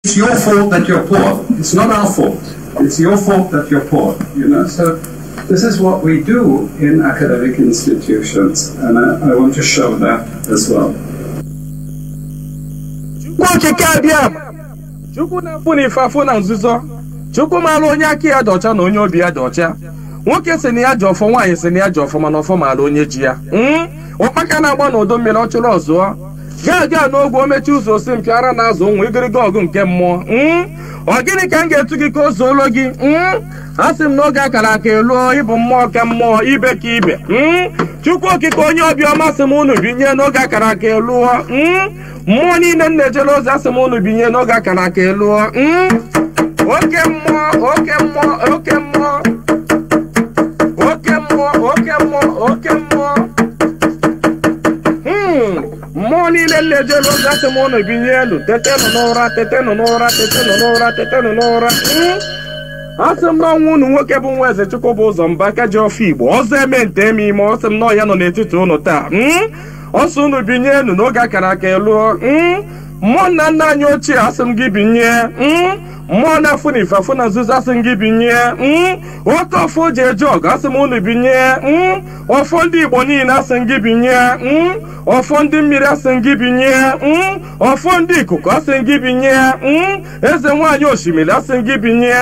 It's your fault that you're poor. It's not our fault. It's your fault that you're poor. You know, so this is what we do in academic institutions, and I want to show that as well. Nwoke si na ya ji ọfọ nwaanyị si na ya ji ọfọ mana ọfọ maara onye ji ya ụkpaka na-agba n'udo mmiri ọ chụrụ ọzọ gaa n'ogwe omechi ụzọ osi mpịara na-azụ nwa igiriga ọgụ nke mmụọ ọ gịnị ka m ga-etu gị ka o zuolo gị asị m n'oge akara aka eluo ịbụ mmụọ ka mmụọ ibe ka ibe Chukwu okike onye ọbịa ọma sị m unu binye n'oge akara aka eluo mmụọ niile m na-ejere ozi asị m unu binye n'oge akara aka eluo oke mmụọ oke mmụọ oke mmụọ mmụọ niile na-ejere ozi asị m unu binye elu tetenụ n'ụra tetenụ n'ụra tetenụ n'ụra tetenụ n'ụra asị m n'ọnwa unu nwoke bụ nwa eze Chukwu bụ ụzọ mba aka ji ọfọ Igbo ọzọ eme nte eme ime ọsị m nọ ya nọ n'etiti unu taa ọsọ unu binye elu n'oge akara aka eluo mmụọ nna nna anyị ochie asị m gị binye mmụọ na-afụ na ife afụ na nzuzo asị m gị binye oke ọfọ ji eje ọgụ asị m unu binye ọfọ ndị Igbo niile asị m gị binye ọfọ ndị mmiri asị m gị binye ọfọ ndị ikuku asị m gị binye eze nwaanyị osimiri asị m gị binye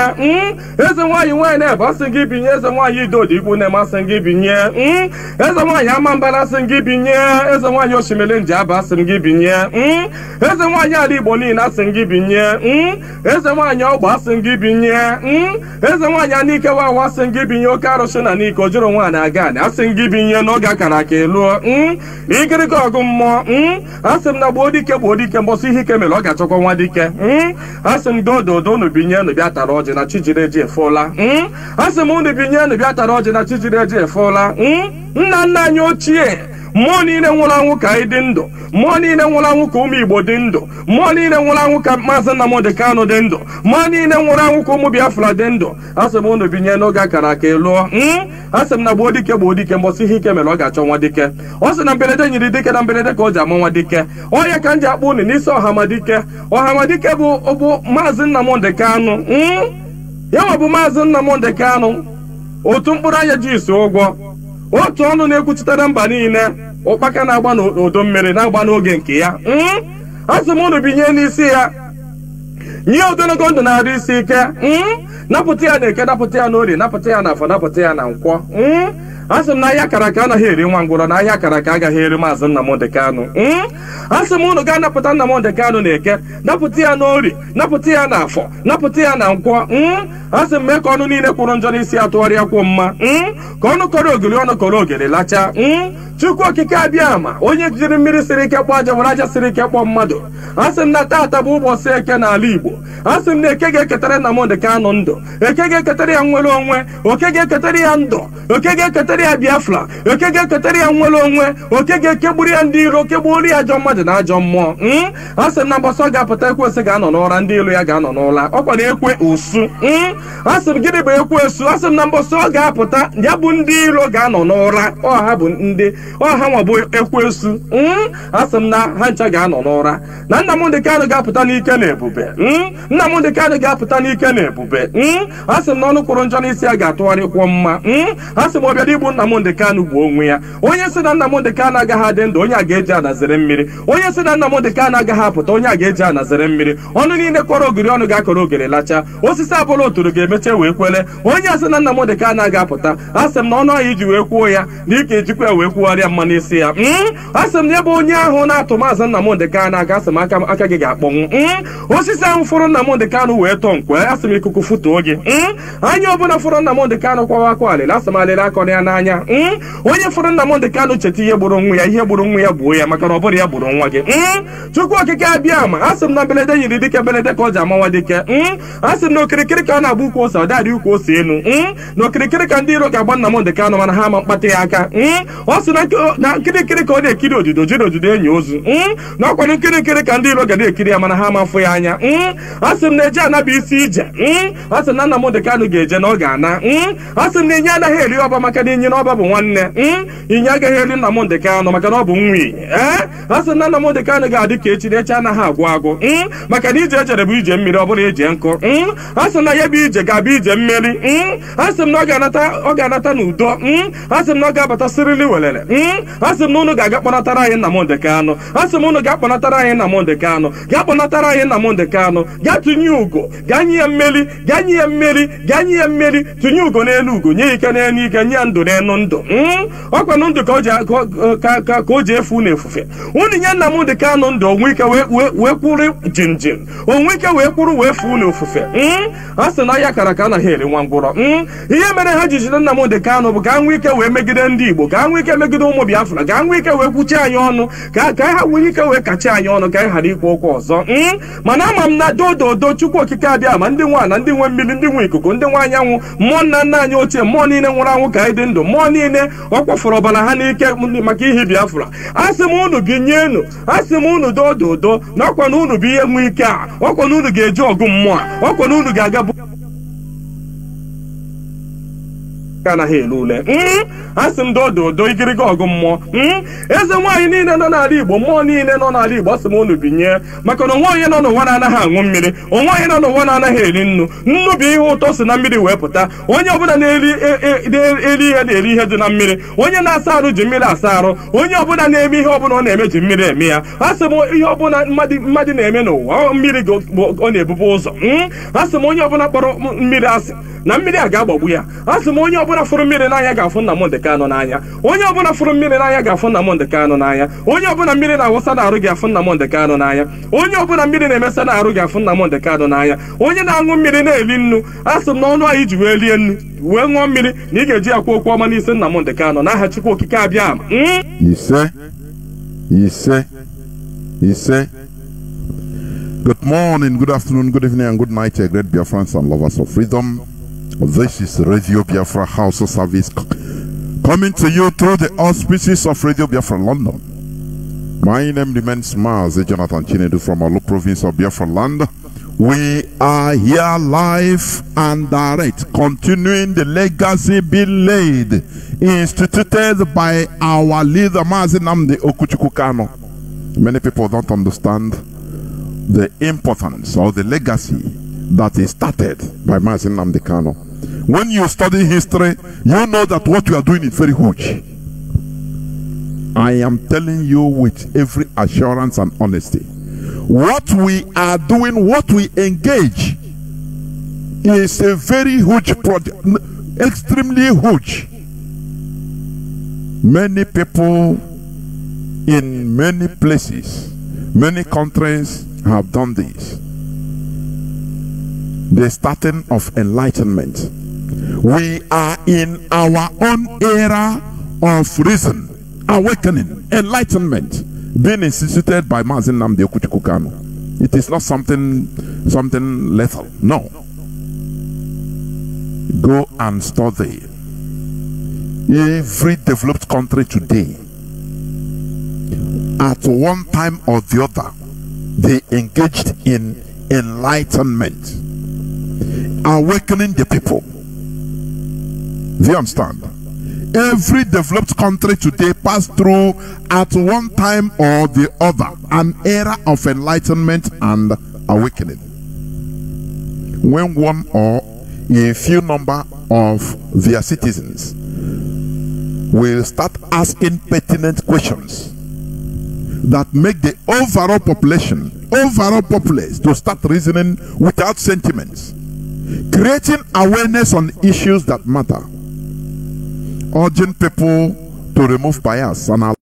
eze nwaanyị nwaanyị na-ebe asị m gị binye eze nwaanyị idodi ikwu na-eme asị m gị binye eze nwaanyị amambara asị m gị binye eze nwaanyị osimiri njaba asị m gị binye eze nwaanyị ala Igbo niile asị m gị binye eze nwaanyị ọgba asị m gị binye eze nwaanyị anike wawa asị m gị binye oke arụsị na n'ike o jụrụ nwaanyị aga anị asị m gị binye n'oge akara aka eluo igirigi ọgụ mmụọ asị m na gboo dike mbọsị ihe ike mere ọ ga-achọkwa nwa dike asị m dododo unu binye unu bịa tara ọjị na chijiri eji efụla asị m unu binye unu bịa tara ọjị na chijiri eji efụla nna nna anyị ochie mmụọ niile nwụrụ anwụ ka anyị dị ndụ mmụọ niile nwụrụ anwụ ka ụmụ Igbo dị ndụ mmụọ niile nwụrụ anwụ ka Maazị Nnamdi Kanu dị ndụ mmụọ niile nwụrụ anwụ ka ụmụ Biafra dị ndụ asị m unu binye n'oge akara aka eluo asị m na gboo dike mbọsị ihe ike mere ọ ga-achọ nwa dike ọ sị na mberede nyiri dike na mberede ka o ji ama nwa dike onye ka m ji akpọ unu n'isi ọhamadike bụ Maazị Nnamdi Kanu ya nwa bụ Maazị Nnamdi Kanu otu mkpụrụ anya ji isi ụgwọ otu ọnụ na-ekwuchitere mba niile ụkpaka na-agba n'udo mmiri na-agba n'oge nke ya asị m unu binye n'isi ya nye ogologo ndụ na-arụ isi ike napụta ya na eke napụta ya n'orie napụta ya na afọ napụta ya na nkwọ asị m na ahịa akara aka anaghị eri nwa ngwụrọ na ahịa akara aka agaghị eri Maazị Nnamdi Kanu asị m unu gaa napụta Nnamdi Kanu na eke napụta ya n'orie napụta ya na afọ napụta ya na nkwọ asị m mee ka ọnụ niile kwụrụ njọ n'isi ya tụgharịa kwuo mma ka ọnụ kọrọ ogiri ọnụ kọrọ ogiri lacha Chukwu okike abịa ma onye jiri mmiri siri ike kpọọ aja were aja siri ike kpọọ mmadụ asị m na taata bụ ụbọchị eke n'ala Igbo asị m na eke ga-eketara Nnamdi Kanu ndụ eke ga-eketara ya nwere onwe oke ga-eketara ya ndụ oke ga-eketara ya Biafra oke ga-eketara ya nwere onwe oke ga-ekegburu ya ndị iro kegburu ya ajọ mmadụ na ajọ mmụọ asị m na mbọsị ọ ga-apụta ekwesị ga-anọ n'ụra ndị ilu ya ga-anọ n'ụra ọkwa na-ekwe osu asị m gịnị bụ ekwe osu asị m na mbọsị ọ ga-apụta ya bụ ndị ilo ga-anọ n'ụra ọha bụ ndị ọha nwa bụ ekwesu asị m na ha ncha ga-anọ n'ụra na Nnamdi Kanu ga-apụta n'ike na ebube Nnamdi Kanu ga-apụta n'ike na ebube asị m na ọnụ kwụrụ njọ n'isi ya ga-atụgharịkwọ mma asị m ọbịa igbu Nnamdi Kanu gbuo onwe ya onye sị na Nnamdi Kanu agaghị adị ndụ onye a ga-eji anazere mmiri onye sị na Nnamdi Kanu agaghị apụta onye a ga-eji anazere mmiri ọnụ niile kọrọ ogiri ọnụ ga-akọrọ ogiri lacha osisi abụla otoro ga-emecha wee kwele onye asị na Nnamdi Kanu ga-apụta asị m na ọnụ ahụ iji wee kwuo ya na ike ejikwa wee kwugharịa mma n'isi ya asị m na ebe onye ahụ na-atụ Maazị Nnamdi Kanu aka asị m aka gị ga-akpọnwụ osisi ahụ fụrụ Nnamdi Kanu wee tọọ nkwe asị m ikuku futuo gị anya ọbụla fụrụ Nnamdi Kanu kwawa akwa alịrị asị m alịrị akọrọ ya n'anya onye fụrụ Nnamdi Kanu cheta ihe gburu nwa ya ihe gburu nwa ya gbuo ya maka na ọ bụrụ ya gburu nwa gị Chukwu okike abịa ma asị m na mberede nyiri dike mberede ka ọ ji amawa dike asị m na okirikiri ka a na-agba ukwu ose ọ dadị ukwu ose enu na okirikiri ka ndị iro ga-agba Nnamdi Kanu mana ha ama mkpata ya aka ọ sị na na nkirikiri ka ọ na-ekiri odido jiri odido enyi ozu na ọkwanụ nkirikiri ka ndị iro ga na-ekiri ya mana ha amafụ ya anya asị m na eje anaba isi ije asị na Nnamdị Kanụ ga-eje na ọ ga-ana asị m na inye anaghị eri ọba maka na inye na ọba bụ nwanne inye agaghị eri Nnamdị Kanụ maka na ọ bụ nwa inye asị na Nnamdị Kanụ ga-adị ka echi na echi anaghị agwụ agwụ maka na ije ejere bụ ije mmiri ọ bụla eje nkụ asị m na ya bụ ije ga-abụ ije mmeri asị m na ọ ga-anata n'udo asị m na ọ ga-abata sirili welele asị m na unu ga-aga kpọnatara anyị Nnamdị Kanụ asị m unu ga-akpọnatara anyị Nnamdị Kanụ ga-akpọnatara anyị Nnamdị Kanụ gaa tụnye ugo gaa nye ya mmeri gaa nye ya mmeri gaa nye ya mmeri tụnye ugo n'elu ugo nye ike n'elu ike nye ya ndụ n'elu ndụ ọkwanụ ndụ ka o ji efu n'efufe unu nye Nnamdị Kanụ ndụ onwe ike wee kwụrụ jinjin onwe ike wee kwụrụ wee fuo n'ofufe a sị na ya kara ka anaghị eri nwa ngwụrọ ihe mere ha ji jide Nnamdị Kanụ bụ ka nwee ike wee megide ndị Igbo ka nwee ike megide ụmụ Biafra ka nwee ike wee kwuchie anyị ọnụ ka ha nwee ike wee kachi anyị ọnụ ka anyị ghara ikwu okwu ọzọ mana ama m na dododo Chukwu okike abịa ma ndị nwa na ndị nwe mmiri ndị nwe ikuku ndị nwe anyanwụ mmụọ nna nna anyị ochie mmụọ niile nwụrụ anwụ ka anyị dị ndụ mmụọ niile ọ kwafọrọ ọbara ha n'ike maka ihe Biafra asị m unu binyenu asị m unu dododo na ọkwa na unu bụ ihe nwe ike a ọkwa na unu ga-eji ọgụ mmụọ a ọkwa na unu ga-aga bụ anaghị ele ule asị m dododo igiriga ọgụ mmụọ eze nwaanyị niile nọ n'ala Igbo mmụọ niile nọ n'ala Igbo asị m unu binye maka na onwe onye nọ n'ụwa na-anaghị aṅụ mmiri onwe onye nọ n'ụwa na-anaghị eri nnu bụ ihe ụtọ si na mmiri wee pụta onye ọbụla na-eri ihe na-eri ihe dị na mmiri onye na-asa arụ ji mmiri asa arụ onye ọbụla na-eme ihe ọbụla ọ na-eme ji mmiri eme ya asị m ihe ọbụla mmadụ na-eme n'ụwa mmiri ọ na-ebube ụzọ asị m onye ọbụla kpọrọ mmiri asị na mmiri a ga-agbagbu ya asị m onye ọbụla fụrụ mmiri n'anya ga-afụ Nnamdị Kanụ n'anya onye ọbụla fụrụ mmiri n'anya ga-afụ Nnamdị Kanụ n'anya onye ọbụla mmiri na-awụsa n'arụ ga-afụ Nnamdị Kanụ n'anya onye ọbụla mmiri na-emesa n'arụ ga-afụ Nnamdị Kanụ n'anya onye na-aṅụ mmiri na-eli nnu asị m na ọnụ anyị ji wee lie nnu wee ṅụọ mmiri na ị ga-eji akwa okwu ọma n'isi Nnamdị Kanụ n'aha Chukwu okike abịa ama ise. Good morning, good afternoon, good evening, and good night, great Biafrans and lovers of freedom. This is Radio Biafra House of Service coming to you through the auspices of Radio Biafra London. My name remains Mazi Jonathan Chinedu from Olu province of Biafra land. We are here live and direct, continuing the legacy being laid, instituted by our leader Mazi Jonathan. Many people don't understand the importance or the legacy that is started by Mazi Jonathan. When you study history, you know that what you are doing is very huge. I am telling you with every assurance and honesty, what we are doing, what we engage, is a very huge project, extremely huge. Many people in many places, many countries have done this. The starting of enlightenment. We are in our own era of reason, awakening, enlightenment, being instituted by Mazi Jonathan Chinedu. It is not something lethal. No. Go and study. Every developed country today, at one time or the other, they engaged in enlightenment, awakening the people. Do you understand? Every developed country today passed through at one time or the other an era of enlightenment and awakening. When one or a few number of their citizens will start asking pertinent questions that make the overall populace to start reasoning without sentiments, creating awareness on issues that matter, urging people to remove bias and allow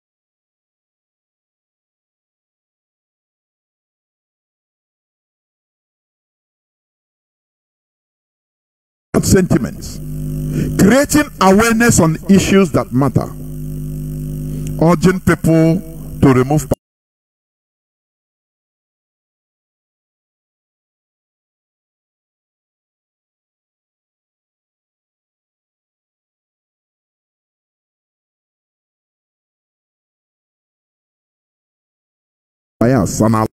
sentiments, creating awareness on issues that matter, urging people to remove bias and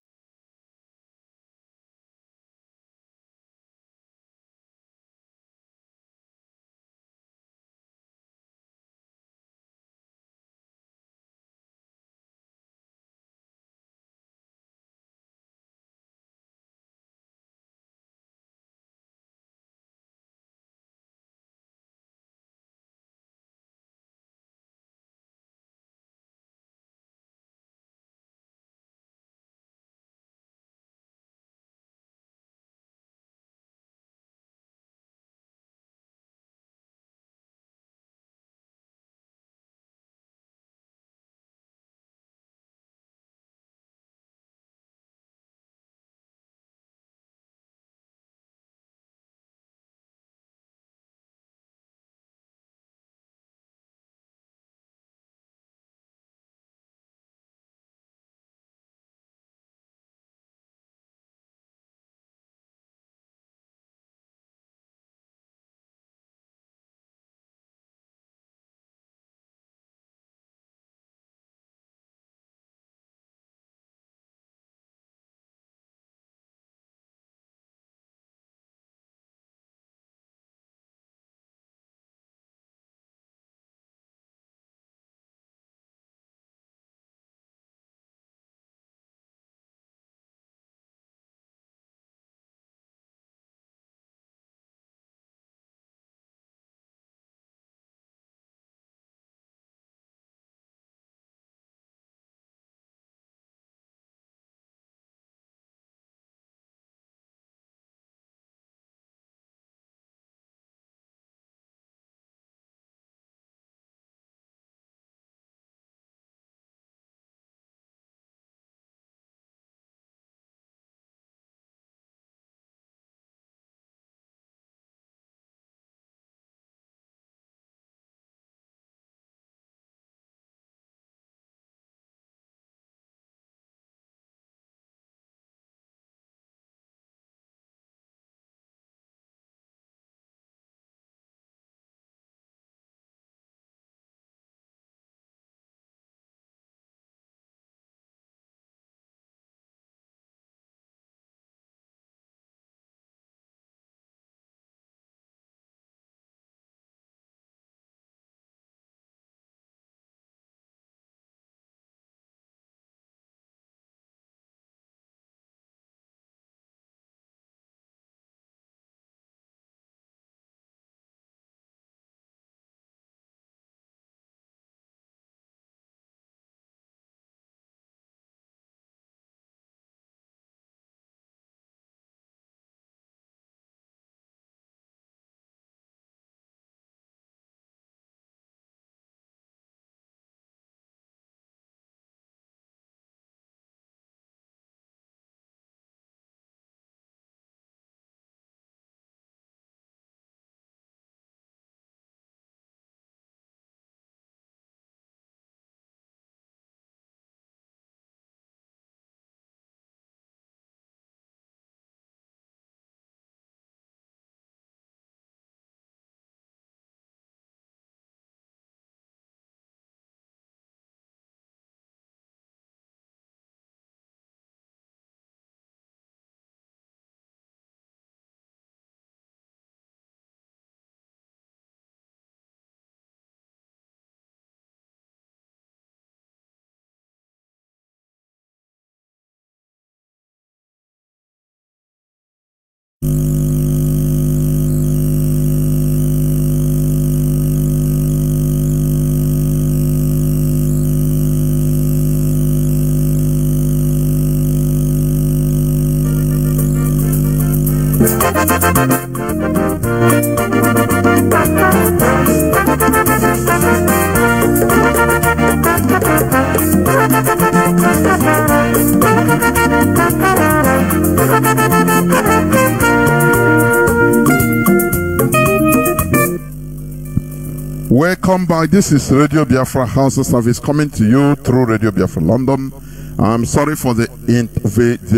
Welcome back. This is Radio Biafra House of Service coming to you through Radio Biafra London. I'm sorry for the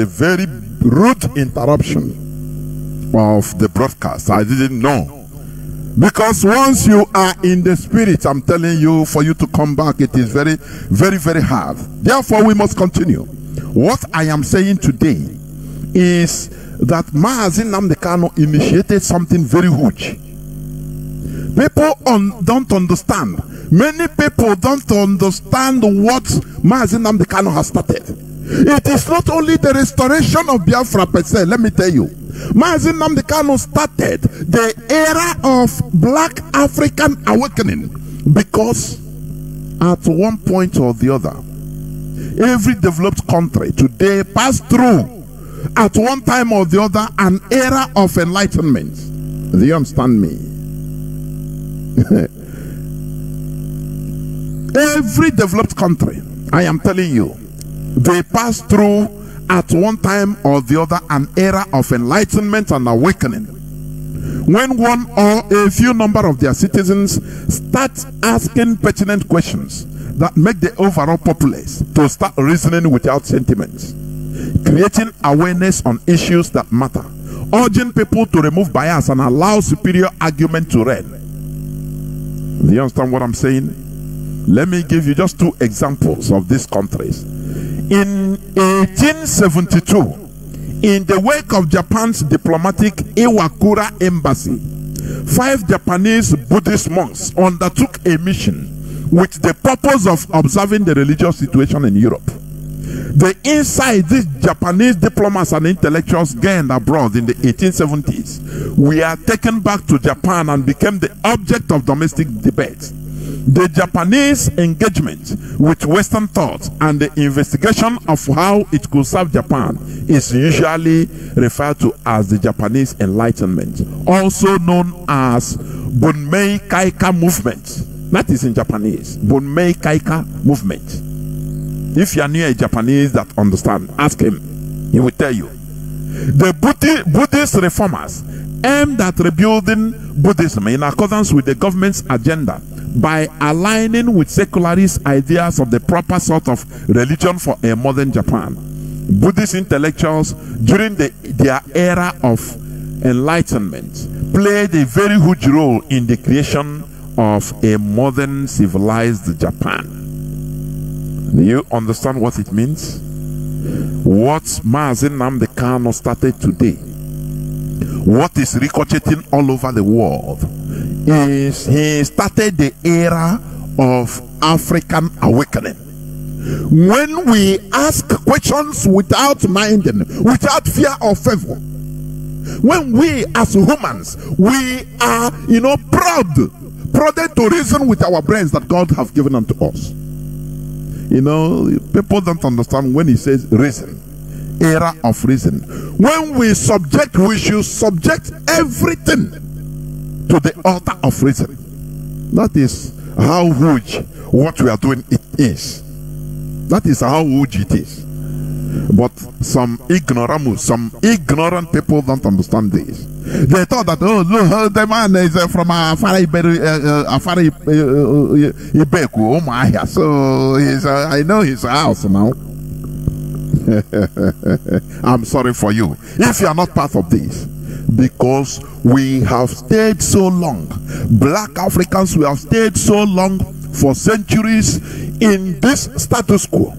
very rude interruption of the broadcast. I didn't know. Because once you are in the spirit, I'm telling you, for you to come back, it is very, very, very hard. Therefore, we must continue. What I am saying today is that Mazi Nnamdi Kanu initiated something very huge. People don't understand. Many people don't understand what Mazi Nnamdi Kanu has started. It is not only the restoration of Biafra per se. Let me tell you, Mazi Nnamdi Kanu started the era of Black African awakening, because at one point or the other, every developed country today passed through, at one time or the other, an era of enlightenment. Do you understand me? Every developed country, I am telling you, they passed through at one time or the other an era of enlightenment and awakening. When one or a few number of their citizens start asking pertinent questions that make the overall populace to start reasoning without sentiments, creating awareness on issues that matter, urging people to remove bias and allow superior argument to reign. Do you understand what I'm saying? Let me give you just two examples of these countries. In 1872, in the wake of Japan's diplomatic Iwakura embassy, 5 Japanese Buddhist monks undertook a mission with the purpose of observing the religious situation in Europe. The insight these Japanese diplomats and intellectuals gained abroad in the 1870s were taken back to Japan and became the object of domestic debate. The Japanese engagement with Western thought and the investigation of how it could serve Japan is usually referred to as the Japanese Enlightenment, also known as Bunmei Kaika movement. That is in Japanese, Bunmei Kaika movement. If you are near a Japanese that understand, ask him, he will tell you. The Buddhist reformers aimed at rebuilding Buddhism in accordance with the government's agenda by aligning with secularist ideas of the proper sort of religion for a modern Japan. Buddhist intellectuals during their era of enlightenment played a very huge role in the creation of a modern civilized Japan. Do you understand what it means? What Mazi Nnamdi Kanu started today, what is ricocheting all over the world, is he started the era of African awakening. When we ask questions without minding, without fear or favor, when we as humans, we are, prodded to reason with our brains that God has given unto us. People don't understand when he says reason, era of reason. When we should subject everything to the altar of reason. That is how huge what we are doing it is. That is how huge it is. But some ignorant people don't understand this. They thought that, oh, look, the man is from Afari Ibeku, Omahia. So I know his house now. I'm sorry for you if you are not part of this, because we have stayed so long. Black Africans, we have stayed so long for centuries in this status quo.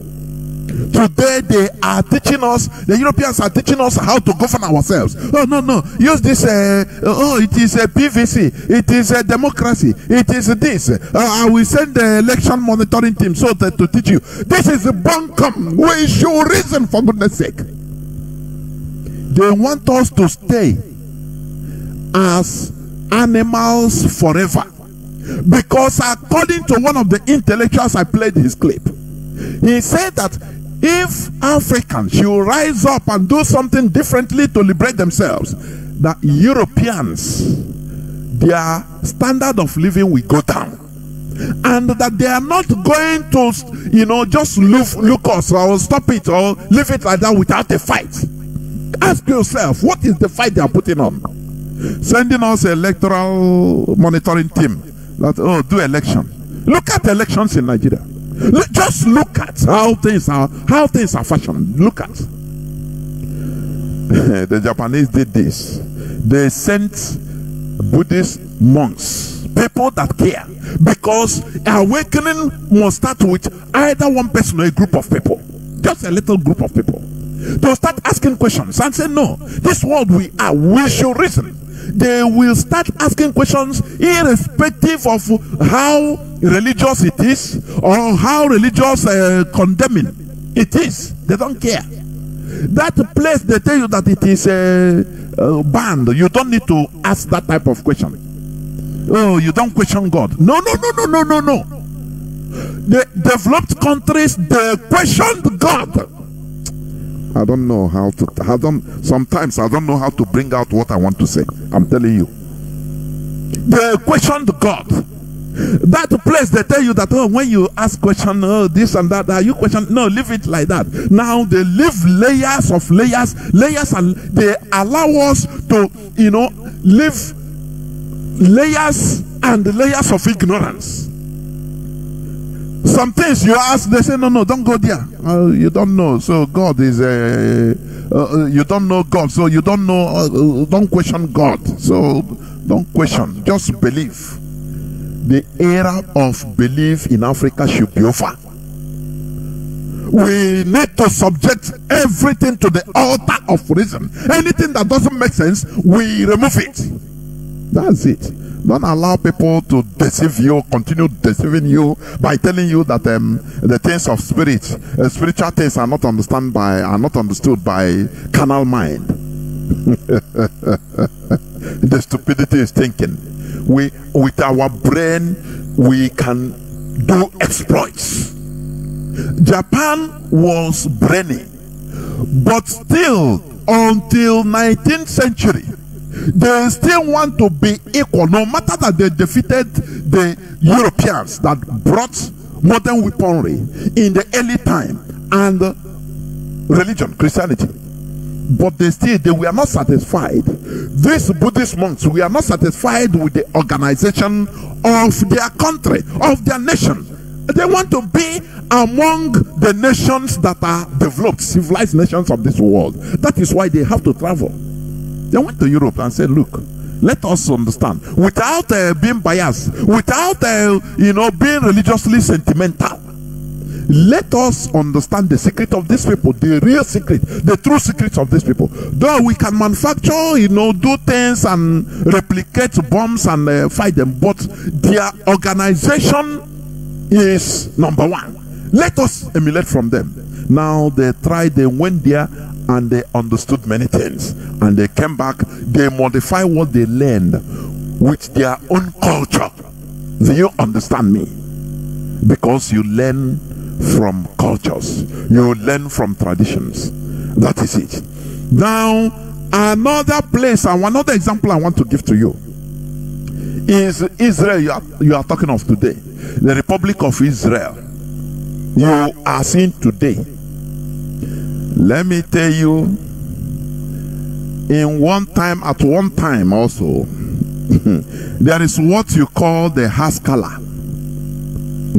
Today they are teaching us, the Europeans are teaching us how to govern ourselves. Oh, no, use this, it is a PVC, it is a democracy, it is this. I will send the election monitoring team so that to teach you. This is a bunkum. We should reason, for goodness sake. They want us to stay as animals forever. Because according to one of the intellectuals, I played his clip, he said that if Africans should rise up and do something differently to liberate themselves, that Europeans, their standard of living will go down, and that they are not going to, just look us or stop it or leave it like that without a fight. Ask yourself, what is the fight they are putting on? Sending us an electoral monitoring team that, do election. Look at elections in Nigeria. Just look at how things are fashioned. Look at the Japanese did this. They sent Buddhist monks, people that care, because awakening must start with either one person or a group of people. just a little group of people, to start asking questions and say, no, this world we are, we should reason. They will start asking questions irrespective of how religious it is or how religious condemning it is. They don't care. That place, they tell you that it is banned. You don't need to ask that type of question. Oh, you don't question God. No. The developed countries, they questioned God. I don't know how to, sometimes I don't know how to bring out what I want to say. I'm telling you. They questioned God. That place, they tell you that, oh, when you ask question, oh, this and that, you question, no, leave it like that. Now they leave layers, and they allow us to, live layers and layers of ignorance. Some things you ask, they say, no, don't go there. You don't know. So God is, you don't know God. So you don't know, don't question God. So don't question, just believe. The era of belief in Africa should be over. We need to subject everything to the altar of reason. Anything that doesn't make sense, we remove it. That's it. Don't allow people to deceive you, continue deceiving you by telling you that the things of spirit, spiritual things are not understood by carnal mind. The stupidity is thinking. With our brain, we can do exploits. Japan was brainy, but still, until 19th century, they still want to be equal, no matter that they defeated the Europeans that brought modern weaponry in the early time and religion, Christianity. But they were not satisfied. These Buddhist monks were not satisfied with the organization of their country, of their nation. They want to be among the nations that are developed, civilized nations of this world. That is why they have to travel. They went to Europe and said, look, let us understand, without being biased, without being religiously sentimental, let us understand the secret of these people, the real secret, the true secrets of these people. Though we can manufacture, do things and replicate bombs and fight them, but their organization is number one. Let us emulate from them. Now they went there and they understood many things, and they came back. They modify what they learned with their own culture. Do you understand me? Because you learn from cultures, you learn from traditions. That is it. Now, another place and another example I want to give to you is Israel. You are talking of today, the Republic of Israel. You are seeing today. Let me tell you, at one time also, there is what you call the Haskalah.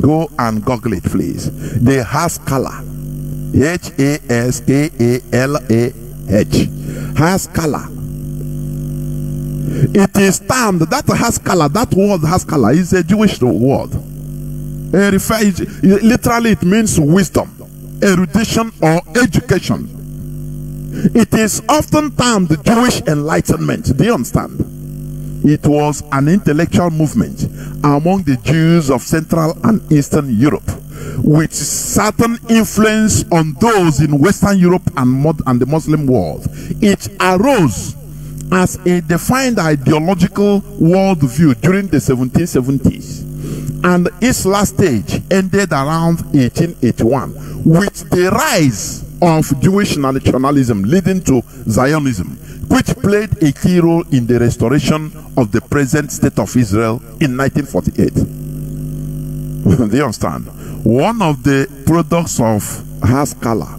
Go and Google it, please. The Haskalah. H-A-S-K-A-L-A-H. Haskalah. It is termed, that Haskalah, that word Haskalah is a Jewish word. Literally it means wisdom, erudition, or education. It is often termed the Jewish Enlightenment. Do you understand? It was an intellectual movement among the Jews of Central and Eastern Europe, with certain influence on those in Western Europe and the Muslim world. It arose as a defined ideological worldview during the 1770s, and its last stage ended around 1881 with the rise of Jewish nationalism leading to Zionism, which played a key role in the restoration of the present state of Israel in 1948. Do you understand? One of the products of Haskalah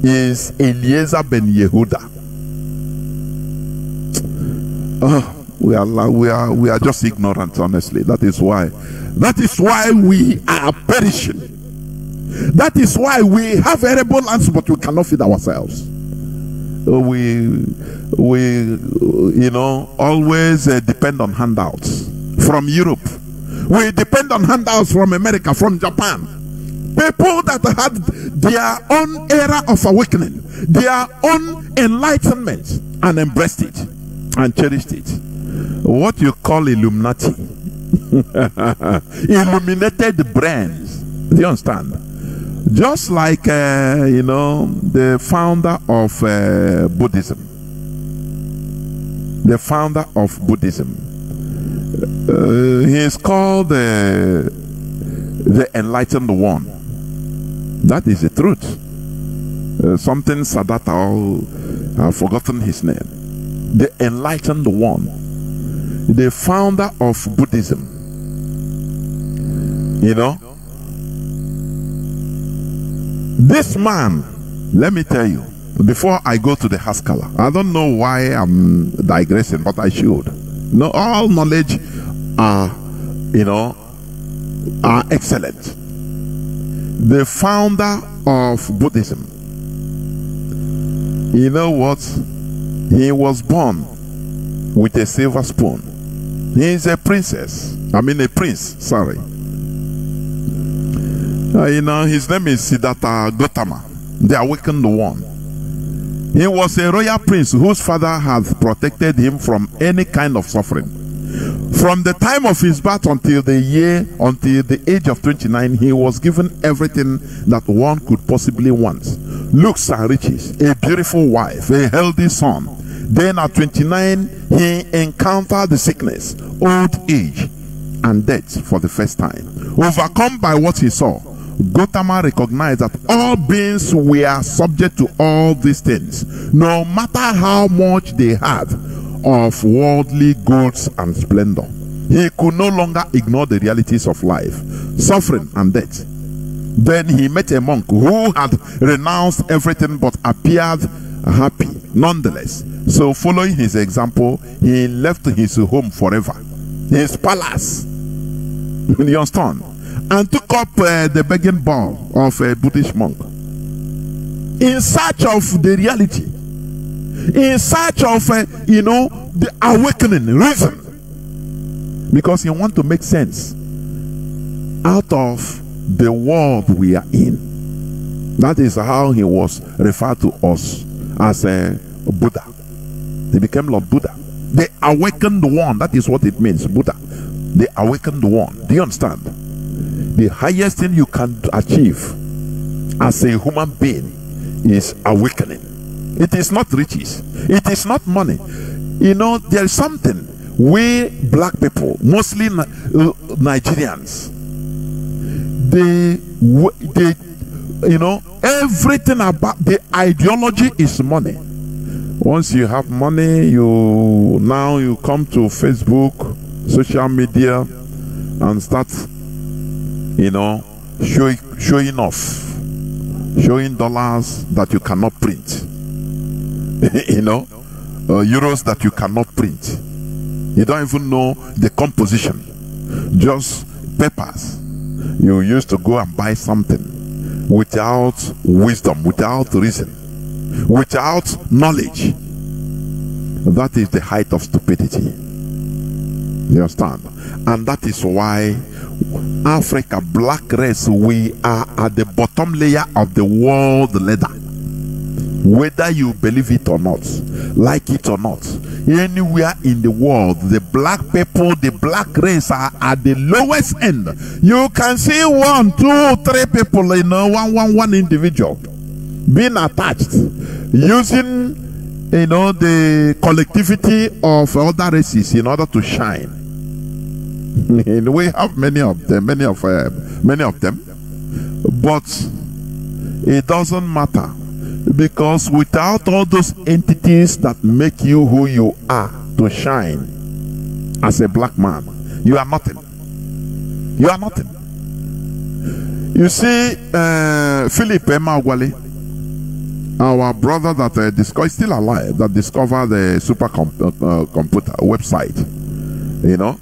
is Eliezer ben Yehuda. We are just ignorant, honestly. That is why we are perishing. That is why we have arable lands, but we cannot feed ourselves. We always depend on handouts from Europe. We depend on handouts from America, from Japan. People that had their own era of awakening, their own enlightenment, and embraced it and cherished it. What you call Illuminati, illuminated brains. Do you understand? Just like, you know, the founder of Buddhism. The founder of Buddhism. He is called the Enlightened One. That is the truth. Something Siddhartha, I've forgotten his name. The Enlightened One. The founder of Buddhism. You know? This man, let me tell you, before I go to the Haskalah, I don't know why I'm digressing, but I should. No, all knowledge are, you know, are excellent. The founder of Buddhism, you know what? He was born with a silver spoon. He is a princess. I mean a prince, sorry. You know, his name is Siddhartha Gautama, the awakened one. He was a royal prince whose father had protected him from any kind of suffering. From the time of his birth until the age of 29, he was given everything that one could possibly want. Looks and riches, a beautiful wife, a healthy son. Then at 29, he encountered the sickness, old age, and death for the first time. Overcome by what he saw, Gautama recognized that all beings were subject to all these things, no matter how much they had of worldly goods and splendor. He could no longer ignore the realities of life, suffering, and death. Then he met a monk who had renounced everything but appeared happy nonetheless. So following his example, he left his home forever, his palace, you understand, and took up the begging bowl of a Buddhist monk in search of the reality, in search of you know, the awakening reason, because he wants to make sense out of the world we are in. That is how he was referred to us as a Buddha. He became Lord Buddha, the awakened one. That is what it means, Buddha, the awakened one. Do you understand? The highest thing you can achieve as a human being is awakening. It is not riches, it is not money. You know, there is something we black people, mostly Nigerians, they you know, everything about the ideology is money. Once you have money, you come to Facebook, social media, and start, you know, showing off, showing dollars that you cannot print, you know, euros that you cannot print. You don't even know the composition, just papers. You used to go and buy something without wisdom, without reason, without knowledge. That is the height of stupidity. You understand? And that is why Africa, black race, we are at the bottom layer of the world ladder. Whether you believe it or not, like it or not, anywhere in the world, the black people, the black race are at the lowest end. You can see 1, 2, 3 people, you know, one individual being attached, using, you know, the collectivity of other races in order to shine. And we have many of them, but it doesn't matter, because without all those entities that make you who you are to shine as a black man, you are nothing. You are nothing. You see, Philip Emeagwali, our brother that is still alive, that discovered the supercomputer website, you know,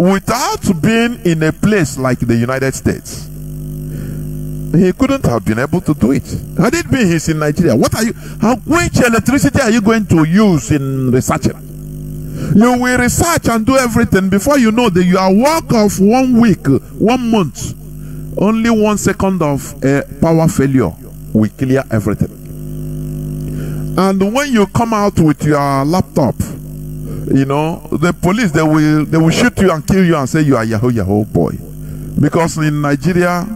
without being in a place like the United States, he couldn't have been able to do it. Had it been he's in Nigeria, which electricity are you going to use in researching? You will research and do everything before you know that your work of 1 week, 1 month only 1 second of power failure will clear everything. And when you come out with your laptop, you know, the police, they will shoot you and kill you and say you are Yahoo boy. Because in Nigeria,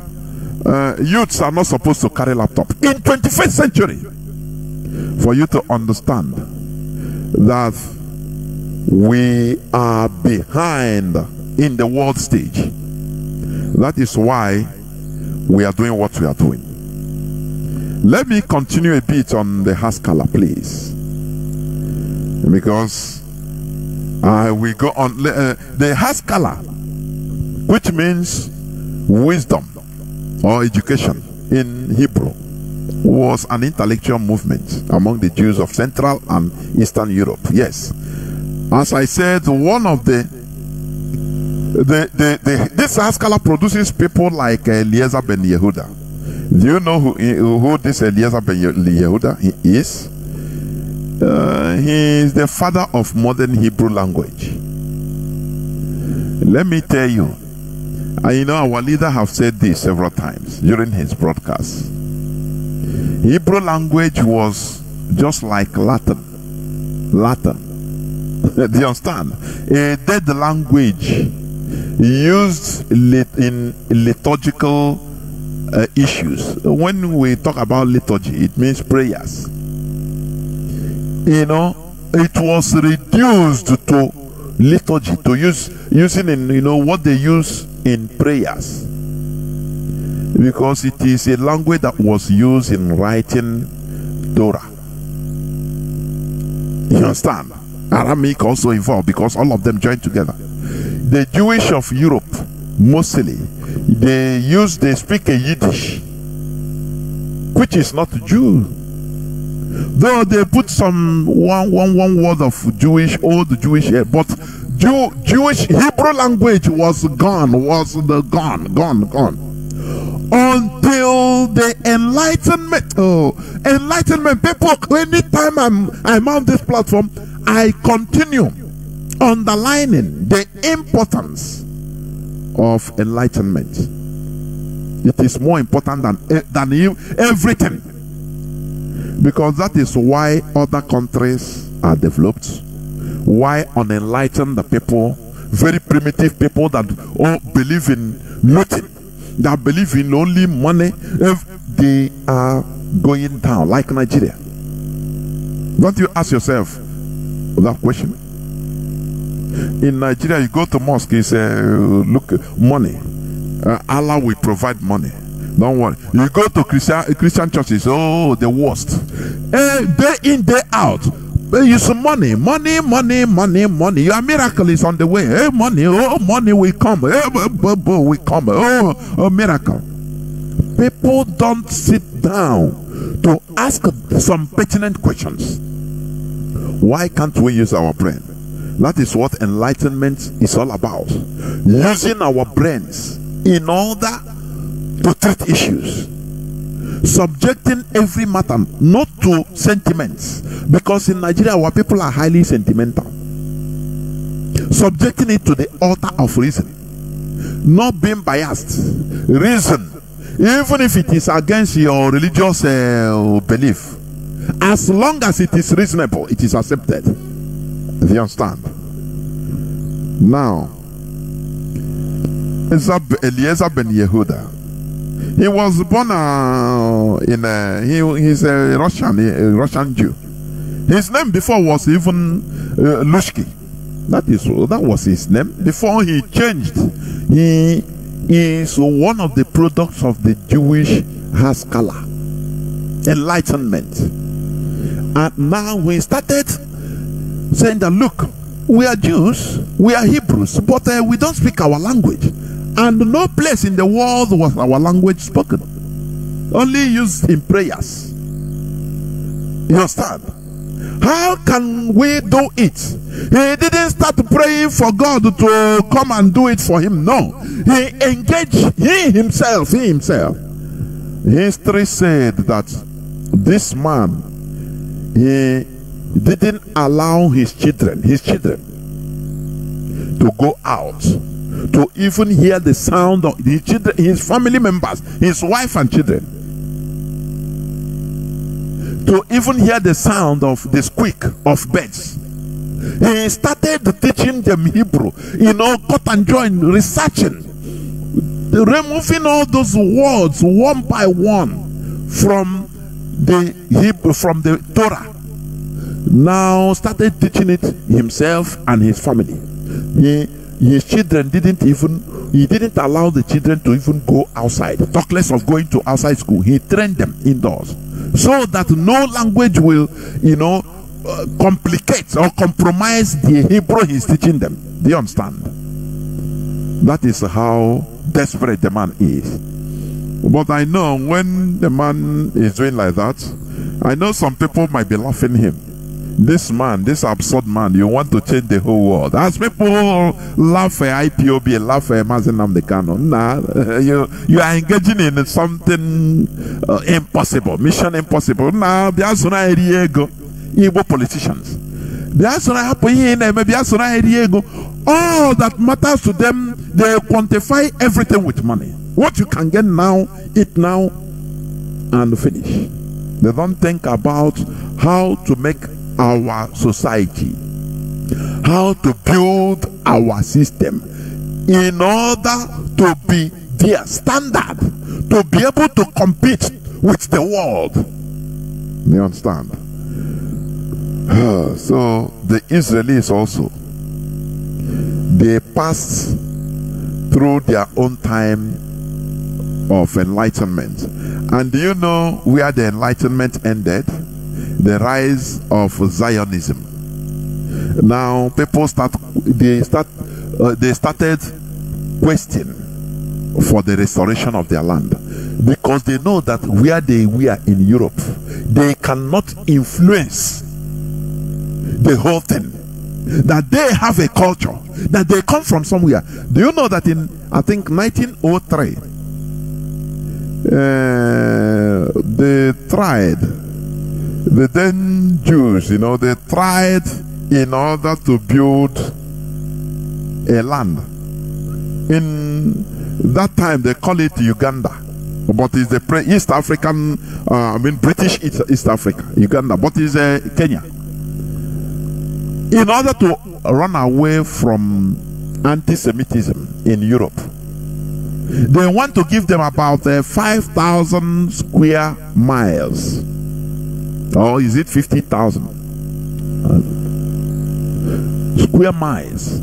youths are not supposed to carry laptop. In 21st century, for you to understand that we are behind in the world stage. That is why we are doing what we are doing. Let me continue a bit on the Haskalah, please, because we go on the Haskalah, which means wisdom or education in Hebrew, was an intellectual movement among the Jews of Central and Eastern Europe. Yes, as I said, one of this Haskalah produces people like Eliezer ben Yehuda. Do you know who this Eliezer ben Yehuda is? He is the father of modern Hebrew language. Let me tell you, you know, our leader have said this several times during his broadcast. Hebrew language was just like Latin. Do you understand? A dead language used in liturgical issues. When we talk about liturgy, it means prayers. You know, it was reduced to liturgy, to using in, you know, what they use in prayers, because it is a language that was used in writing Torah. You understand? Aramaic also involved, because all of them joined together. The Jewish of Europe, mostly, they speak a Yiddish, which is not Jew. Though they put some one word of old Jewish, but Jewish Hebrew language was gone, until the Enlightenment. Enlightenment people. Anytime I'm on this platform, I continue underlining the importance of enlightenment. It is more important than everything, because that is why other countries are developed, why unenlightened people, very primitive people that all believe in nothing, that believe in only money, they are going down, like Nigeria. Don't you ask yourself that question? In Nigeria, you go to mosque, you say, look, money, Allah will provide money, don't worry. You go to Christian churches, oh, the worst, day in, day out, you say money. Your miracle is on the way. Hey, money will come. Will come. Oh, miracle. People don't sit down to ask some pertinent questions. Why can't we use our brain? That is what enlightenment is all about. Using our brains in order to treat issues. Subjecting every matter not to sentiments, because in Nigeria our people are highly sentimental. Subjecting it to the altar of reason, not being biased. Reason, even if it is against your religious belief, as long as it is reasonable, it is accepted. Do you understand? Now, Eliezer ben Yehuda, he was born he's a Russian Jew. His name before was even Lushki. That was his name before he changed. He is one of the products of the Jewish Haskalah, enlightenment. And now we started saying that, look, we are Jews, we are Hebrews, but we don't speak our language. And no place in the world was our language spoken. Only used in prayers. You understand? How can we do it? He didn't start praying for God to come and do it for him. No. He engaged himself. History said that this man, he didn't allow his children to go out to even hear the sound of his children, his family members, his wife and children, to even hear the sound of the squeak of birds. He started teaching them Hebrew, cut and join, researching, removing all those words one by one from the Hebrew, from the Torah. Now started teaching it himself and his family. His children he didn't allow the children to even go outside. Talk less of going to outside school. He trained them indoors so that no language will, complicate or compromise the Hebrew he's teaching them. Do you understand? That is how desperate the man is. But I know when the man is doing like that, I know some people might be laughing him. This man, this absurd man, you want to change the whole world. As people laugh at IPOB, laugh at Mazi Jonathan Chinedu, nah, you are engaging in something impossible, mission impossible. Nah, Igbo politicians. All that matters to them, they quantify everything with money. What you can get now, eat now, and finish. They don't think about how to make our society, how to build our system in order to be their standard, to be able to compete with the world. You understand? So the Israelis also, they passed through their own time of enlightenment. And do you know where the enlightenment ended? The rise of Zionism. Now people started questioning for the restoration of their land, because they know that where they were in Europe, they cannot influence the whole thing. That they have a culture, that they come from somewhere. Do you know that in, I think, 1903, they tried, the then Jews, they tried in order to build a land. In that time, they call it Uganda, but it's the East African, British East Africa, Uganda, but it's Kenya. In order to run away from anti-Semitism in Europe, they want to give them about 5,000 square miles. Or is it 50,000 square miles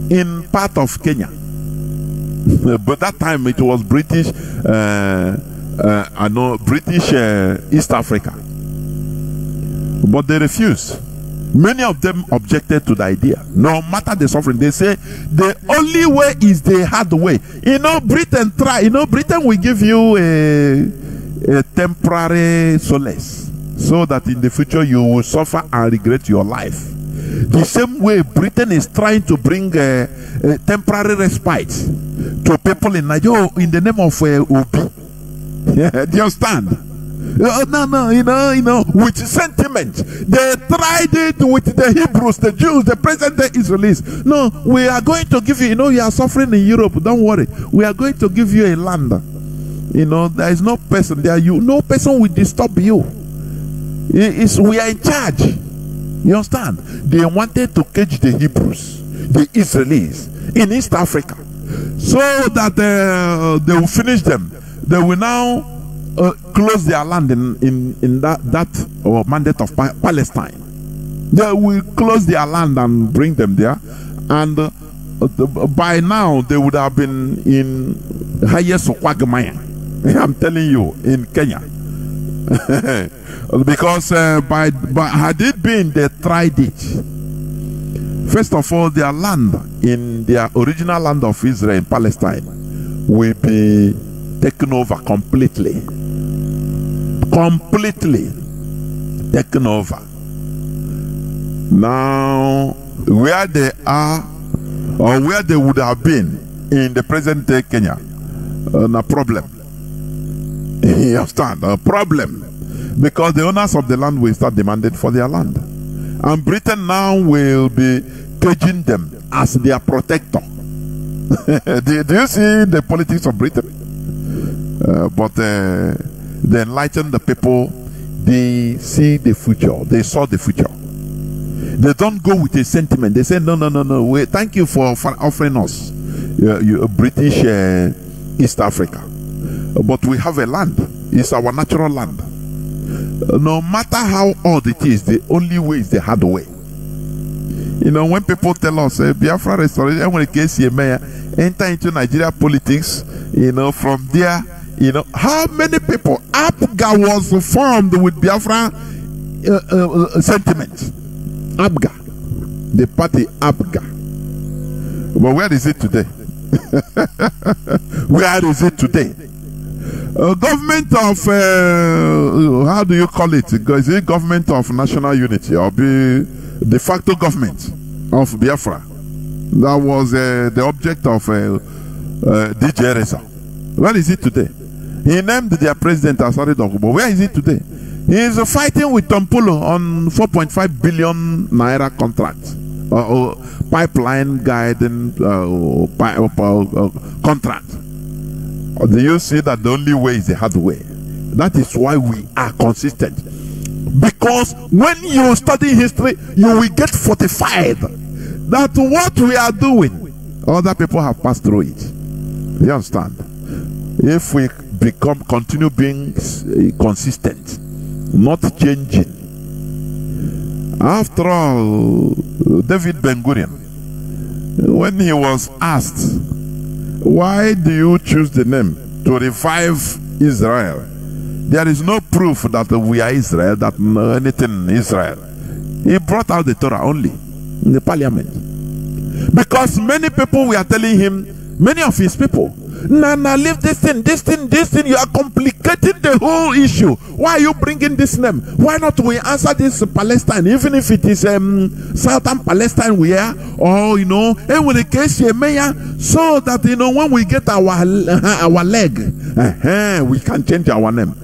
in part of Kenya? But that time it was British, British East Africa. But they refused. Many of them objected to the idea. No matter the suffering, they say the only way is the hard way. Britain try. Britain will give you a temporary solace, so that in the future you will suffer and regret your life. The same way Britain is trying to bring a temporary respite to people in Nigeria in the name of Obi. Yeah, do you understand? No, with sentiment. They tried it with the Hebrews, the Jews, the present day Israelis. No, we are going to give you, you are suffering in Europe, don't worry. We are going to give you a land. There is no person there. No person will disturb you. We are in charge. You understand? They wanted to cage the Hebrews, the Israelis, in East Africa, so that they will finish them. They will now close their land in that mandate of Palestine. They will close their land and bring them there, and by now they would have been in highest Okwagmaya. I'm telling you, in Kenya. Because had it been they tried it, first of all, their land, in their original land of Israel in Palestine, will be taken over completely taken over. Now where they are, or where they would have been in the present day Kenya, no problem. You understand? A problem, because the owners of the land will start demanding for their land, and Britain now will be caging them as their protector. do you see the politics of Britain? But they enlighten the people. They see the future. They saw the future. They don't go with a sentiment. They say, no. Wait, thank you for offering us British East Africa. But we have a land. It's our natural land. No matter how odd it is, the only way is the hard way. You know, when people tell us Biafra restoration, when it gets here, enter into Nigeria politics, you know, from there, you know, how many people? APGA was formed with Biafra sentiment. APGA, the party APGA. But where is it today? Where is it today? Government of how do you call it? Is it government of national unity or be de facto government of Biafra? That was the object of DJ Reza. Where is it today? He named their president Asari Dokubo. Where is it today? He is fighting with Tompulo on 4.5 billion naira contract, pipeline guiding contract. Do you see that the only way is the hard way? That is why we are consistent. Because when you study history, you will get fortified that what we are doing, other people have passed through it. You understand? If we continue being consistent, not changing. After all, David Ben-Gurion, when he was asked, why do you choose the name to revive Israel? There is no proof that we are Israel, that anything Israel. He brought out the Torah only in the parliament. Because many people were telling him, many of his people, Nah, leave this thing. You are complicating the whole issue. Why are you bringing this name? Why not we answer this Palestine, even if it is southern Palestine we are, or you know, with the case so that you know when we get our leg, we can change our name.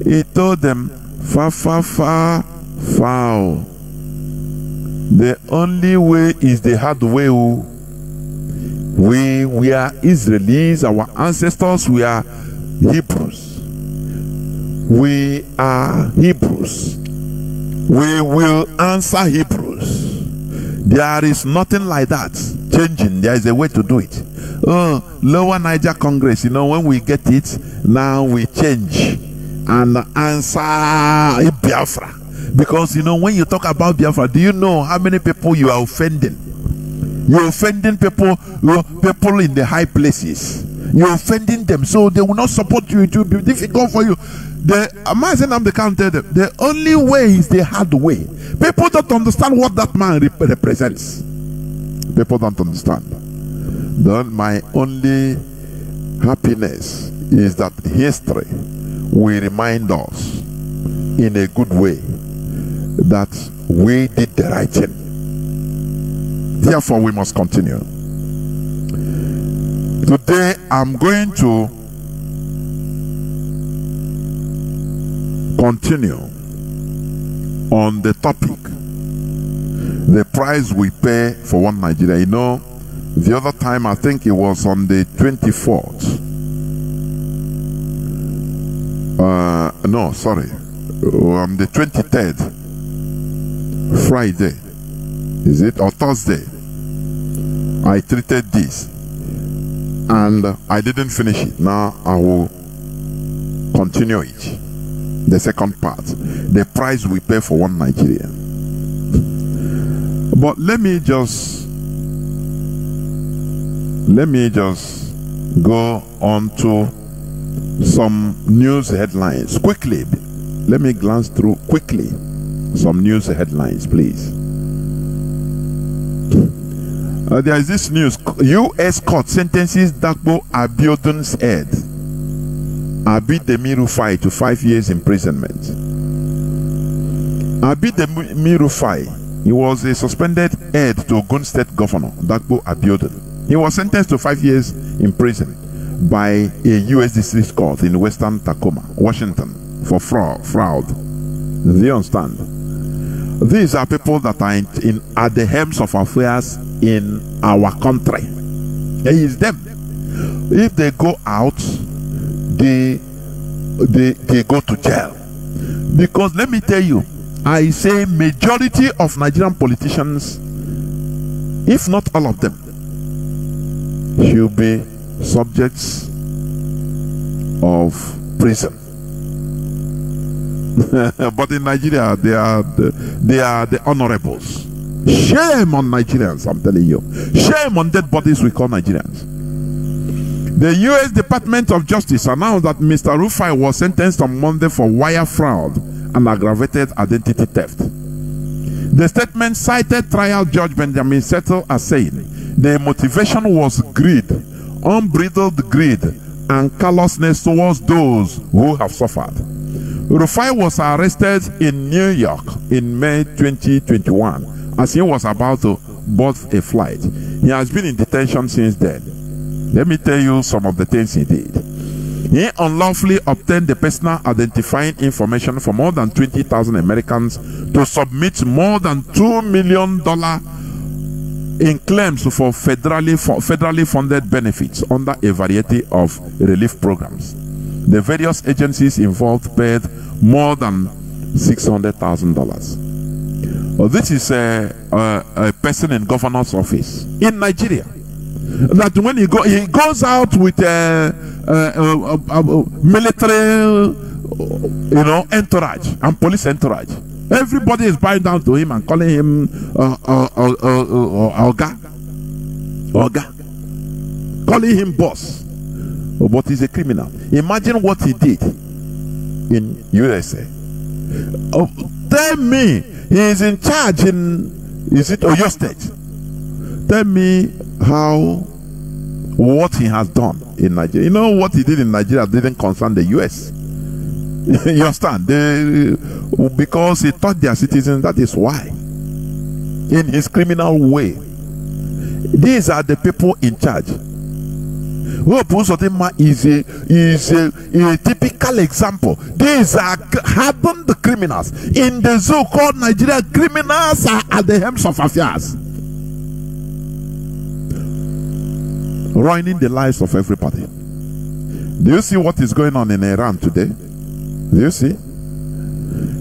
He told them, foul. The only way is the hard way. We are Israelis, our ancestors, we are Hebrews. We are Hebrews. We will answer Hebrews. There is nothing like that changing. There is a way to do it. Lower Niger Congress, you know, when we get it, now we change and answer Biafra. Because, you know, when you talk about Biafra, do you know how many people you are offending? You're offending people in the high places. You're offending them, so they will not support you. It will be difficult for you. The only way is the hard way. People don't understand what that man represents. People don't understand. My only happiness is that history will remind us in a good way that we did the right thing. Therefore, we must continue. Today, I'm going to continue on the topic, the price we pay for one Nigeria. You know, the other time, I think it was on the 24th. No, sorry. On the 23rd, Friday. Is it, or Thursday? I treated this and I didn't finish it. Now I will continue it. The second part, the price we pay for one Nigeria. But let me just go on to some news headlines quickly. Let me glance through quickly some news headlines, please. There is this news. U.S. court sentences Dagbo Abiodun's head, Abidemi Rufai, to 5 years imprisonment. Abidemi Rufai, he was a suspended head to Ogun State Governor Dagbo Abiodun. He was sentenced to 5 years in prison by a U.S. District Court in Western Tacoma, Washington, for fraud. Do you understand? These are people that are at the helms of affairs in our country. It is them. If they go out, they go to jail. Because let me tell you, I say majority of Nigerian politicians, if not all of them, should be subjects of prison. But in Nigeria, they are the honorables. Shame on Nigerians, I'm telling you. Shame on dead bodies we call Nigerians. The U.S. Department of Justice announced that Mr. Rufai was sentenced on Monday for wire fraud and aggravated identity theft. The statement cited trial judge Benjamin Settle as saying the motivation was greed, unbridled greed, and callousness towards those who have suffered. Rufai was arrested in New York in May 2021 as he was about to board a flight. He has been in detention since then. Let me tell you some of the things he did. He unlawfully obtained the personal identifying information for more than 20,000 Americans to submit more than $2 million in claims for federally funded benefits under a variety of relief programs. The various agencies involved paid more than $600,000. This is a person in governor's office in Nigeria. That when he goes out with a military, entourage and police entourage. Everybody is bowing down to him and calling him Oga, calling him boss. But he's a criminal. Imagine what he did in USA. Tell me, he is in charge in, is it Oyo State? Tell me what he has done in Nigeria. You know what he did in Nigeria didn't concern the US. You understand? Because he taught their citizens, that is why. In his criminal way. These are the people in charge. Uzodinma is a typical example. These are hardened criminals. In the zoo called Nigeria, criminals are at the helms of affairs, ruining the lives of everybody. Do you see what is going on in Iran today? Do you see?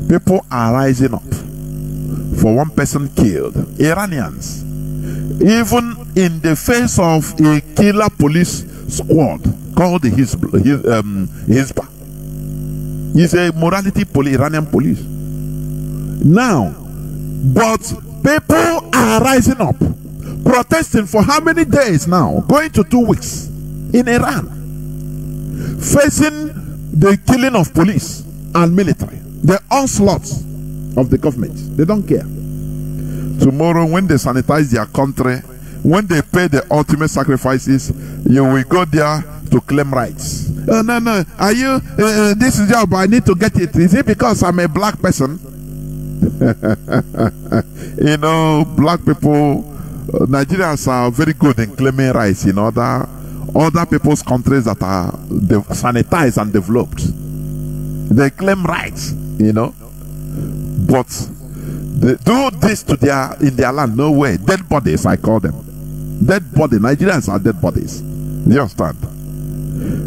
People are rising up for one person killed. Iranians, even in the face of a killer police squad called the Hizbah. It's a morality Iranian police. Now, but people are rising up, protesting for how many days now? Going to 2 weeks in Iran, facing the killing of police and military, the onslaught of the government. They don't care. Tomorrow, when they sanitize their country, when they pay the ultimate sacrifices, you will go there to claim rights. No, are you, this is job, I need to get it. Is it because I'm a black person? You know, black people, Nigerians are very good in claiming rights in other people's countries that are sanitized and developed. They claim rights, you know, but they do this to in their land. No way. Dead bodies, I call them. Dead body. Nigerians are dead bodies. You understand?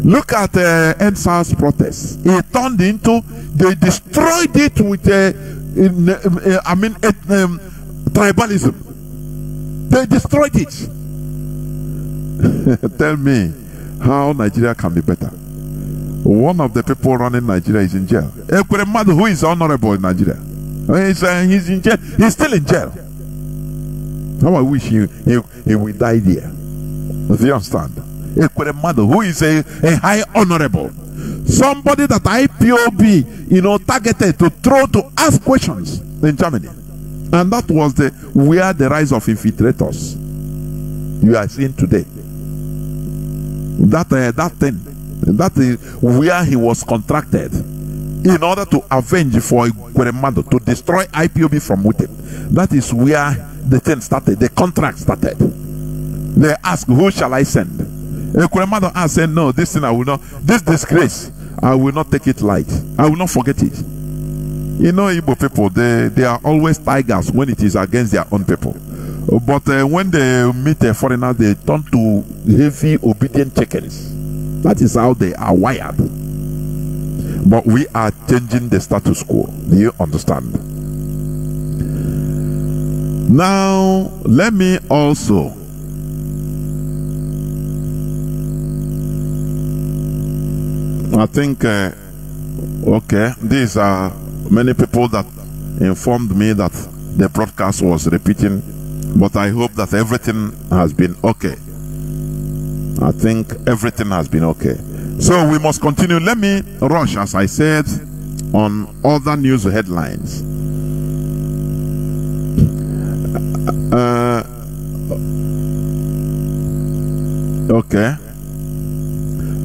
Look at NSAS protests. It turned into, they destroyed it with tribalism. They destroyed it. Tell me how Nigeria can be better. One of the people running Nigeria is in jail. Ekweremadu, who is honorable in Nigeria, he's in jail. He's still in jail. How I wish he would die there. Do you understand? Ekweremadu, who is a high honorable, somebody that IPOB, targeted to ask questions in Germany, and that was where the rise of infiltrators you are seeing today. That is where he was contracted in order to avenge for Ekweremadu, to destroy IPOB from within. That is where the thing started, the contract started. They asked, who shall I send? Ekweremadu said, no, this thing I will not, this disgrace, I will not take it light. I will not forget it. You know, Igbo people, they are always tigers when it is against their own people. But when they meet a foreigner, they turn to heavy, obedient chickens. That is how they are wired. But we are changing the status quo. Do you understand? Now, let me also I think, okay, these are many people that informed me that the broadcast was repeating, but I hope that everything has been okay. I think everything has been okay. So we must continue. Let me rush, as I said, on other news headlines. Okay.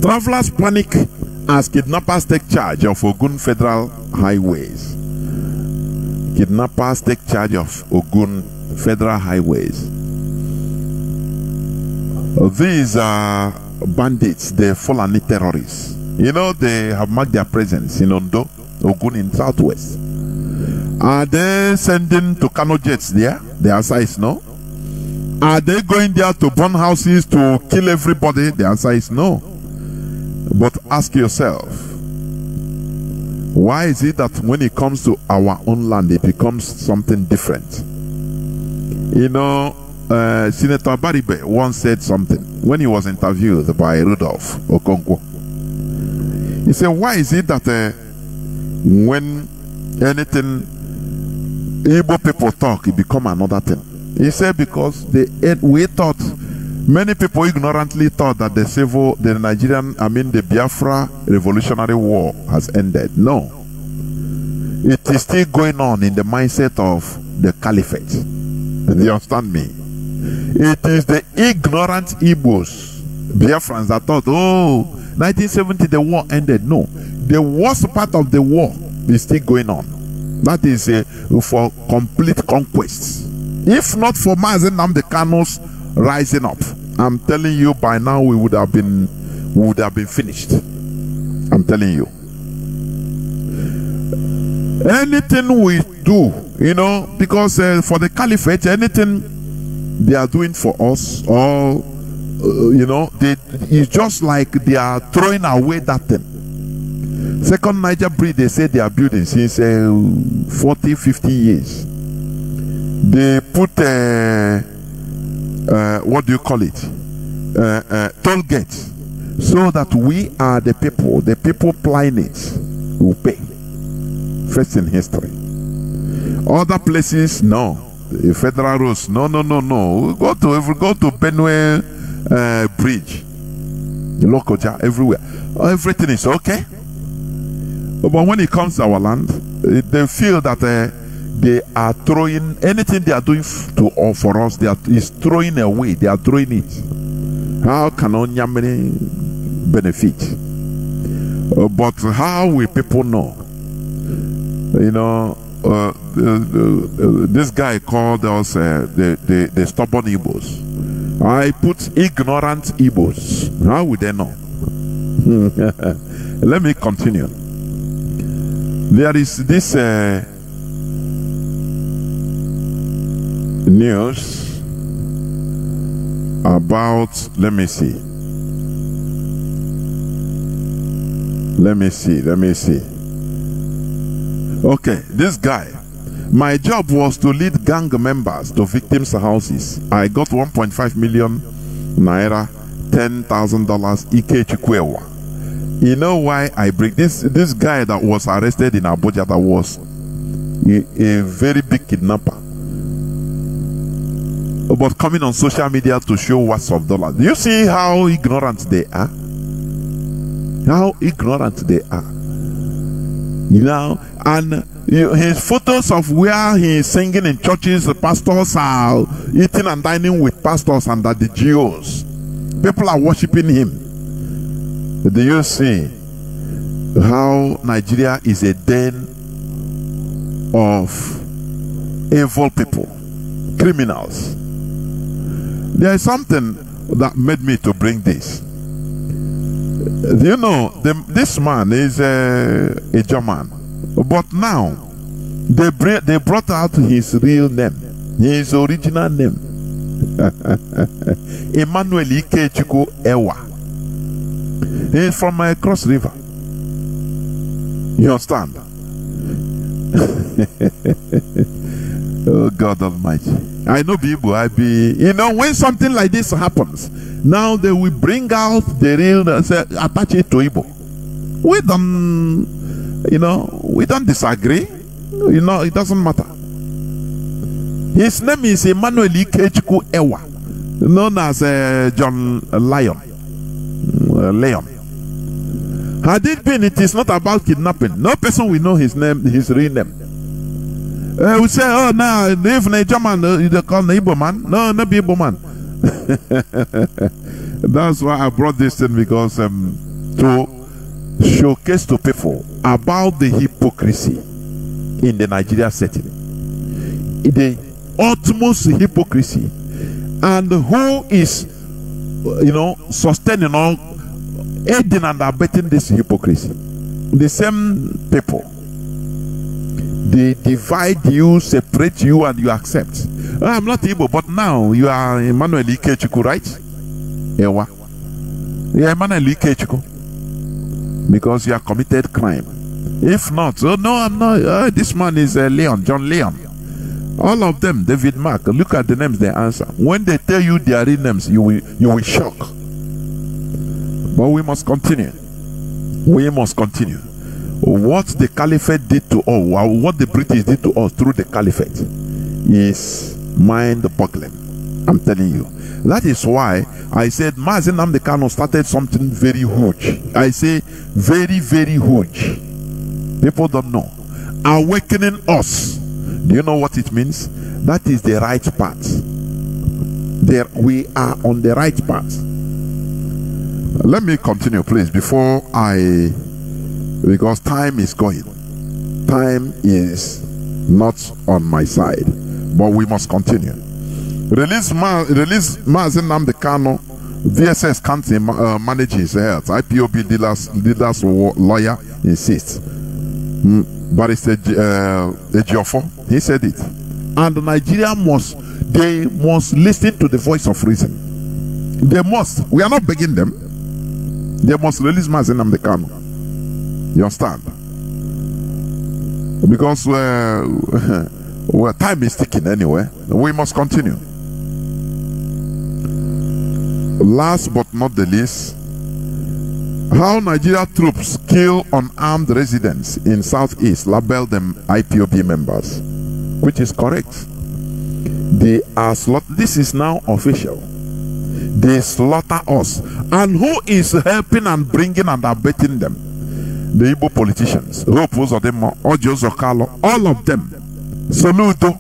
Travelers panic as kidnappers take charge of Ogun federal highways. Kidnappers take charge of Ogun federal highways. These are bandits, the Fulani terrorists. You know, they have marked their presence in Ondo, Ogun in southwest. Are they sending to Kano jets there? The answer is no. Are they going there to burn houses, to kill everybody? The answer is no. But ask yourself, why is it that when it comes to our own land, it becomes something different? You know, Senator Baribe once said something when he was interviewed by Rudolph Okonkwo. He said, why is it that when anything Igbo people talk, it become another thing? He said, because we thought, many people ignorantly thought that the Biafra Revolutionary War has ended. No. It is still going on in the mindset of the caliphate. Do you understand me? It is the ignorant Igbos, Biafrans, that thought, oh, 1970 the war ended. No. The worst part of the war is still going on. That is for complete conquest. If not for Mazi Nnamdi Kanu's rising up, I'm telling you, by now we would have been finished. I'm telling you. Anything we do, you know, because for the caliphate, anything they are doing for us, or you know, it's just like they are throwing away that thing. Second Niger Bridge, they say they are building since 40, 50 years. They put what do you call it? Toll gates, so that we are the people plying it will pay. First in history. Other places, no. The federal roads, no. We go to Benue Bridge, Lokoja, everywhere. Everything is okay. But when it comes to our land, they feel that they are throwing anything they are doing for us. Is throwing away. They are throwing it. How can Onyamini benefit? But how will people know? You know, this guy called us the stubborn Igbos. I put ignorant Igbos. How would they know? Let me continue. There is this news about, let me see. Okay, this guy. My job was to lead gang members to victims' houses. I got 1.5 million naira, $10,000 Ike Chikwewa. You know why I bring this guy that was arrested in Abuja, that was a very big kidnapper, but coming on social media to show what's of dollars. Do you see how ignorant they are? How ignorant they are. You know, and his photos of where he is singing in churches, the pastors are eating and dining with pastors under the GOs. People are worshiping him. Do you see how Nigeria is a den of evil people, criminals? There is something that made me to bring this. Do you know, this man is a German, but now they brought out his real name, his original name. Emmanuel Ikechukwu Ewa. He's from Cross River. You understand? Oh God Almighty. I know people, when something like this happens, now they will bring out the real, say, attach it to Igbo. We don't disagree. It doesn't matter. His name is Emmanuel Ikechukwu Ewa, known as John Lion. Had it been, it is not about kidnapping. No person will know his name, his real name. We say, oh, now, if a German, they call the Igbo man. No, not the Igbo man. That's why I brought this thing, because to showcase to people about the hypocrisy in the Nigeria setting. The utmost hypocrisy. And who is, sustaining all, aiding and abetting this hypocrisy? The same people. They divide you, separate you, and you accept. I'm not Igbo, but now you are Emmanuel Ikechukwu, right? Ewa. You are Emmanuel Ikechukwu. Because you have committed crime. If not, oh no, I'm not. This man is Leon, John Leon. All of them, David Mark. Look at the names they answer. When they tell you their real names, you will shock. But we must continue. We must continue. What the Caliphate did to us, what the British did to us through the Caliphate, is mind-boggling. I'm telling you. That is why I said Mazi Nnamdi Kanu started something very huge. I say very, very huge. People don't know. Awakening us. Do you know what it means? That is the right path. There, we are on the right path. Let me continue, please, because time is going. Time is not on my side, but we must continue. Release Mazi Nnamdi Kanu, VSS can't manage his health. IPOB leaders lawyer insists. Barrister Ejiofor, he said it. And Nigeria must listen to the voice of reason. They must. We are not begging them. They must release Mazi Nnamdi Kanu. You understand? Because time is ticking anyway. We must continue. Last but not the least, how Nigeria troops kill unarmed residents in Southeast, label them IPOB members, which is correct. They are this is now official. They slaughter us. And who is helping and bringing and abetting them? The Igbo politicians. Hope Uzodinma, Ojo Zokalo, all of them. Soludo.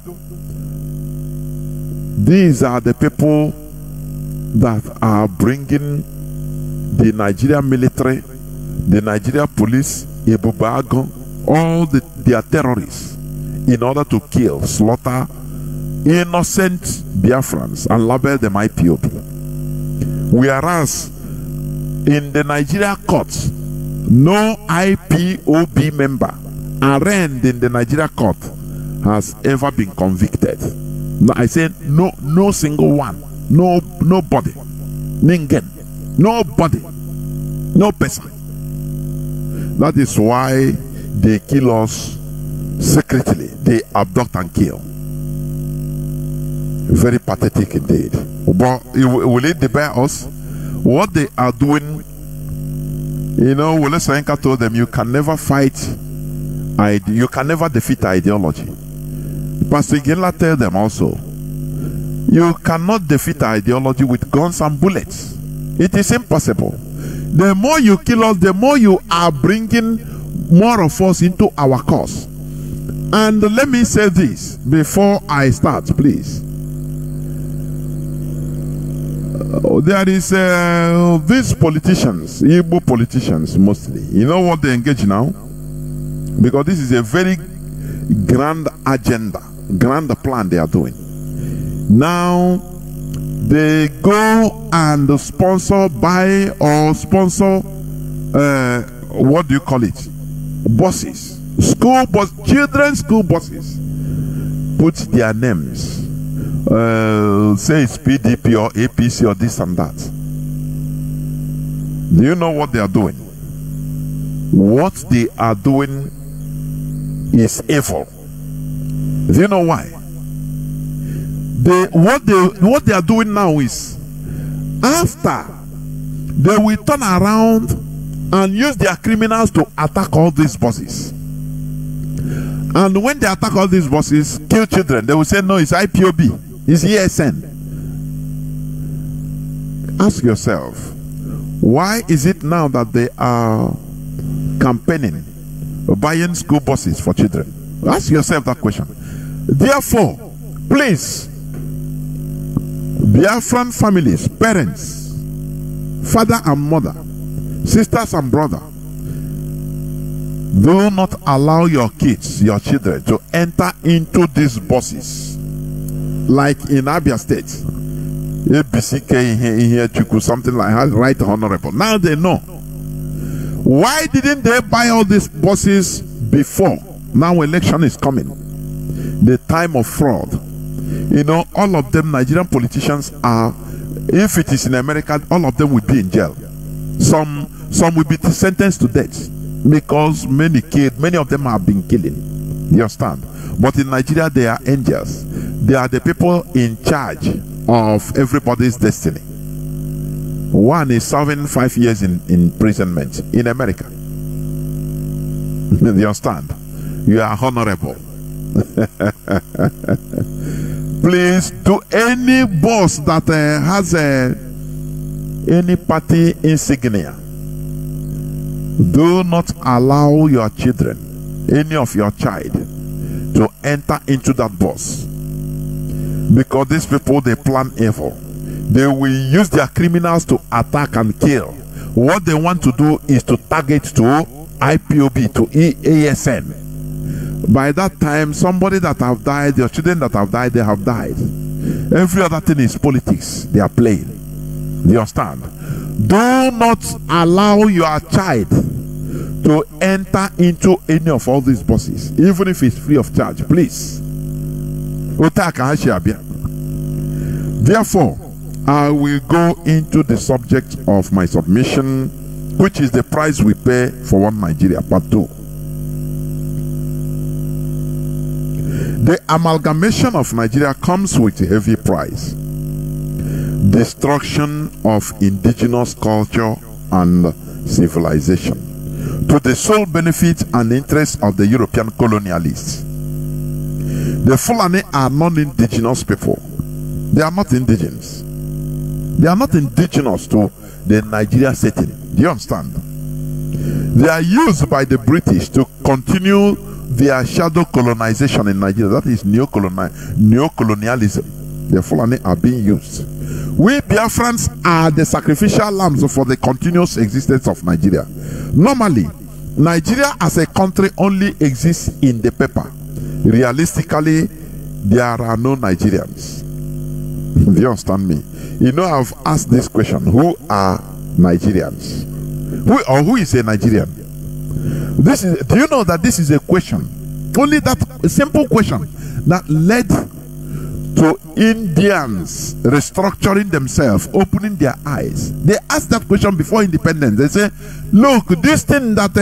These are the people that are bringing the Nigerian military, the Nigerian police, Ebubago, all their terrorists, in order to kill, slaughter innocent Biafrans and label them IPOB. Whereas in the Nigeria courts, no IPOB member arraigned in the Nigeria court has ever been convicted. I said no single one. Nobody. Ningen. Nobody. No person. That is why they kill us secretly. They abduct and kill. Very pathetic indeed. But will it debar us? What they are doing, Wole Soyinka told them, you can never fight, you can never defeat ideology. Pastor Iginla tell them also, you cannot defeat ideology with guns and bullets. It is impossible. The more you kill us, the more you are bringing more of us into our cause. And let me say this before I start, please. There is these politicians, Igbo politicians mostly. You know what they engage now? Because this is a very grand agenda, grand plan they are doing. Now they go and buy or sponsor what do you call it? Buses, children's school buses. Put their names say it's PDP or APC or this and that. Do you know what they are doing? What they are doing is evil. Do you know why? What they are doing now is, after they will turn around and use their criminals to attack all these bosses. And when they attack all these bosses, kill children, they will say, no, it's IPOB, it's ESN. Ask yourself, why is it now that they are campaigning, buying school buses for children? Ask yourself that question. Therefore, please, Biafran families, parents, father and mother, sisters and brother, do not allow your kids, your children, to enter into these buses. Like in Abia State, ABCK, something like that, right honorable. Now they know. Why didn't they buy all these buses before? Now election is coming. The time of fraud. You know, all of them Nigerian politicians are, if it is in America, all of them will be in jail. Some will be sentenced to death because many of them have been killing. You understand? But in Nigeria, they are angels. They are the people in charge of everybody's destiny. One is serving 5 years in imprisonment in America. You understand? You are honorable. Please, do any boss that has any party insignia, do not allow your children, any of your child, to enter into that bus. Because these people, they plan evil. They will use their criminals to attack and kill. What they want to do is to target to IPOB, to EASN. By that time, somebody that have died, your children that have died, they have died. Every other thing is politics. They are playing. You understand? Do not allow your child to enter into any of all these buses, even if it's free of charge, please. Therefore, I will go into the subject of my submission, which is the price we pay for one Nigeria, part 2. The amalgamation of Nigeria comes with a heavy price. Destruction of indigenous culture and civilization, to the sole benefit and interest of the European colonialists. The Fulani are non-indigenous people. They are not indigenous. They are not indigenous to the Nigeria setting. Do you understand? They are used by the British to continue their shadow colonization in Nigeria. That is neocolonialism. The Fulani are being used. We Biafrans are the sacrificial lambs for the continuous existence of Nigeria. Normally, Nigeria as a country only exists in the paper. Realistically, there are no Nigerians. Do you understand me? You know, I've asked this question: who are Nigerians? Who is a Nigerian? Do you know that this is a question? Only that simple question that led to Indians restructuring themselves, opening their eyes. They asked that question before independence. They say, look, this thing that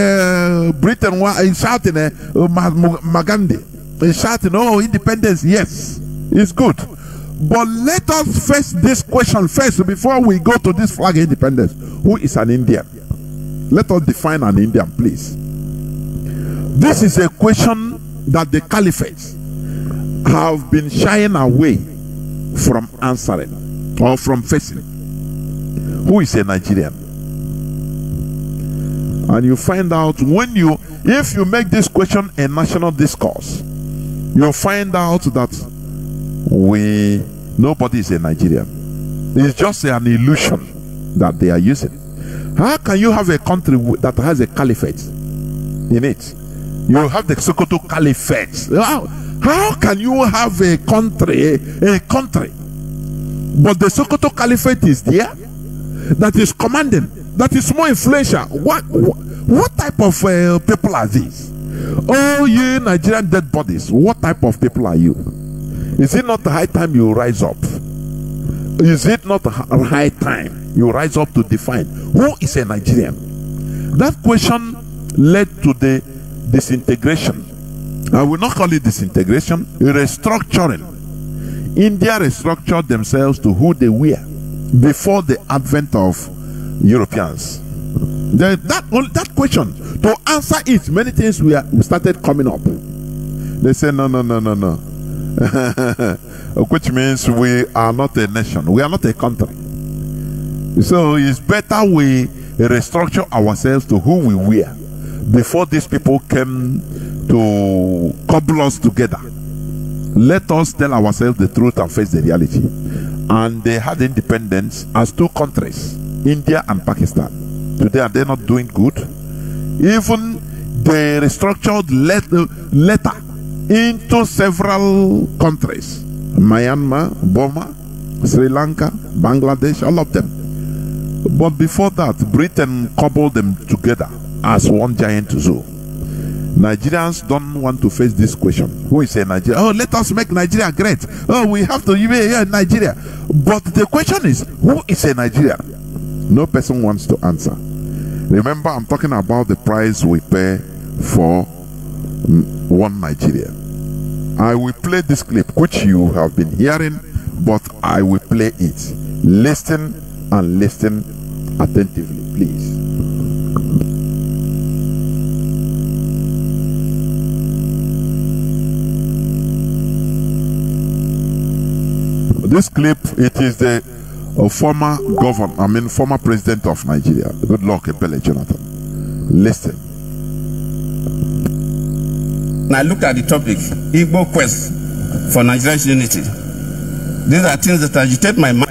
Britain is shouting, Magandi is shouting, oh, independence, yes, it's good. But let us face this question first before we go to this flag independence. Who is an Indian? Let us define an Indian, please. This is a question that the caliphates have been shying away from answering or from facing. Who is a Nigerian? And you find out if you make this question a national discourse, you'll find out that nobody is a Nigerian. It's just an illusion that they are using. How can you have a country that has a caliphate in it? You have the Sokoto Caliphate. How can you have a country, but the Sokoto Caliphate is there, that is commanding, that is more influential? What type of people are these? Oh, you Nigerian dead bodies, what type of people are you? Is it not high time you rise up? Is it not high time you rise up to define who is a Nigerian? That question led to the disintegration. I will not call it disintegration, restructuring. India restructured themselves to who they were before the advent of Europeans. That question, to answer it, many things we started coming up. They say no. Which means we are not a nation, we are not a country. So it's better we restructure ourselves to who we were before these people came to cobble us together. Let us tell ourselves the truth and face the reality. And they had independence as two countries, India and Pakistan. Today are they not doing good? Even they restructured later into several countries: Myanmar, Burma, Sri Lanka, Bangladesh, all of them. But before that, Britain cobbled them together as one giant zoo. Nigerians don't want to face this question. Who is a Nigeria? Oh, let us make Nigeria great. Oh, we have to be Nigeria. But the question is, who is a Nigeria? No person wants to answer. Remember, I'm talking about the price we pay for one Nigeria. I will play this clip, which you have been hearing, but I will play it. Listen and listen attentively, please. This clip, it is the former former president of Nigeria, good luck, Mazi Jonathan. Listen. I looked at the topic, Igbo quest for Nigeria's unity. These are things that agitate my mind.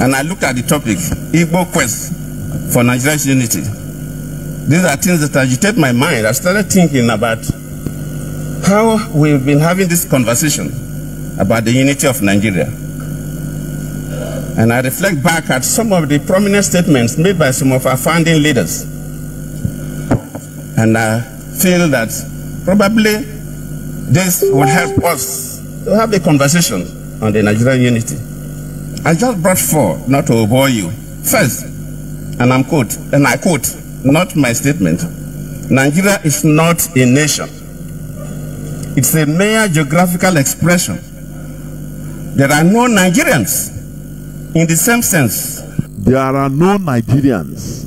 And I looked at the topic, Igbo quest for Nigeria's unity. These are things that agitate my mind. I started thinking about how we've been having this conversation about the unity of Nigeria. And I reflect back at some of the prominent statements made by some of our founding leaders. And I feel that probably this will help us to have a conversation on the Nigerian unity. I just brought four, not to bore you. First, and I quote, not my statement, Nigeria is not a nation. It's a mere geographical expression. There are no Nigerians in the same sense. There are no Nigerians.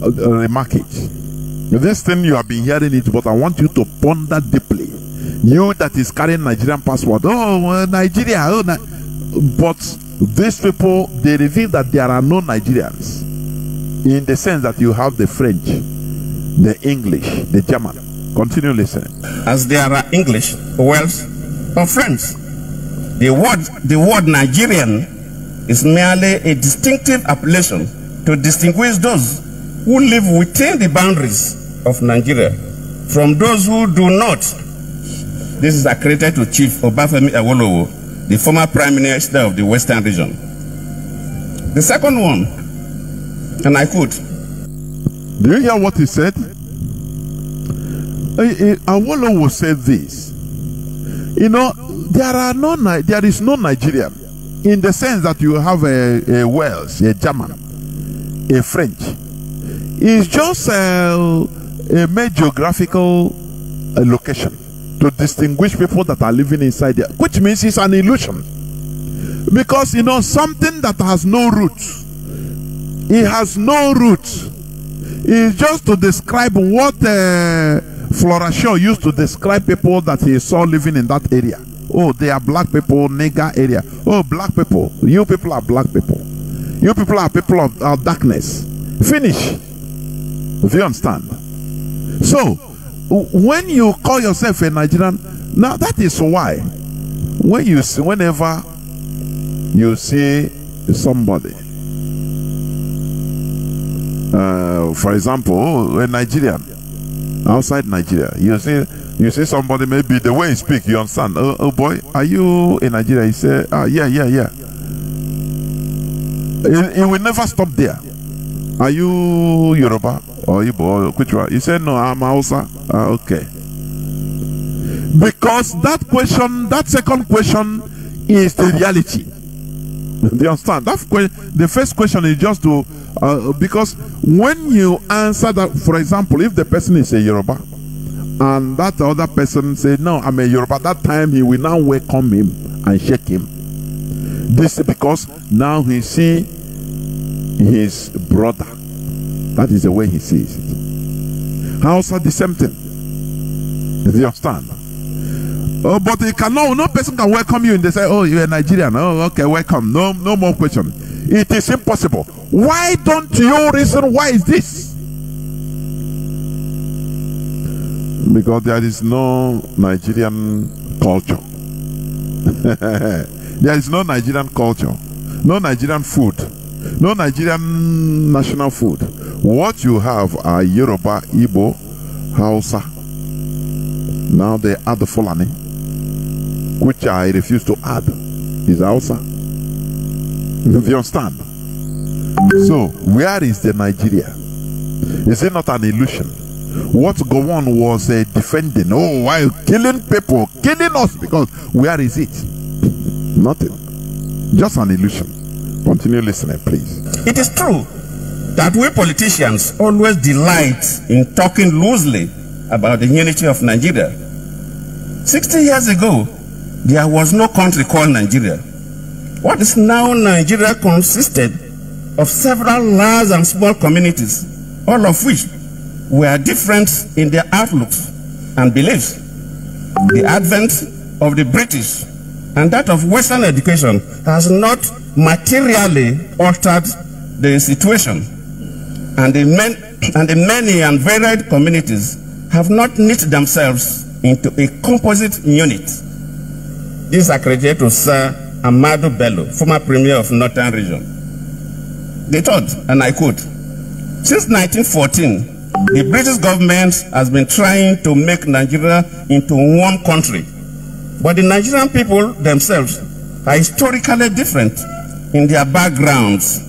Remark it. This thing you have been hearing it, but I want you to ponder deeply. You that is carrying Nigerian passport, Nigeria, but these people, they reveal that there are no Nigerians in the sense that you have the French, the English, the German. Continue listening. As there are English, Welsh, or French. The word Nigerian is merely a distinctive appellation to distinguish those who live within the boundaries of Nigeria from those who do not. This is accredited to Chief Obafemi Awolowo, the former Prime Minister of the Western region. The second one, and I quote. Do you hear what he said? Awolowo said this. There is no Nigerian in the sense that you have a Welsh, a German, a French. It's just a mere geographical location to distinguish people that are living inside there, which means it's an illusion. Because something that has no roots, it has no roots. It's just to describe what Flora Shaw used to describe people that he saw living in that area. Oh, they are black people, nigger area. Oh, black people. You people are black people. You people are people of darkness. Finish. Do you understand? So, when you call yourself a Nigerian, now that is why whenever you see somebody, for example, a Nigerian outside Nigeria, you see somebody, maybe the way he speaks, you understand. Oh boy, are you in Nigeria? He say, yeah. He will never stop there. Are you Yoruba or Igbo? Which one? He said, no, I'm Hausa. Okay. Because that question, that second question is the reality. Do you understand? The first question is just to, because when you answer that, for example, if the person is a Yoruba, and that other person say, no, I'm a Yoruba, that time he will now welcome him and shake him. This is because now he see his brother. That is the way he sees it. Hausa, the same thing. Do you understand? Oh, but they cannot, no person can welcome you and they say, oh, you're a Nigerian. Oh, okay, welcome. No more question. It is impossible. Why don't you reason why is this? Because there is no Nigerian culture. There is no Nigerian culture. No Nigerian food. No Nigerian national food. What you have are Yoruba, Igbo, Hausa. Now they add the Fulani, which I refuse to add, is Hausa. Do you understand? So, where is the Nigeria? Is it not an illusion? What Gowon was defending, oh, why killing people, killing us, because where is it? Nothing. Just an illusion. Continue listening, please. It is true that we politicians always delight in talking loosely about the unity of Nigeria. 60 years ago, there was no country called Nigeria. What is now Nigeria consisted of several large and small communities, all of which were different in their outlooks and beliefs. The advent of the British and that of Western education has not materially altered the situation, and the many and varied communities have not knit themselves into a composite unit. This is accredited to Sir Ahmadu Bello, former Premier of Northern Region. They thought, and I quote, since 1914, the British government has been trying to make Nigeria into one country. But the Nigerian people themselves are historically different in their backgrounds,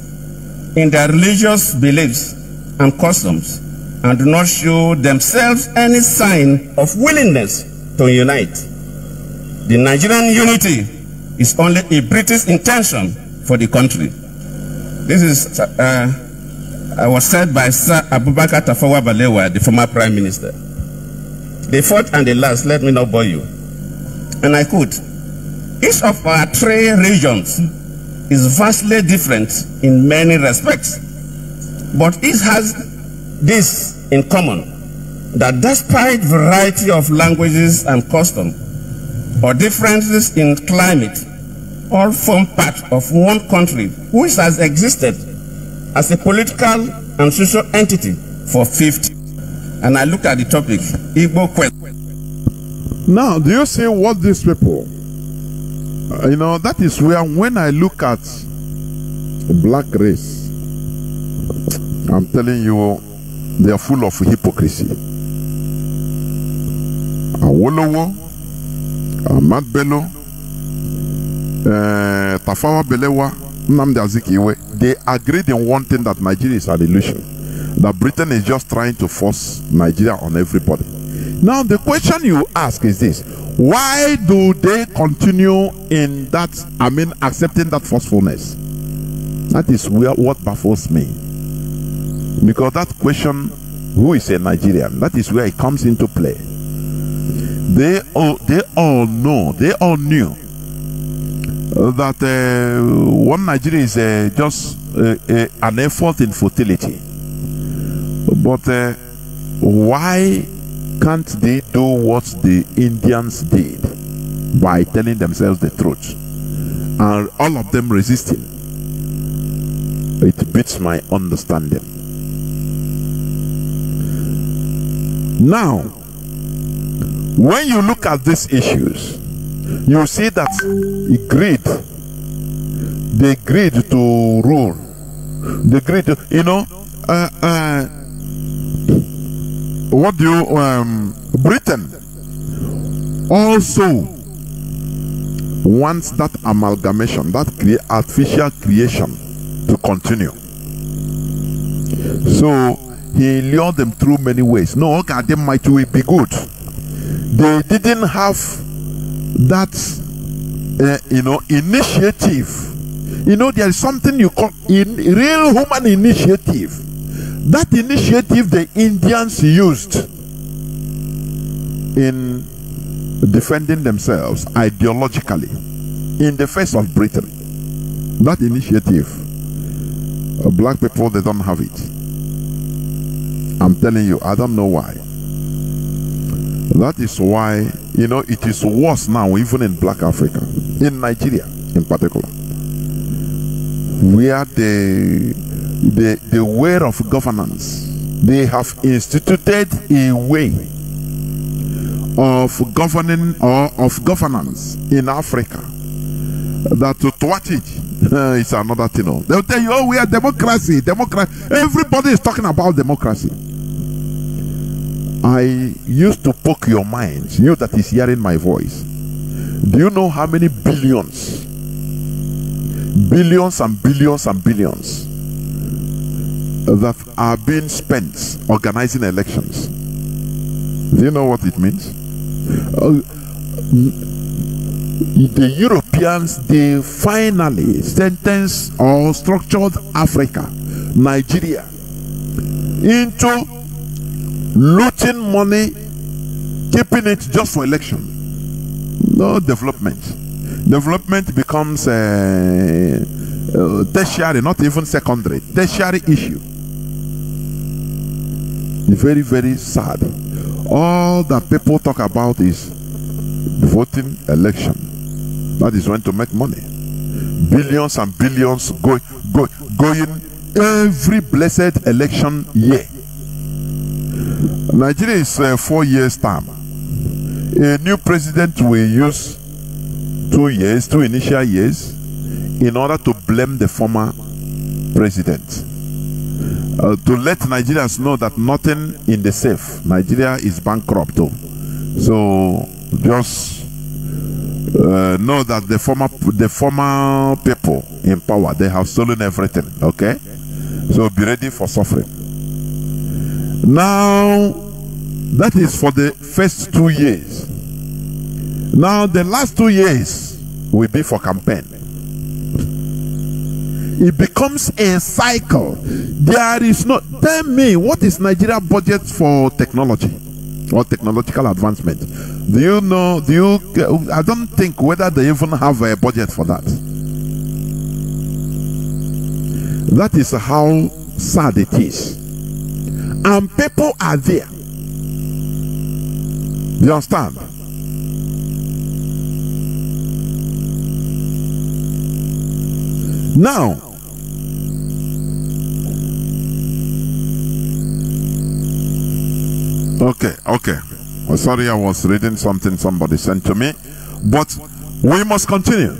in their religious beliefs and customs, and do not show themselves any sign of willingness to unite. The Nigerian unity is only a British intention for the country. This is was said by Sir Abubakar Tafawa Balewa, the former Prime Minister. The fourth and the last, let me not bore you. And I quote, each of our three regions is vastly different in many respects, but each has this in common, that despite variety of languages and customs, or differences in climate, all form part of one country which has existed as a political and social entity for 50. And I look at the topic, Igbo question. Now, do you see what these people, you know, that is where when I look at black race, I'm telling you, they are full of hypocrisy. Awolowo, Ahmad Bello, Tafawa Balewa, Nnamdi Azikiwe, they agreed in one thing, that Nigeria is an illusion. That Britain is just trying to force Nigeria on everybody. Now the question you ask is this: why do they continue in that, accepting that forcefulness? That is what baffles me. Because that question, who is a Nigerian, that is where it comes into play. They all know, they all knew that one Nigeria is just an effort in futility. But why can't they do what the Indians did by telling themselves the truth? And all of them resisting. It beats my understanding. Now, when you look at these issues, you see that they agreed to rule. They agreed to, Britain also wants that amalgamation, that artificial creation to continue. So he lured them through many ways. No, okay, they might be good. They didn't have that, initiative. There is something you call real human initiative. That initiative the Indians used in defending themselves ideologically in the face of Britain. That initiative, black people, they don't have it. I'm telling you, I don't know why. That is why, it is worse now, even in black Africa, in Nigeria in particular, where the way of governance, they have instituted a way of governing or of governance in Africa that to watch it is another thing. They'll tell you, oh, we are democracy. Everybody is talking about democracy. I used to poke your minds, you that is hearing my voice. Do you know how many billions and billions and billions that are being spent organizing elections? Do you know what it means? The Europeans, they finally sentenced or structured Africa, Nigeria, into looting money, keeping it just for election. No development. Development becomes tertiary, not even secondary. Tertiary issue. Very, very sad. All that people talk about is voting, election. That is when to make money. Billions and billions going every blessed election year. Nigeria is 4 years term. A new president will use 2 years, 2 initial years, in order to blame the former president. To let Nigerians know that nothing in the safe. Nigeria is bankrupt too. So just know that the former people in power, they have stolen everything. Okay, so be ready for suffering. Now that is for the first 2 years. Now the last 2 years will be for campaign. It becomes a cycle. There is no, tell me, what is Nigeria budget for technology or technological advancement? Do you know, I don't think whether they even have a budget for that. That is how sad it is. And people are there. Do you understand? Now, okay. Oh, sorry, I was reading something somebody sent to me, but we must continue.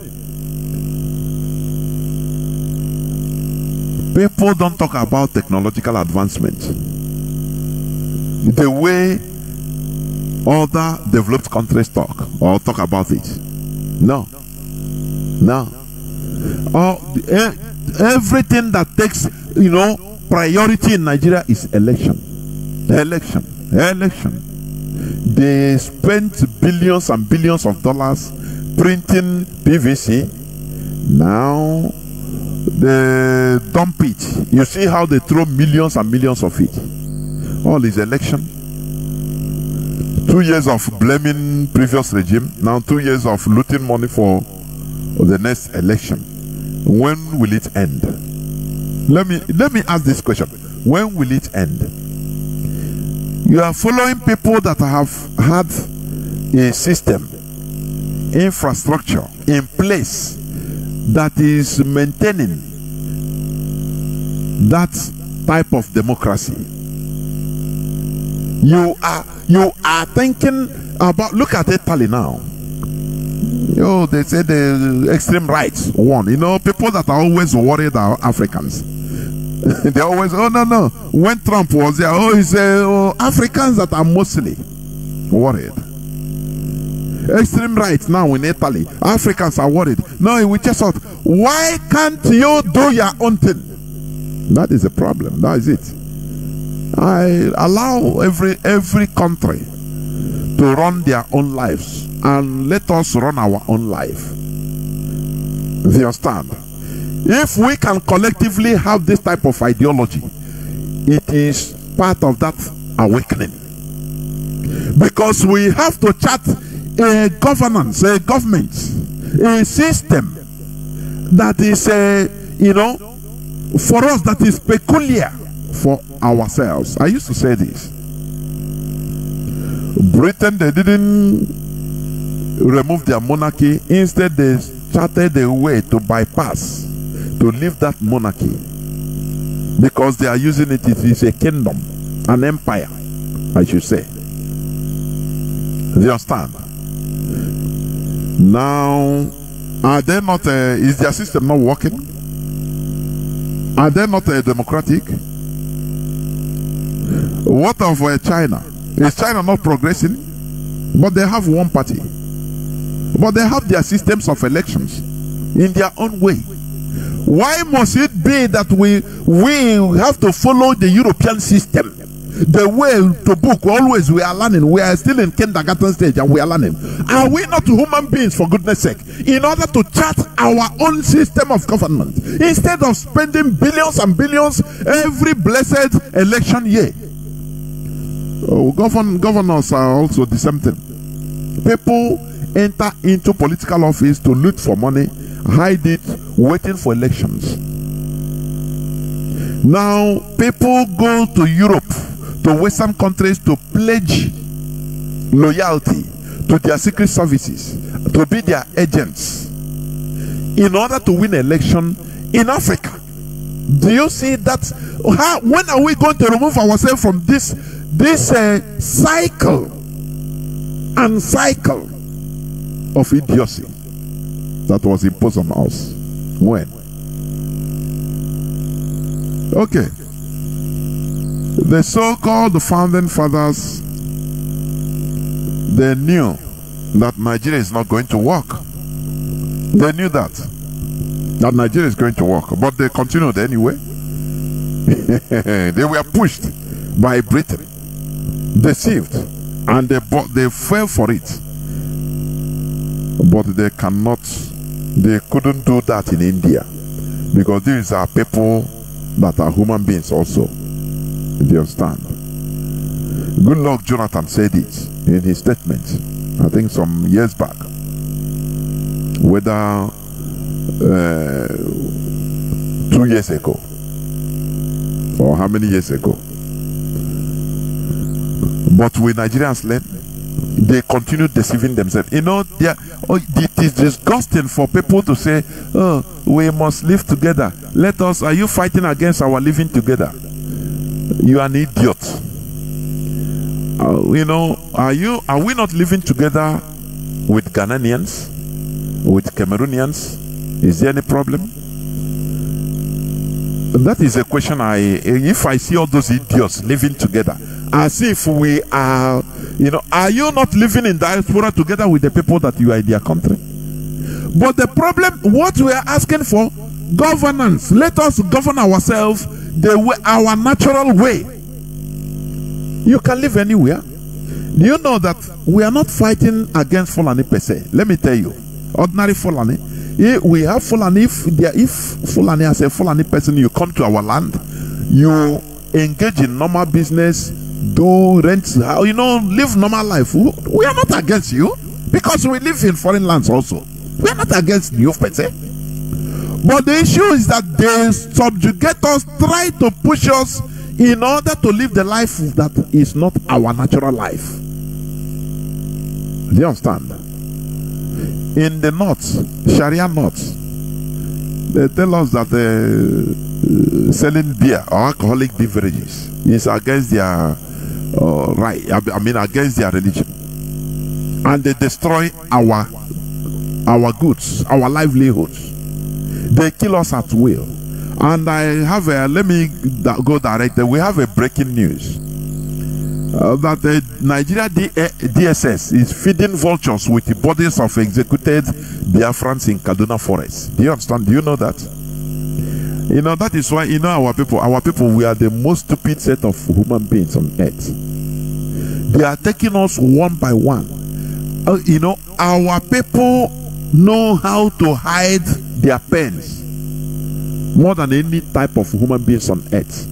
People don't talk about technological advancement the way other developed countries talk or talk about it. No. Everything that takes, priority in Nigeria is election. They spent billions and billions of dollars printing PVC. Now they dump it. You see how they throw millions and millions of it. All is election. 2 years of blaming previous regime. Now 2 years of looting money for the next election. When will it end? Let me ask this question. When will it end? You are following people that have had a system, infrastructure in place that is maintaining that type of democracy. You are thinking about, look at Italy now. They say the extreme right won. People that are always worried are Africans. They always, no. When Trump was there, he said, Africans that are mostly worried. Extreme right now in Italy, Africans are worried. No, we just thought, why can't you do your own thing? That is the problem. That is it. I allow every country to run their own lives and let us run our own life. Do you understand? If we can collectively have this type of ideology, it is part of that awakening. Because we have to chart a governance, a government, a system that is, for us, that is peculiar for ourselves. I used to say this. Britain, they didn't remove their monarchy. Instead, they charted a way to bypass, to leave that monarchy, because they are using it. It is a kingdom, an empire, I should say. Do you understand? Now, are they not? Is their system not working? Are they not democratic? What of China? Is China not progressing? But they have one party. But they have their systems of elections in their own way. Why must it be that we have to follow the European system? The way to book, always we are learning. We are still in kindergarten stage and we are learning. Are we not human beings, for goodness sake, in order to chart our own system of government, instead of spending billions and billions every blessed election year? Governors are also the same thing. People enter into political office to loot for money, hide it, waiting for elections. Now, people go to Europe, to Western countries, to pledge loyalty to their secret services, to be their agents, in order to win an election in Africa. Do you see that? When are we going to remove ourselves from this cycle and cycle of idiocy that was imposed on us? When? Okay. The so-called founding fathers, they knew that Nigeria is not going to work. They knew that Nigeria is going to work, but they continued anyway. They were pushed by Britain, deceived, and they fell for it. But they couldn't do that in India, because these are people that are human beings also. Do you understand? Good Lord Jonathan said it in his statement, I think some years back, whether 2 years ago or how many years ago. But with Nigerians learn, they continue deceiving themselves. You know, it is disgusting for people to say, oh, we must live together. Are you fighting against our living together? You are an idiot. Are we not living together with Ghanaians, with Cameroonians? Is there any problem? That is a question if I see all those idiots living together, as if we are, are you not living in diaspora together with the people that you are in their country? But the problem, what we are asking for, governance. Let us govern ourselves our natural way. You can live anywhere. Do you know that we are not fighting against Fulani per se? Let me tell you, ordinary Fulani. We have Fulani. If Fulani, as a Fulani person, you come to our land, you engage in normal business, do rent, live normal life. We are not against you, because we live in foreign lands also. We are not against you per se. But the issue is that they subjugate us, try to push us in order to live the life that is not our natural life. Do you understand? In the north, Sharia north, they tell us that selling beer or alcoholic beverages is against their right. Against their religion, and they destroy our goods, our livelihoods. They kill us at will. And I have let me go direct. We have a breaking news that Nigeria DSS is feeding vultures with the bodies of executed Biafrans in Kaduna Forest. Do you understand? Do you know that? That is why, our people, we are the most stupid set of human beings on earth. They are taking us one by one. You know, our people know how to hide their pains more than any type of human beings on earth.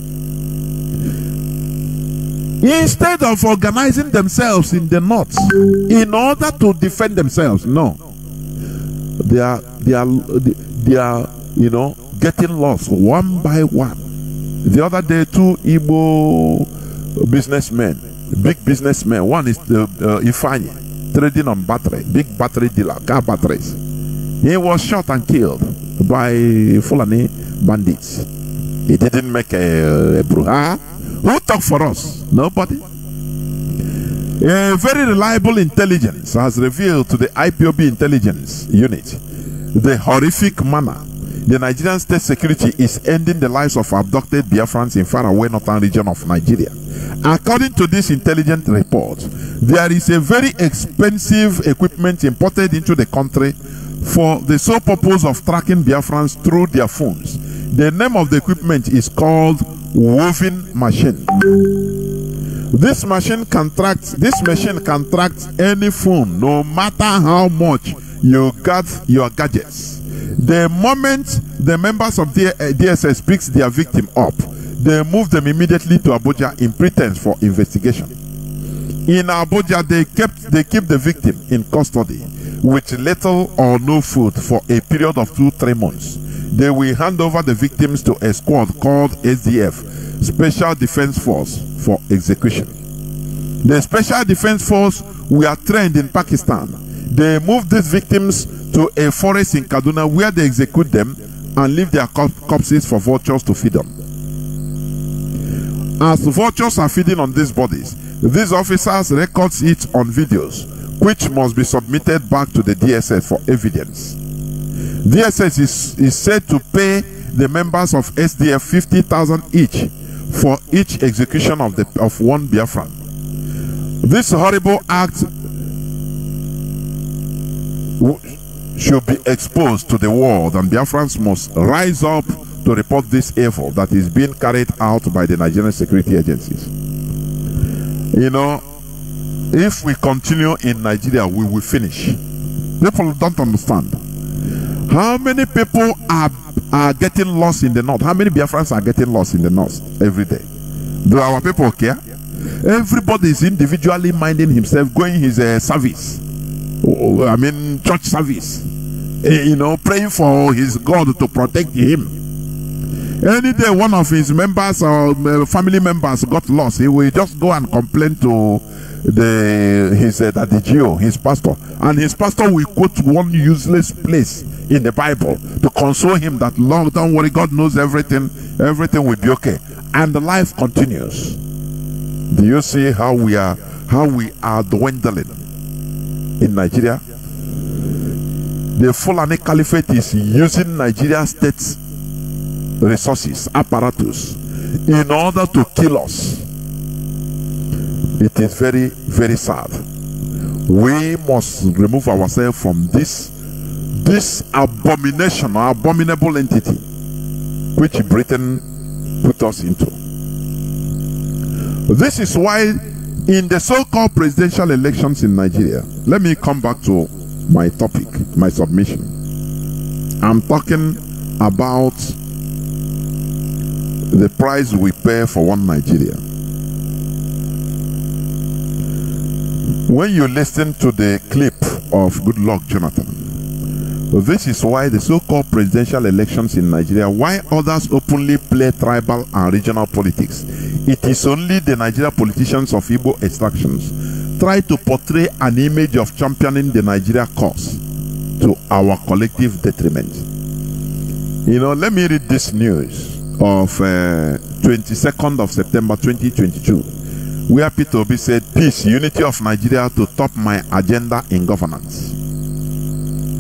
Instead of organizing themselves in the north in order to defend themselves, no, they are you know, getting lost one by one. The other day, 2 Igbo businessmen, big businessmen. One is Ifeanyi, trading on battery, big battery dealer, car batteries. He was shot and killed by Fulani bandits. He didn't make a brouhaha. Who talked for us? Nobody. A very reliable intelligence has revealed to the IPOB intelligence unit the horrific manner the Nigerian state security is ending the lives of abducted Biafrans in faraway northern region of Nigeria. According to this intelligence report, there is a very expensive equipment imported into the country for the sole purpose of tracking Biafrans through their phones. The name of the equipment is called woven machine. This machine can track any phone, no matter how much you got your gadgets. The moment the members of the DSS picks their victim up, they move them immediately to Abuja in pretense for investigation. In Abuja, they keep the victim in custody with little or no food for a period of 2-3 months. They will hand over the victims to a squad called SDF, Special Defense Force, for execution. The Special Defense Force were trained in Pakistan. They move these victims to a forest in Kaduna where they execute them and leave their corpses for vultures to feed on. As vultures are feeding on these bodies, these officers record it on videos, which must be submitted back to the DSS for evidence. DSS is said to pay the members of SDF 50,000 each for each execution of one Biafran. This horrible act should be exposed to the world, and Biafrans must rise up to report this evil that is being carried out by the Nigerian security agencies. You know, if we continue in Nigeria, we will finish. People don't understand. How many people are getting lost in the north? How many Biafrans are getting lost in the north every day? Do our people care? Everybody is individually minding himself, going his service. I mean, church service. You know, praying for his God to protect him. Any day one of his members or family members got lost, he will just go and complain to his pastor, and his pastor will quote one useless place in the Bible to console him that, Lord, don't worry, God knows everything will be okay, and the life continues. Do you see how we are dwindling in Nigeria? The Fulani Caliphate is using Nigeria state resources, apparatus, in order to kill us. It is very, very sad. We must remove ourselves from this abomination or abominable entity which Britain put us into. This is why in the so-called presidential elections in Nigeria, let me come back to my topic, my submission. I'm talking about the price we pay for one Nigeria. When you listen to the clip of Goodluck Jonathan, this is why the so-called presidential elections in Nigeria, why others openly play tribal and regional politics, it is only the Nigerian politicians of Igbo extractions try to portray an image of championing the Nigeria cause to our collective detriment. You know, let me read this news of 22nd of September 2022, where Peter Obi said, "Peace, unity of Nigeria to top my agenda in governance."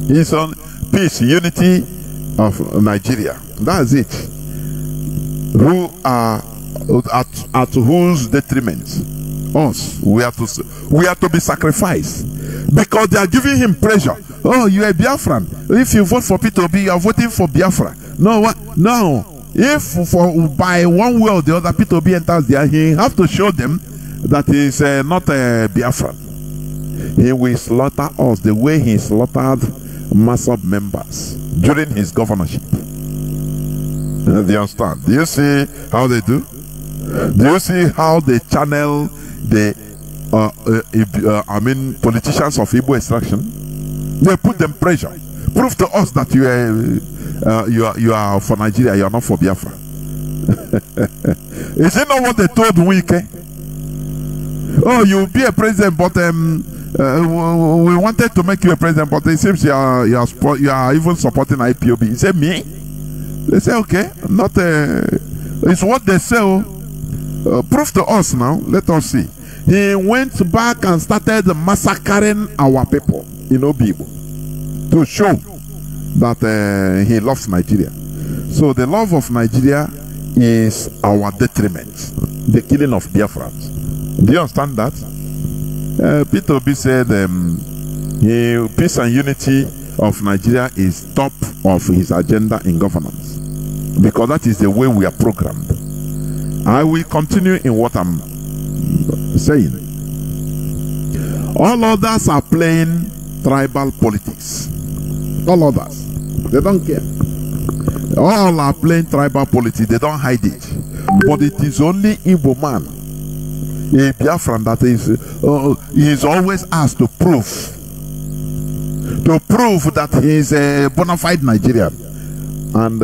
He's on peace, unity of Nigeria. That's it. Who are at whose detriment? Us. We are to be sacrificed because they are giving him pressure. Oh, you are Biafran. If you vote for Peter Obi, you are voting for Biafra. No, what? No. If by one way or the other Peter Obi enters there, he have to show them that is not a Biafran, he will slaughter us the way he slaughtered Masop members during his governorship. Do you understand? Do you see how they do? Do you see how they channel the politicians of Igbo extraction? They put them pressure. Prove to us that you are for Nigeria, you are not for Biafra. Is it not what they told Wike? Oh, you'll be a president, but we wanted to make you a president, but it seems you are even supporting IPOB. He said, me? They say, okay, not it's what they say. Prove to us now. Let us see. He went back and started massacring our people in Obibo to show that he loves Nigeria. So the love of Nigeria is our detriment. The killing of Biafrans. Do you understand that? Peter Obi said peace and unity of Nigeria is top of his agenda in governance, because that is the way we are programmed. I will continue in what I'm saying. All others are playing tribal politics. All others, they don't care. All are playing tribal politics. They don't hide it. But it is only Igbo man, a Biafran, that is always asked to prove that he is a bona fide Nigerian, and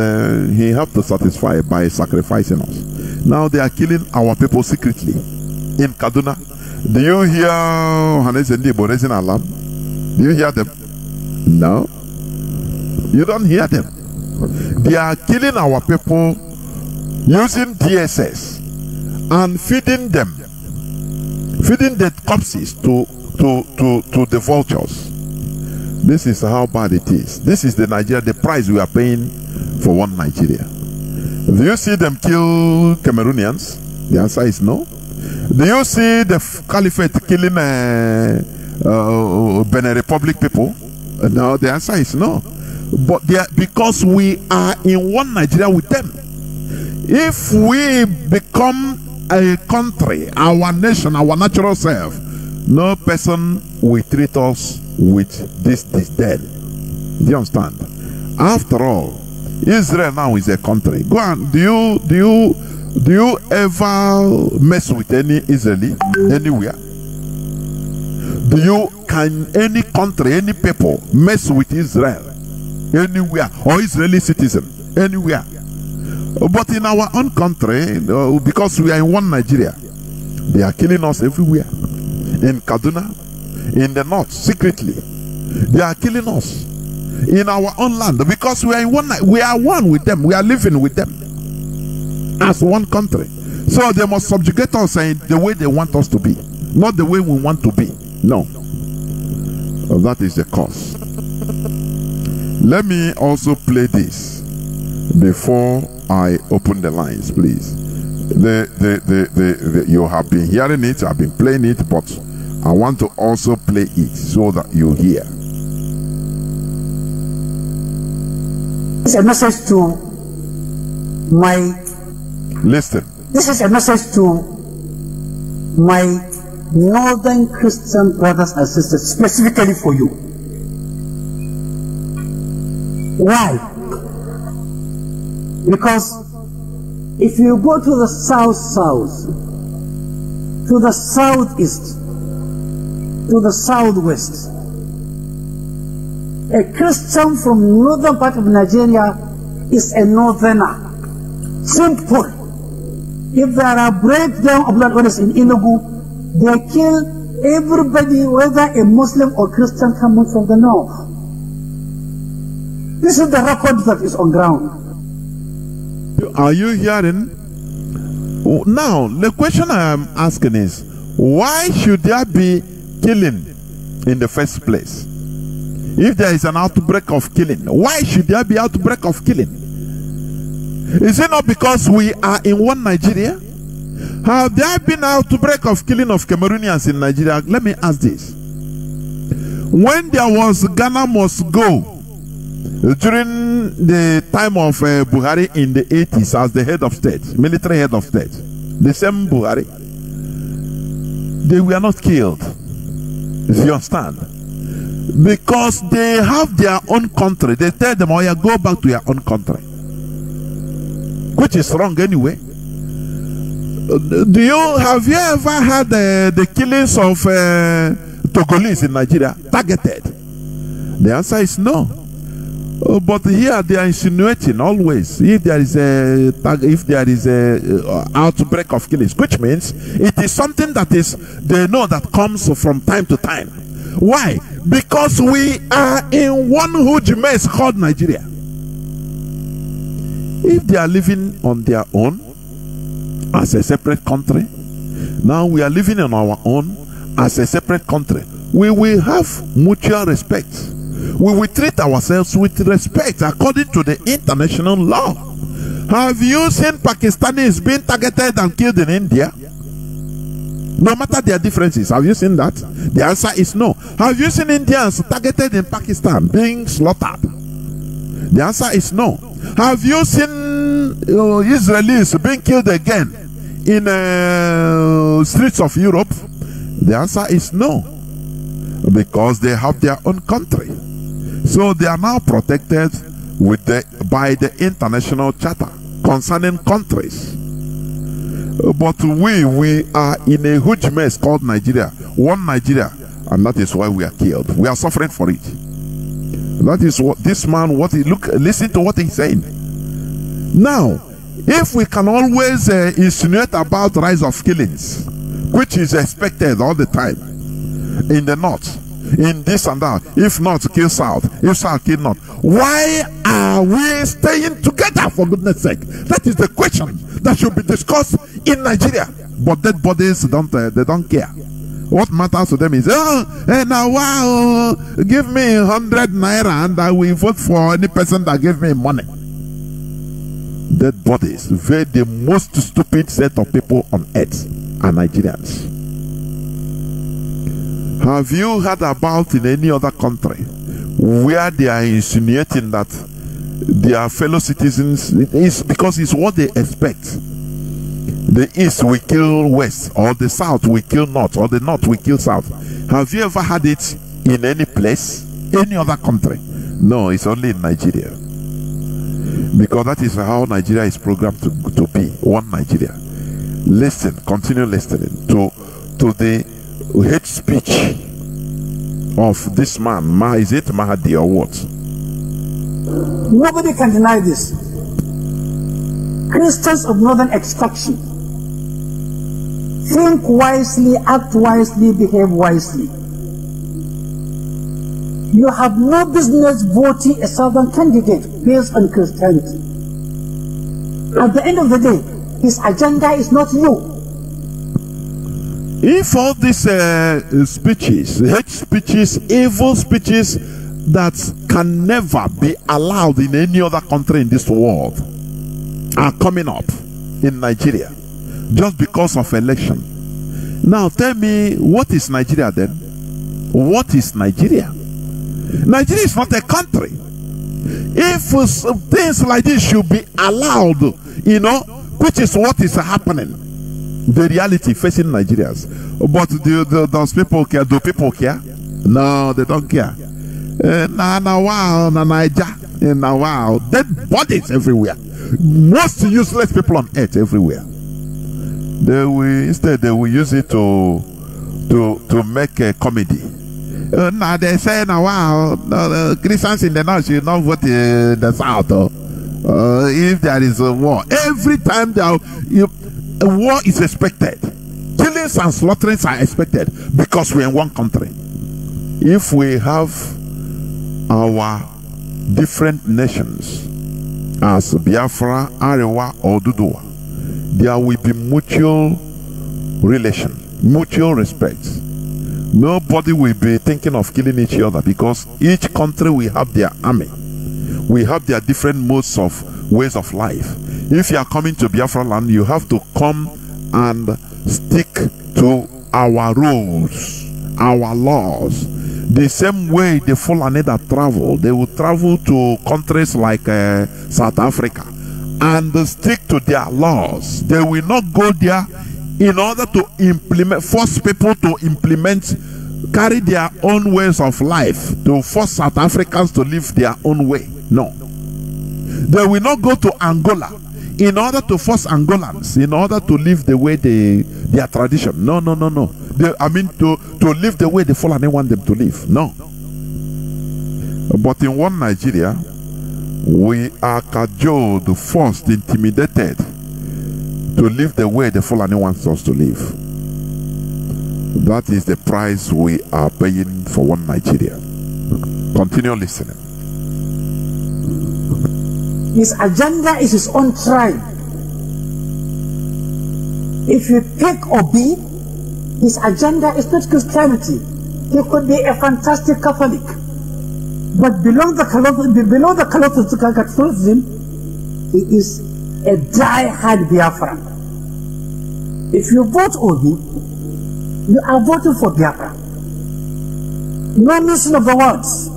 he have to satisfy by sacrificing us. Now they are killing our people secretly in Kaduna. Do you hear Hanes and Dibo raising alarm? Do you hear them? No, you don't hear them. They are killing our people using DSS and feeding the corpses to the vultures. This is how bad it is. This is the Nigeria, the price we are paying for one Nigeria. Do you see them kill Cameroonians? The answer is no. Do you see the caliphate killing Benin Republic people? No, the answer is no. But they are, because we are in one Nigeria with them. If we become a country, our nation, our natural self, no person will treat us with this disdain. Do you understand? After all, Israel now is a country. Go on. Do you ever mess with any Israeli anywhere? Can any country, any people mess with Israel anywhere, or Israeli citizen anywhere? But in our own country, because we are in one Nigeria, they are killing us everywhere. In Kaduna, in the north, secretly, they are killing us. In our own land, because we are in one, we are one with them. We are living with them as one country. So they must subjugate us in the way they want us to be, not the way we want to be. No, that is the cause. Let me also play this before I open the lines, please. You have been hearing it, I've been playing it, but I want to also play it so that you hear. It's a message to my... Listen. This is a message to my northern Christian brothers and sisters, specifically for you. Why? Because if you go to the south-south, to the southeast, to the southwest, a Christian from northern part of Nigeria is a northerner. Simple. If there are breakdown of blood orders in Enugu, they kill everybody, whether a Muslim or Christian coming from the north. This is the record that is on ground. Are you hearing? Now, the question I am asking is, why should there be killing in the first place? If there is an outbreak of killing, why should there be outbreak of killing? Is it not because we are in one Nigeria? Have there been outbreak of killing of Cameroonians in Nigeria? Let me ask this. When there was Ghana must go, during the time of Buhari in the 80s as the head of state, military head of state, the same Buhari, they were not killed. If you understand? Because they have their own country. They tell them, oh yeah, go back to your own country. Which is wrong anyway. Have you ever had the killings of Togolese in Nigeria targeted? The answer is no. But here they are insinuating always if there is a outbreak of killings, which means it is something that they know that comes from time to time. Why? Because we are in one huge mess called Nigeria. If they are living on their own as a separate country, now we are living on our own as a separate country, we will have mutual respect. We will treat ourselves with respect according to the international law. Have you seen Pakistanis being targeted and killed in India? No matter their differences, have you seen that? The answer is no. Have you seen Indians targeted in Pakistan being slaughtered? The answer is no. Have you seen Israelis being killed again in streets of Europe? The answer is no. Because they have their own country. So they are now protected by the international charter concerning countries. But we are in a huge mess called Nigeria. One Nigeria. And that is why we are killed. We are suffering for it. That is what this man, listen to what he's saying. Now, if we can always insinuate about rise of killings, which is expected all the time in the north, in this and that, if not kill south, if south kill north, why are we staying together, for goodness sake? That is the question that should be discussed in Nigeria. But dead bodies they don't care. What matters to them is, now wow, give me 100 naira and I will vote for any person that gave me money. Dead bodies, the most stupid set of people on earth are Nigerians. Have you heard about in any other country where they are insinuating that their fellow citizens, is because it's what they expect? The East will kill West, or the South will kill North, or the North will kill South. Have you ever had it in any place, any other country? No, it's only in Nigeria. Because that is how Nigeria is programmed to be, one Nigeria. Listen, continue listening to the hate speech of this man. Is it Mahdi or what? Nobody can deny this. Christians of northern extraction, think wisely, act wisely, behave wisely. You have no business voting a southern candidate based on Christianity. At the end of the day, his agenda is not you. If all these speeches, hate speeches, evil speeches that can never be allowed in any other country in this world are coming up in Nigeria just because of election. Now tell me, what is Nigeria then? What is Nigeria? Nigeria is not a country. If things like this should be allowed, which is what is happening, the reality facing Nigerians. But those people care? Do people care? No, they don't care. Wow, dead bodies everywhere. Most useless people on earth everywhere. They will use it to make a comedy. Now they say, wow, Christians in the north should not vote in the south. If there is a war, every time a war is expected. Killings and slaughterings are expected because we're in one country. If we have our different nations as Biafra, Arewa, or Duduwa, there will be mutual relation, mutual respect. Nobody will be thinking of killing each other because each country will have their army. We have their different modes of ways of life. If you are coming to Biafra land, you have to come and stick to our rules, our laws. The same way the Fulani that travel, they will travel to countries like South Africa and stick to their laws. They will not go there in order to force people to carry their own ways of life, to force South Africans to live their own way. No. They will not go to Angola in order to force Angolans in order to live the way their tradition. No. To live the way the Fulani want them to live. No. But in one Nigeria, we are cajoled, forced, intimidated to live the way the Fulani wants us to live. That is the price we are paying for one Nigeria. Continue listening. His agenda is his own tribe. If you take Obi, his agenda is not Christianity. He could be a fantastic Catholic. But below the Catholicism, he is a die-hard Biafra. If you vote Obi, you are voting for Biafra. No mention of the words.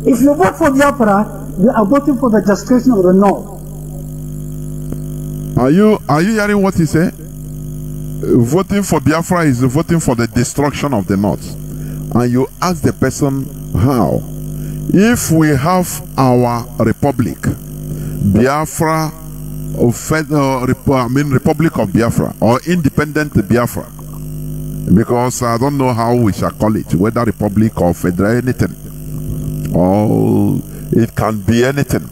If you vote for Biafra, you are voting for the justification of the North. Are you hearing what he said? Voting for Biafra is voting for the destruction of the North. And you ask the person how? If we have our republic, Biafra, Republic of Biafra, or independent Biafra, because I don't know how we shall call it, whether republic or federal anything, or it can be anything.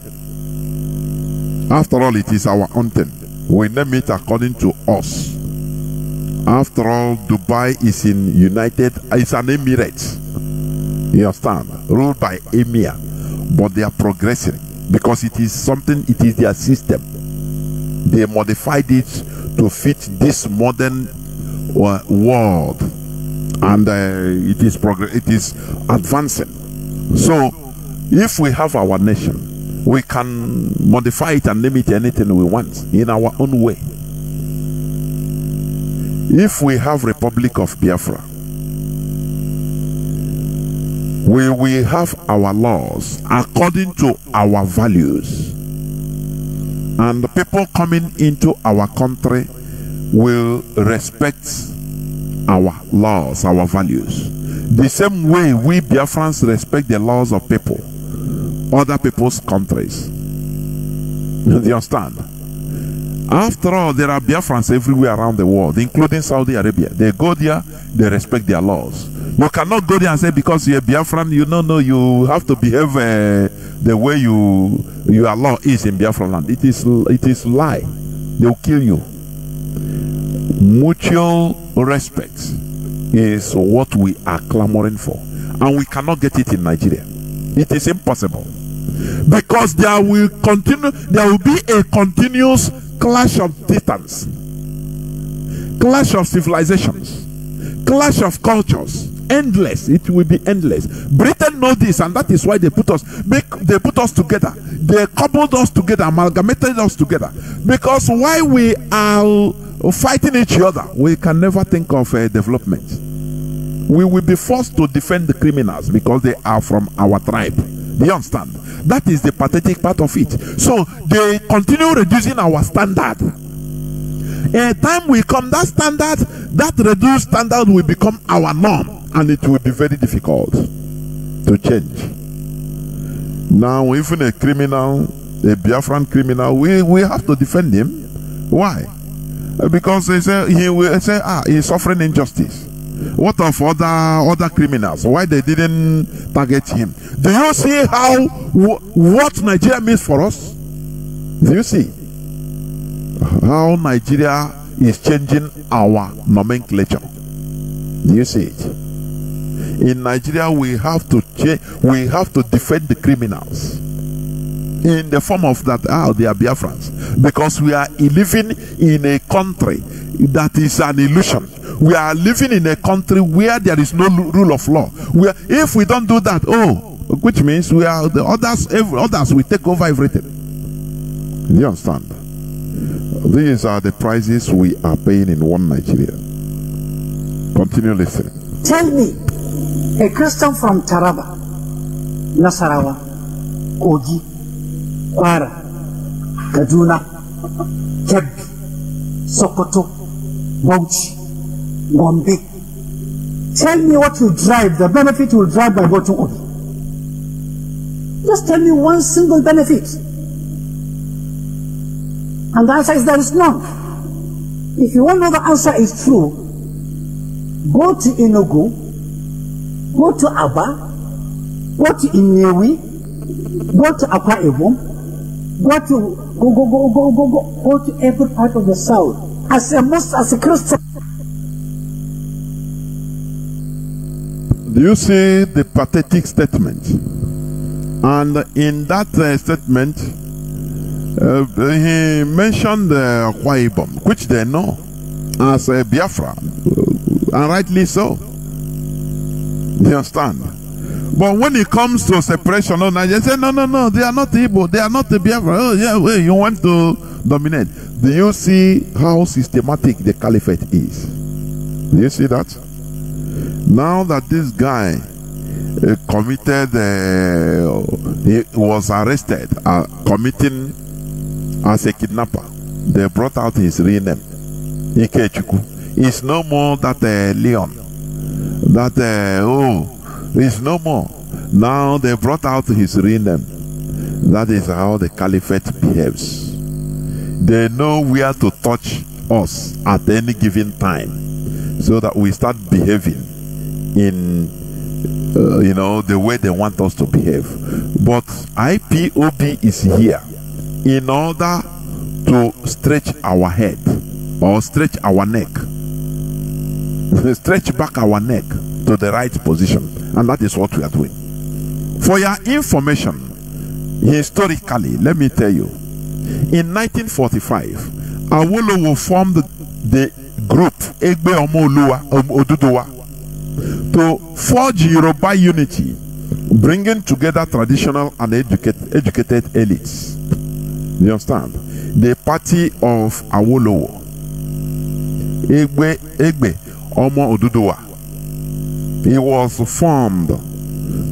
After all, it is our own thing. We name it according to us. After all, Dubai is it's an emirate. You understand? Ruled by emir. But they are progressing because it is their system. They modified it to fit this modern world. And it is advancing. So, if we have our nation, we can modify it and name it anything we want in our own way. If we have Republic of Biafra, we will have our laws according to our values. And the people coming into our country will respect our laws, our values. The same way we Biafrans respect the laws of people, other people's countries. Do you understand? After all, there are Biafrans everywhere around the world, including Saudi Arabia. They go there, they respect their laws. You cannot go there and say because you're Biafran, you you have to behave the way your law is in Biafra land. It is lie. They will kill you. Mutual respect is what we are clamoring for, and we cannot get it in Nigeria. It is impossible because there will be a continuous clash of titans, clash of civilizations, clash of cultures. Endless. It will be endless. Britain know this, and that is why they put us together. They coupled us together, amalgamated us together. Because while we are fighting each other, we can never think of development. We will be forced to defend the criminals because they are from our tribe. Do you understand? That is the pathetic part of it. So they continue reducing our standard. A time will come, that reduced standard will become our norm, and it will be very difficult to change. Now, even a criminal, a Biafran criminal, we have to defend him. Why? Because they say he's suffering injustice. What of other criminals? Why they didn't target him? Do you see what Nigeria means for us? Do you see how Nigeria is changing our nomenclature? Do you see it? In Nigeria, we have to defend the criminals in the form of that they are Biafrans, because we are living in a country that is an illusion. We are living in a country where there is no rule of law. If we don't do that, which means the others will take over everything. Do you understand? These are the prices we are paying in one Nigeria. Continue listening. Tell me, a Christian from Taraba, Nasarawa, Kogi, Kwara, Kaduna, Kebbi, Sokoto, Bauchi, Gombe. Tell me what will drive, the benefit will drive by voting Obi. Just tell me one single benefit. And the answer is there is none. If you want to know the answer is true, go to Enugu, go to Aba, go to Inewi, go to Akwa Ibom, go to every part of the south. As a Christian. Do you see the pathetic statement? And in that statement, he mentioned Akwa Ibom, which they know as Biafra, and rightly so. You understand? But when it comes to separation, they say, no, they are not Igbo, they are not the Biafra. Oh, yeah, well, you want to dominate. Do you see how systematic the caliphate is? Do you see that? Now that this guy committed, he was arrested, committing as a kidnapper, they brought out his real name, Ikechukwu. It's no more that Leon, that it's no more. Now they brought out his real name. That is how the caliphate behaves. They know where to touch us at any given time, so that we start behaving in the way they want us to behave. But IPOB is here in order to stretch our head or stretch our neck, stretch back our neck to the right position, and that is what we are doing. For your information, historically, let me tell you, in 1945, Awolowo formed the group Egbe Omo Oduduwa to forge Yoruba unity, bringing together traditional and educated elites. You understand? The party of Awolowo, Egbe Omo Oduduwa, he was formed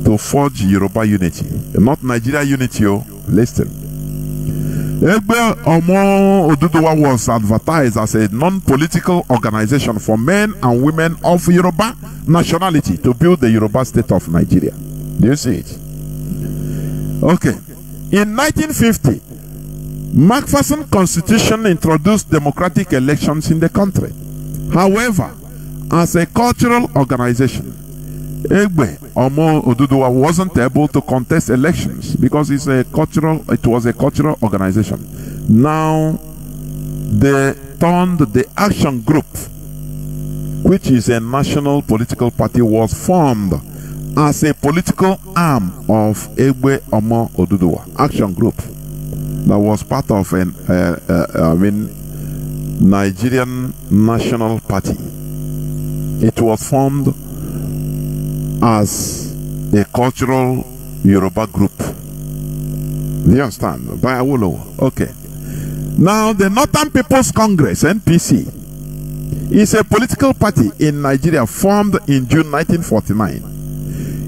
to forge Yoruba unity, not Nigeria unity. Listen. Egbe Omo Oduduwa was advertised as a non-political organization for men and women of Yoruba nationality to build the Yoruba state of Nigeria. Do you see it? Okay. In 1950, Macpherson Constitution introduced democratic elections in the country. However, as a cultural organization, Egbe Omo Oduduwa wasn't able to contest elections because it was a cultural organization. Now they turned the Action Group, which is a national political party, was formed as a political arm of Egbe Omo Oduduwa. Action Group that was part of an Nigerian National Party. It was formed as a cultural Yoruba group. Do you understand? By Awolowo. Okay. Now, the Northern People's Congress, NPC, is a political party in Nigeria formed in June 1949.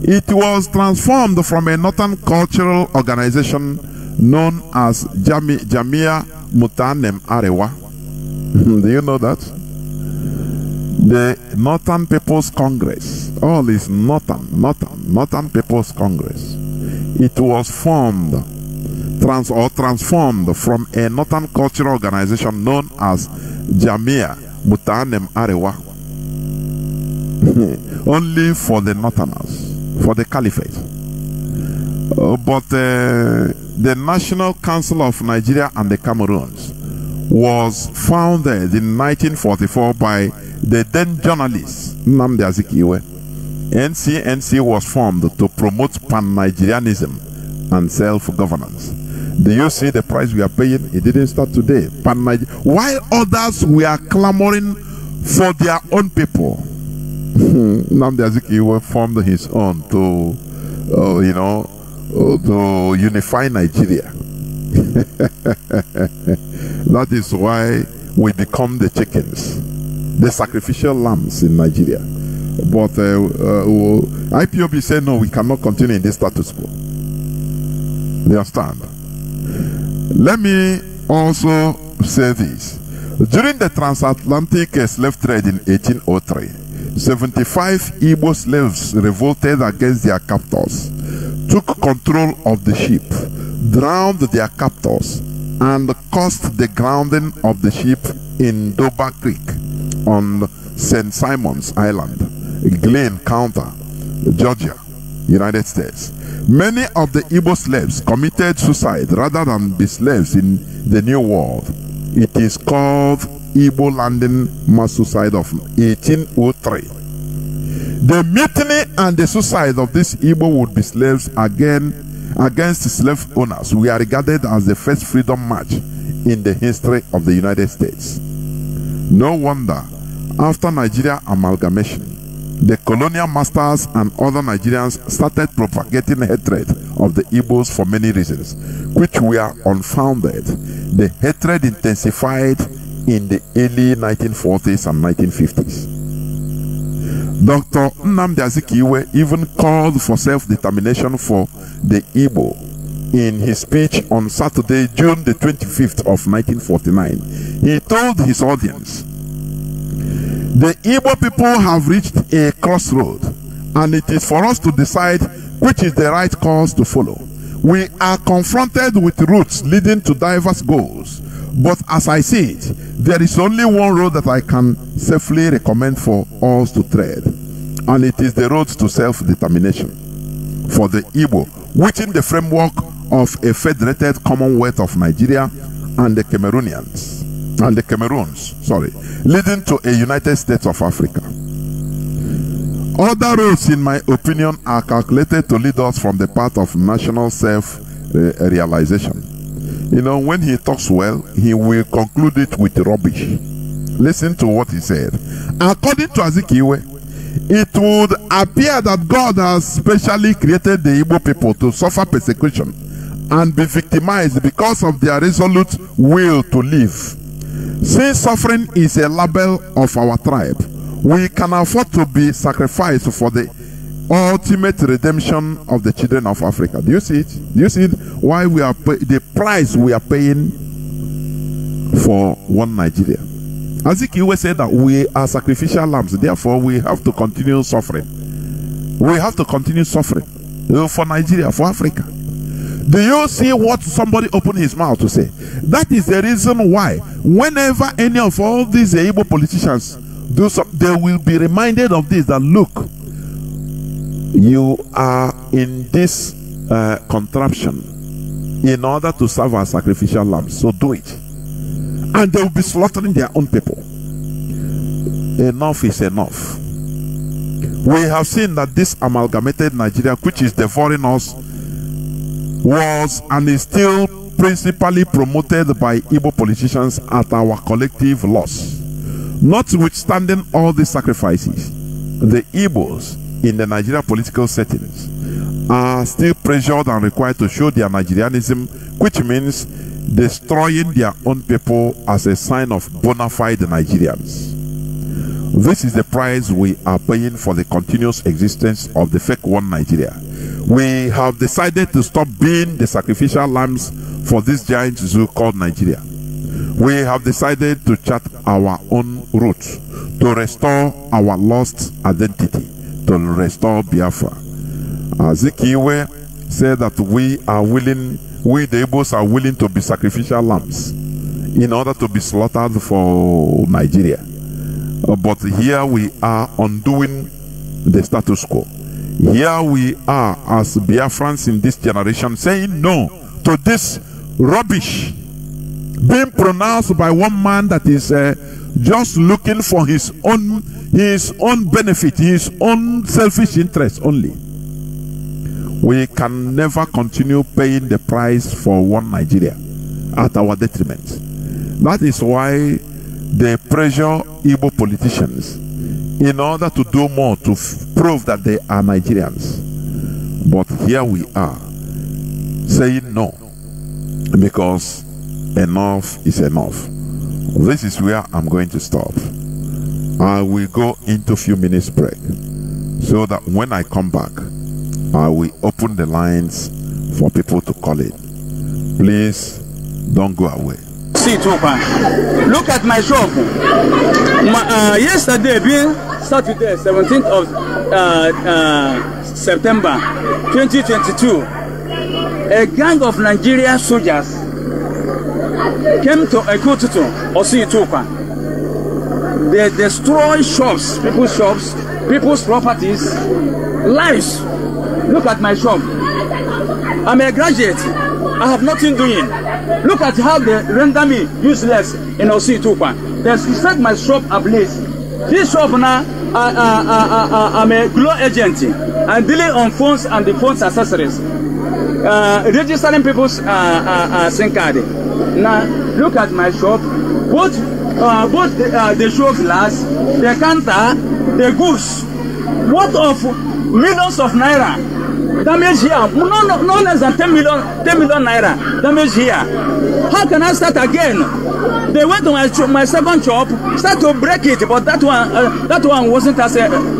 It was transformed from a Northern cultural organization known as Jamia Mutanem Arewa. Do you know that? The Northern People's Congress, all is Northern People's Congress. It was formed, transformed from a Northern cultural organization known as Jamia Mutanem Arewa, only for the Northerners, for the Caliphate. But the National Council of Nigeria and the Cameroons was founded in 1944 by the then journalist Nnamdi Azikiwe. NCNC was formed to promote pan-Nigerianism and self-governance. Do you see the price we are paying? It didn't start today. While others were clamoring for their own people, Nnamdi Azikiwe formed his own to, to unify Nigeria. That is why we become the chickens, the sacrificial lambs in Nigeria. But IPOB said, no, we cannot continue in this status quo. You understand? Let me also say this. During the transatlantic slave trade in 1803, 75 Igbo slaves revolted against their captors, took control of the ship, drowned their captors, and caused the grounding of the ship in Dover Creek on St. Simon's Island, Glen County, Georgia, United States. Many of the Igbo slaves committed suicide rather than be slaves in the New World. It is called Igbo Landing Mass Suicide of 1803. The mutiny and the suicide of these Igbo would-be slaves against slave owners were regarded as the first freedom march in the history of the United States. No wonder, after Nigeria amalgamation, the colonial masters and other Nigerians started propagating hatred of the Igbos for many reasons, which were unfounded. The hatred intensified in the early 1940s and 1950s. Dr. Nnamdi Azikiwe even called for self-determination for the Igbo in his speech on Saturday, June the 25th of 1949. He told his audience, "The Igbo people have reached a crossroad, and it is for us to decide which is the right course to follow. We are confronted with routes leading to diverse goals, but as I see it, there is only one road that I can safely recommend for us to tread, and it is the road to self-determination for the Igbo, within the framework of a federated Commonwealth of Nigeria and the Cameroons, leading to a United States of Africa. Other roads, in my opinion, are calculated to lead us from the path of national self-realization." You know, when he talks well, he will conclude it with rubbish. Listen to what he said. According to Azikiwe, it would appear that God has specially created the Igbo people to suffer persecution and be victimized because of their resolute will to live. Since suffering is a label of our tribe, we can afford to be sacrificed for the ultimate redemption of the children of Africa. Do you see it? Do you see it? Why we are the price we are paying for one Nigeria? Azikiwe said that we are sacrificial lambs, therefore we have to continue suffering. We have to continue suffering for Nigeria, for Africa. Do you see what somebody opened his mouth to say? That is the reason why whenever any of all these Igbo politicians do something, they will be reminded of this, that look, you are in this contraption in order to serve as sacrificial lambs, so do it. And they will be slaughtering their own people. Enough is enough. We have seen that this amalgamated Nigeria, which is devouring us, was and is still principally promoted by Igbo politicians at our collective loss. Notwithstanding all these sacrifices, the Igbos in the Nigeria political settings are still pressured and required to show their Nigerianism, which means destroying their own people as a sign of bona fide Nigerians. This is the price we are paying for the continuous existence of the fake one Nigeria. We have decided to stop being the sacrificial lambs for this giant zoo called Nigeria. We have decided to chart our own route, to restore our lost identity, to restore Biafra. Azikiwe said that we the Igbos are willing to be sacrificial lambs in order to be slaughtered for Nigeria. But here we are undoing the status quo. Here we are as Biafrans in this generation saying no to this rubbish being pronounced by one man that is just looking for his own benefit, his own selfish interest only. We can never continue paying the price for one Nigeria at our detriment. That is why they pressure Igbo politicians in order to do more to prove that they are Nigerians. But here we are saying no, because enough is enough. This is where I'm going to stop. I will go into a few minutes break so that when I come back, I will open the lines for people to call in. Please don't go away. See it open. Look at my shop. Yesterday, being Saturday, 17th of September 2022, a gang of Nigerian soldiers came to Ekotutu or see it open. They destroy shops, people's properties, lives. Look at my shop. I'm a graduate. I have nothing doing. Look at how they render me useless in Ositupa. They set my shop ablaze. This shop now, I'm a glow agent. I'm dealing on phones and the phone's accessories. Registering people's SIM card. Now, look at my shop. Both the show glass, the counter, the goods. What of millions of naira? Damage here, no less than 10 million naira damage here. How can I start again? They went to my second shop, start to break it, but that one wasn't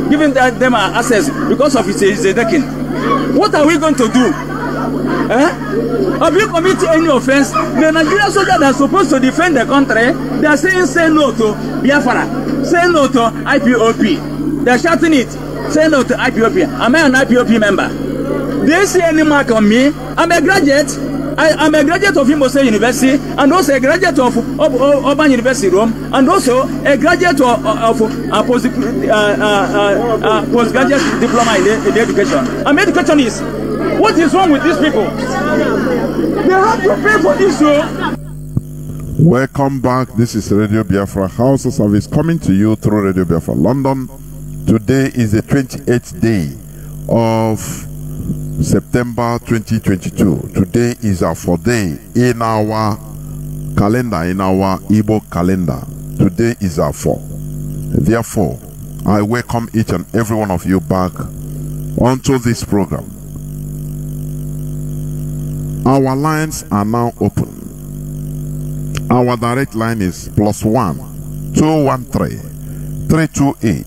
giving them access because of its decking. What are we going to do? Have you committed any offense? The Nigerian soldiers that are supposed to defend the country, they are saying say no to Biafra, say no to IPOP. They are shouting it, say no to IPOP. Am I an IPOP member? They see any mark on me. I'm a graduate. I'm a graduate of Imose University and also a graduate of Urban University Rome and also a graduate of postgraduate diploma in education. I'm educationist. What is wrong with these people? They have to pay for this show. Welcome back. This is Radio Biafra House of Service coming to you through Radio Biafra London. Today is the 28th day of September 2022. Today is our 4th day in our calendar, in our Igbo calendar. Today is our 4th. Therefore, I welcome each and every one of you back onto this program. Our lines are now open. Our direct line is +1 213 328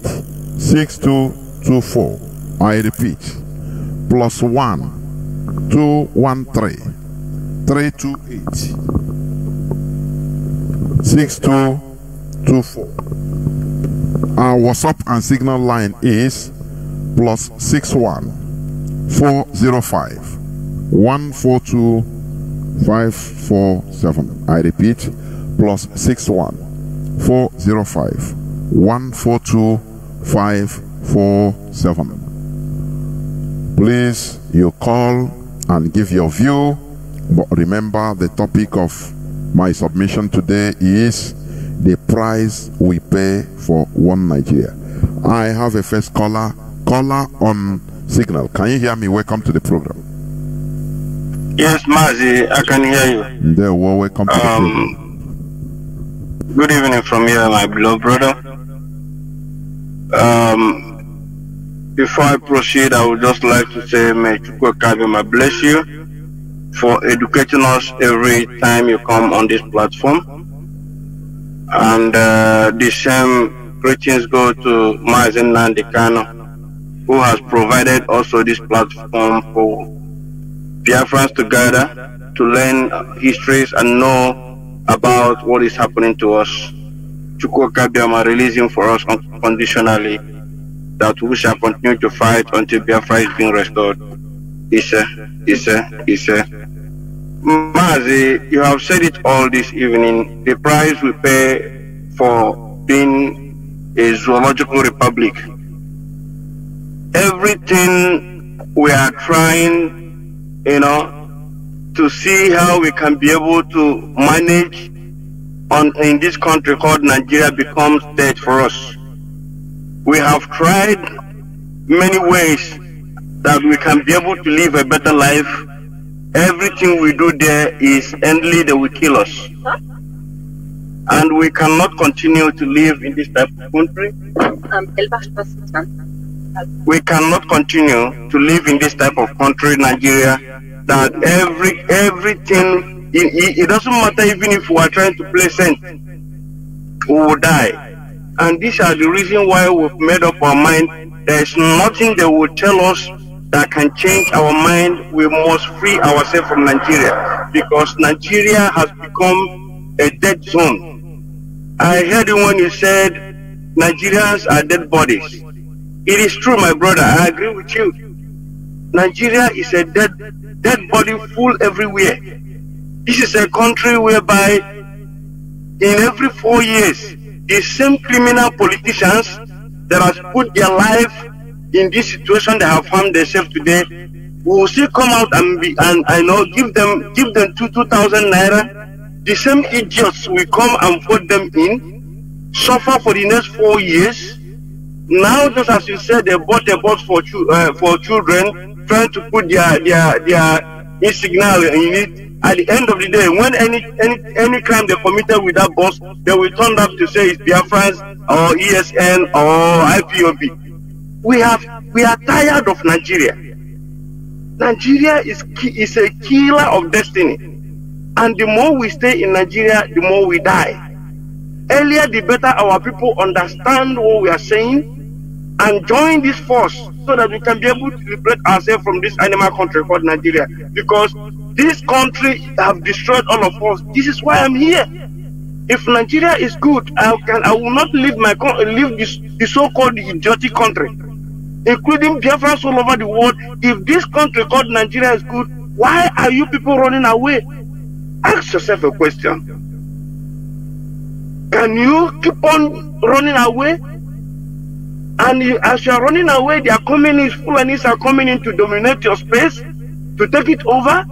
6224. I repeat, +1 213 328 6224. Our WhatsApp and Signal line is +61 405 142 547. I repeat, +61 405 142 547. Please, you call and give your view, but remember the topic of my submission today is the price we pay for one Nigeria. I have a first caller on Signal. Can you hear me? Welcome to the program. Yes, Mazi, I can hear you. There, well, welcome to the program. Good evening from here, my beloved brother. Before I proceed, I would just like to say, may Chukwuka bless you for educating us every time you come on this platform. And the same greetings go to Mazi Jonathan, who has provided also this platform for Biafrans to gather, to learn histories and know about what is happening to us. Chukwuka releasing for us unconditionally that we shall continue to fight until Biafra is being restored. Mazi, you have said it all this evening. The price we pay for being a zoological republic. Everything we are trying, to see how we can be able to manage in this country called Nigeria becomes dead for us. We have tried many ways that we can be able to live a better life. Everything we do there is endly, they will kill us. And we cannot continue to live in this type of country. We cannot continue to live in this type of country, Nigeria, that everything, it doesn't matter even if we are trying to play saint, we will die. And these are the reasons why we've made up our mind. There is nothing they will tell us that can change our mind. We must free ourselves from Nigeria, because Nigeria has become a dead zone. I heard you when you said Nigerians are dead bodies. It is true, my brother. I agree with you. Nigeria is a dead body full everywhere. This is a country whereby in every 4 years, the same criminal politicians that has put their life in this situation they have found themselves today will still come out and I know give them 2,000 naira. The same idiots will come and put them in, suffer for the next 4 years. Now, just as you said, they bought a bus for children, trying to put their signal in it. At the end of the day, when any crime they committed with that bus, they will turn up to say it's Biafrans or ESN or IPOB. We are tired of Nigeria. Nigeria is a killer of destiny. And the more we stay in Nigeria, the more we die. Earlier, the better our people understand what we are saying and join this force so that we can be able to liberate ourselves from this animal country called Nigeria. Because this country have destroyed all of us. This is why I'm here. If Nigeria is good, I will not leave the so-called idiotic country, including Biafra all over the world. If this country called Nigeria is good, why are you people running away? Ask yourself a question. Can you keep on running away? And as you are running away, they are coming in, Fulanis are coming in to dominate your space, to take it over.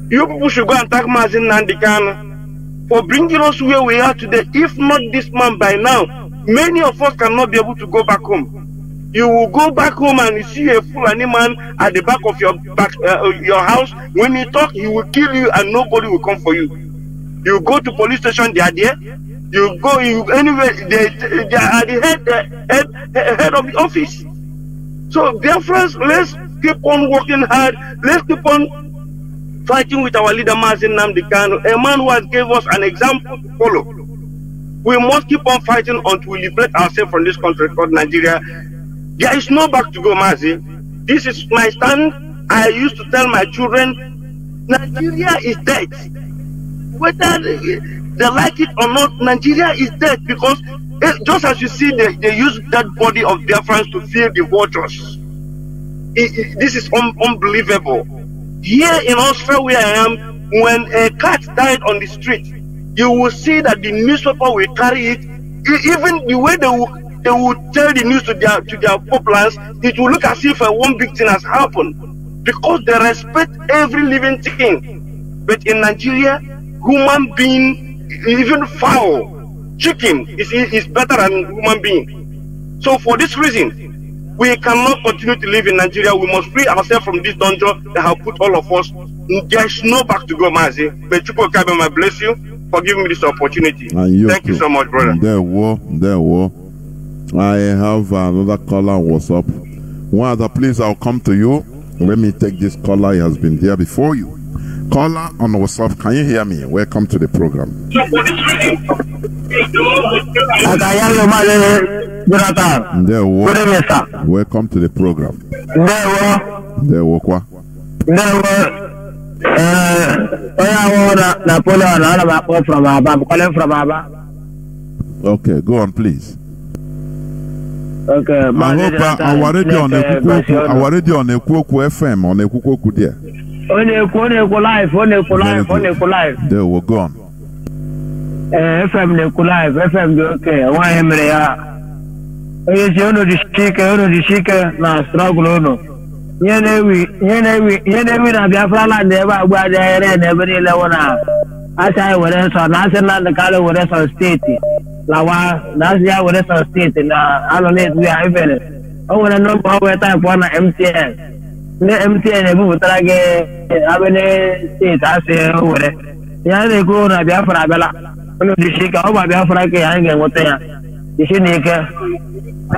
You people should go and thank Mazi Jonathan Chinedu for bringing us where we are today. If not this man by now, many of us cannot be able to go back home. You will go back home and you see a Fulani man at the back of your house. When you talk, he will kill you and nobody will come for you. You go to police station, they are there. You go anywhere, they are the head of the office. So, dear friends, let's keep on working hard. Let's keep on fighting with our leader Mazi Jonathan Chinedu, a man who has gave us an example to follow. We must keep on fighting until we liberate ourselves from this country called Nigeria. There is no back to go, Mazi. This is my stand. I used to tell my children, Nigeria is dead. Whether they like it or not, Nigeria is dead because just as you see, they use that body of Biafrans to feed the vultures. This is unbelievable. Here in Austria where I am, when a cat died on the street, you will see that the newspaper will carry it. Even the way they will tell the news to their populace, it will look as if one big thing has happened. Because they respect every living thing. But in Nigeria, human being, even fowl, chicken is better than human being. So for this reason, we cannot continue to live in Nigeria. We must free ourselves from this dungeon that have put all of us. There's no back to go, Mazi. But Chukwu Kabema, I bless you for giving me this opportunity. Thank you so much, brother. There were. I have another caller on WhatsApp. One other, please, I'll come to you. Let me take this caller. He has been there before you. Caller on WhatsApp, can you hear me? Welcome to the program. Welcome to the program. Okay, go on, please. Okay, I hope our radio on the Kuku FM on the Kuku there. On live. There we go on. FM live, FM okay. Why am I? Yes, you know the speaker, na struggle no. Yenewi na Biafra land never go there never level na. Asa were so national the color were so state. Lawa nasia were so state na alone we are even. Oh, when no power time for na MTN. The MTN ebu trage abene state ase were. Ya de go na Biafra bela. Ono di shika o ba Biafra ke hange wote ya. Isi ni ke. I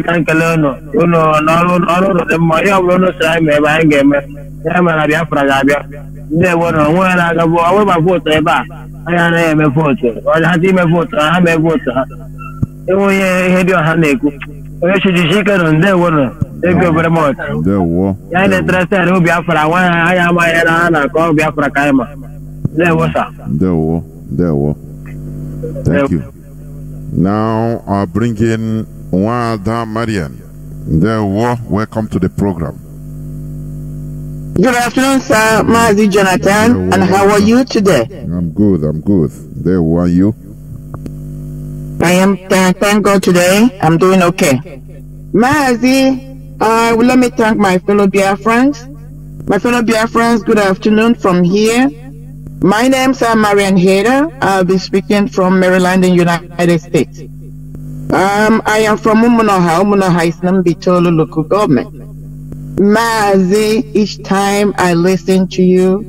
can kele no the moya no say me ba hange me. Ya ma Biafra ga bia. Nde wono won na ga bo awe ba vote e ba. Aya na me vote. O ha ti me vote, ha me vote ha. E wo ye he dio ha na eku. O ye shi shika no nde wono. Thank you very much. There wo. Ya le trese ro Biafra wa aya ma ya na ko Biafra kaima. There was sir. There were. Thank you. Now I'll bring in Wada Marian. There were. Welcome to the program. Good afternoon, sir. Mazi Jonathan, and how are you today? I'm good. There were you? I am, thank God today. I'm doing okay. Mazi, let me thank my fellow Biafrans. My fellow Biafrans, good afternoon from here. My name's Marian Hader. I'll be speaking from Maryland in United States. I am from Umunoha is Nambitolo local government. Mazi, each time I listen to you,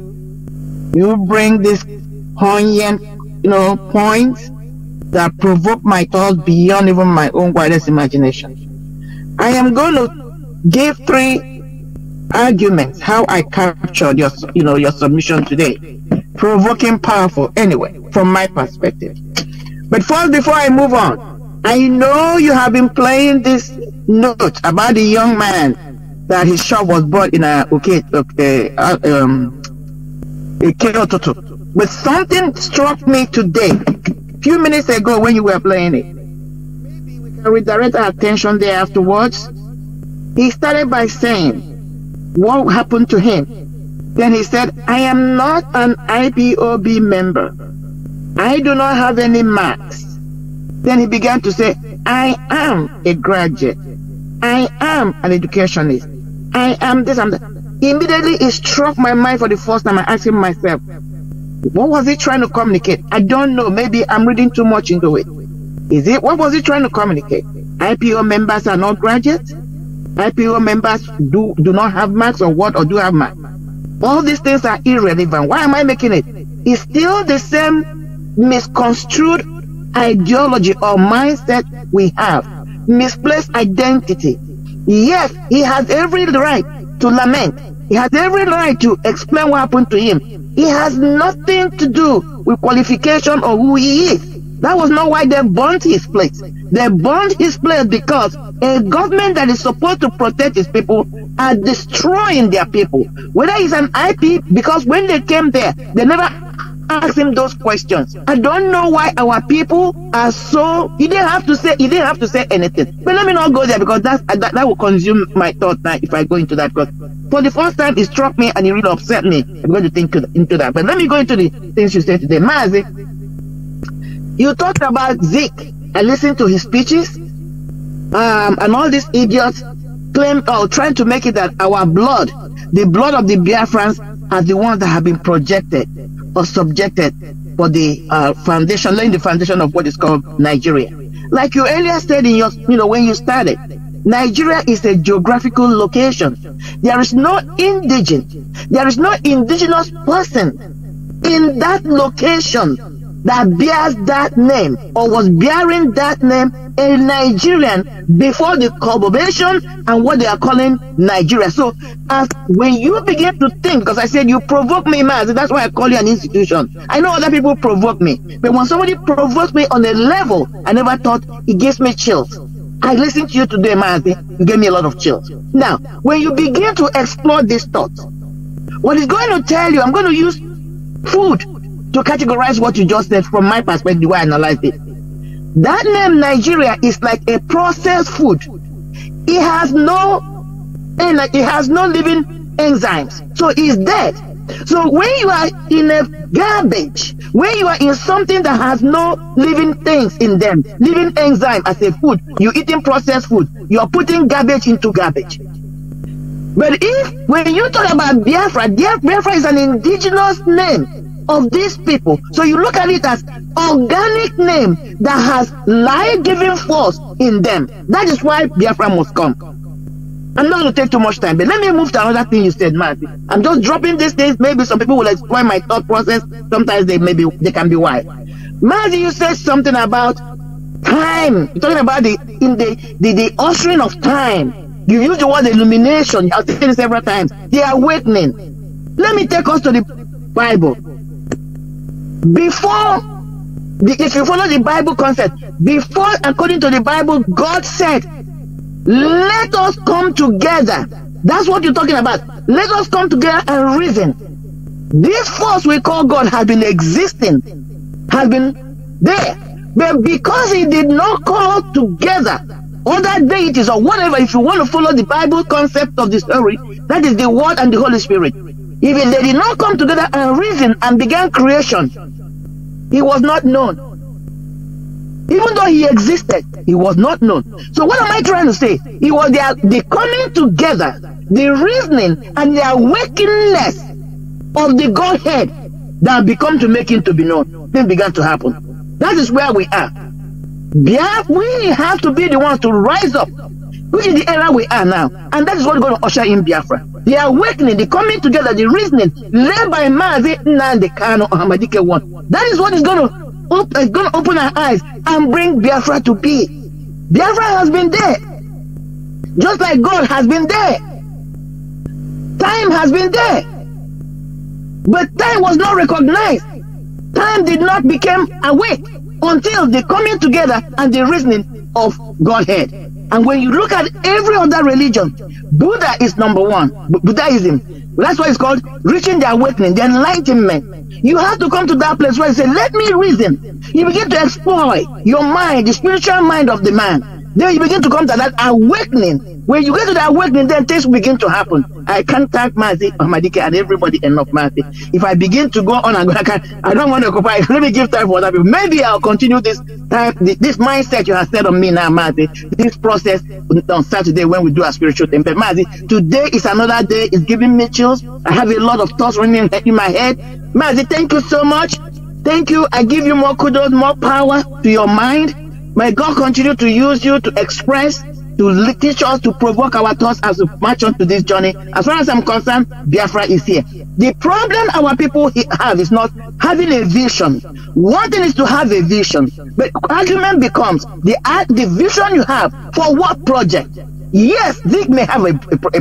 you bring this poignant, points that provoke my thoughts beyond even my own wildest imagination. I am going to give 3 arguments how I captured your submission today. Provoking, powerful, anyway, from my perspective. But first, before I move on, I know you have been playing this note about the young man that his shop was bought in a but something struck me today, a few minutes ago when you were playing it. Maybe we can redirect our attention there afterwards. He started by saying what happened to him. Then he said, I am not an IPOB member. I do not have any marks. Then he began to say, I am a graduate. I am an educationist. I am this and that. Immediately it struck my mind for the first time. I asked him myself, what was he trying to communicate? I don't know. Maybe I'm reading too much into it. What was he trying to communicate? IPO members are not graduates? IPO members do not have marks or what, or do have marks? All these things are irrelevant. Why am I making it? It's still the same misconstrued ideology or mindset we have. Misplaced identity. Yes, he has every right to lament. He has every right to explain what happened to him. It has nothing to do with qualification or who he is. That was not why they burnt his place. They burnt his place because a government that is supposed to protect its people are destroying their people. Whether it's an IP, because when they came there, they never asked him those questions. I don't know why our people are so. He didn't have to say anything. But let me not go there because that will consume my thought now if I go into that. Because for the first time, it struck me and it really upset me. I'm going to think into that. But let me go into the things you said today. Mazi, you talked about Zeke. I listened to his speeches, and all these idiots claim or trying to make it that our blood, the blood of the Biafrans, are the ones that have been projected or subjected for the foundation, laying the foundation of what is called Nigeria. Like you earlier said in your, when you started, Nigeria is a geographical location. There is no indigenous person in that location that bears that name or was bearing that name, a Nigerian, before the collaboration and what they are calling Nigeria. So as when you begin to think, because I said you provoke me, Mazi, that's why I call you an institution. I know other people provoke me, but when somebody provokes me on a level I never thought, it gives me chills. I listened to you today, Mazi, you gave me a lot of chills. Now, when you begin to explore these thoughts, what it's going to tell you, I'm going to use food to categorize what you just said from my perspective, the way I analyze it. That name Nigeria is like a processed food. It has no living enzymes, so it's dead. So when you are in a garbage, when you are in something that has no living things in them, living enzyme as a food, you're eating processed food, you're putting garbage into garbage. But when you talk about Biafra, Biafra is an indigenous name of these people. So you look at it as organic name that has life-giving force in them. That is why Biafra must come. I'm not going to take too much time, but let me move to another thing you said, Mazi. I'm just dropping these things. Maybe some people will explain my thought process. Sometimes they can be wild. Mazi, you said something about time. You're talking about the ushering of time. You use the word illumination. I've said it several times. The awakening. Let me take us to the Bible. If you follow the Bible concept, before, according to the Bible, God said, let us come together. That's what you're talking about. Let us come together and reason. This force we call God has been existing, has been there. But because he did not call together other deities or whatever, if you want to follow the Bible concept of the story, that is the Word and the Holy Spirit. If they did not come together and reason and began creation, he was not known. Even though he existed, he was not known. So what am I trying to say? It was the coming together, the reasoning and the awakeness of the Godhead that become to make him to be known. Things began to happen. That is where we are. We have to be the ones to rise up, which is the era we are now. And that is what is going to usher in Biafra. The awakening, the coming together, the reasoning, led by Mazi Jonathan 1. That is what is going to open our eyes and bring Biafra to be. Biafra has been there. Just like God has been there. Time has been there. But time was not recognized. Time did not become awake until the coming together and the reasoning of Godhead. And when you look at every other religion, Buddha is number one. Buddhism. That's why it's called reaching the awakening, the enlightenment. You have to come to that place where you say, let me reason. You begin to explore your mind, the spiritual mind of the man. Then you begin to come to that awakening. When you get to the awakening, then things begin to happen. I can't thank Mazi Jonathan and everybody enough, Mazi. If I begin to go on and go, I don't want to occupy. Let me give time for other people. Maybe I'll continue this time, this mindset you have set on me now, Mazi. This process on Saturday when we do our spiritual thing. But Mazi, today is another day. It's giving me chills. I have a lot of thoughts running in my head. Mazi, thank you so much. Thank you. I give you more kudos, more power to your mind. May God continue to use you to express, to teach us, to provoke our thoughts as we march on to this journey. As far as I'm concerned, Biafra is here. The problem our people have is not having a vision. One thing is to have a vision, but argument becomes the vision you have for what project. Yes, Zeke may have a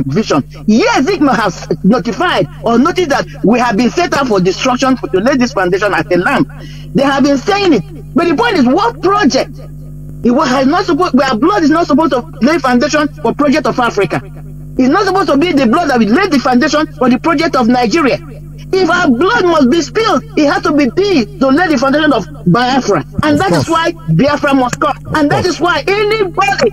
vision. Yes, Zeke may have notified or noticed that we have been set up for destruction to lay this foundation as a lamp. They have been saying it. But the point is, what project? Our blood is not supposed to lay foundation for project of Africa. It's not supposed to be the blood that will lay the foundation for the project of Nigeria. If our blood must be spilled, it has to be to lay the foundation of Biafra. And that is why Biafra must come. And that is why anybody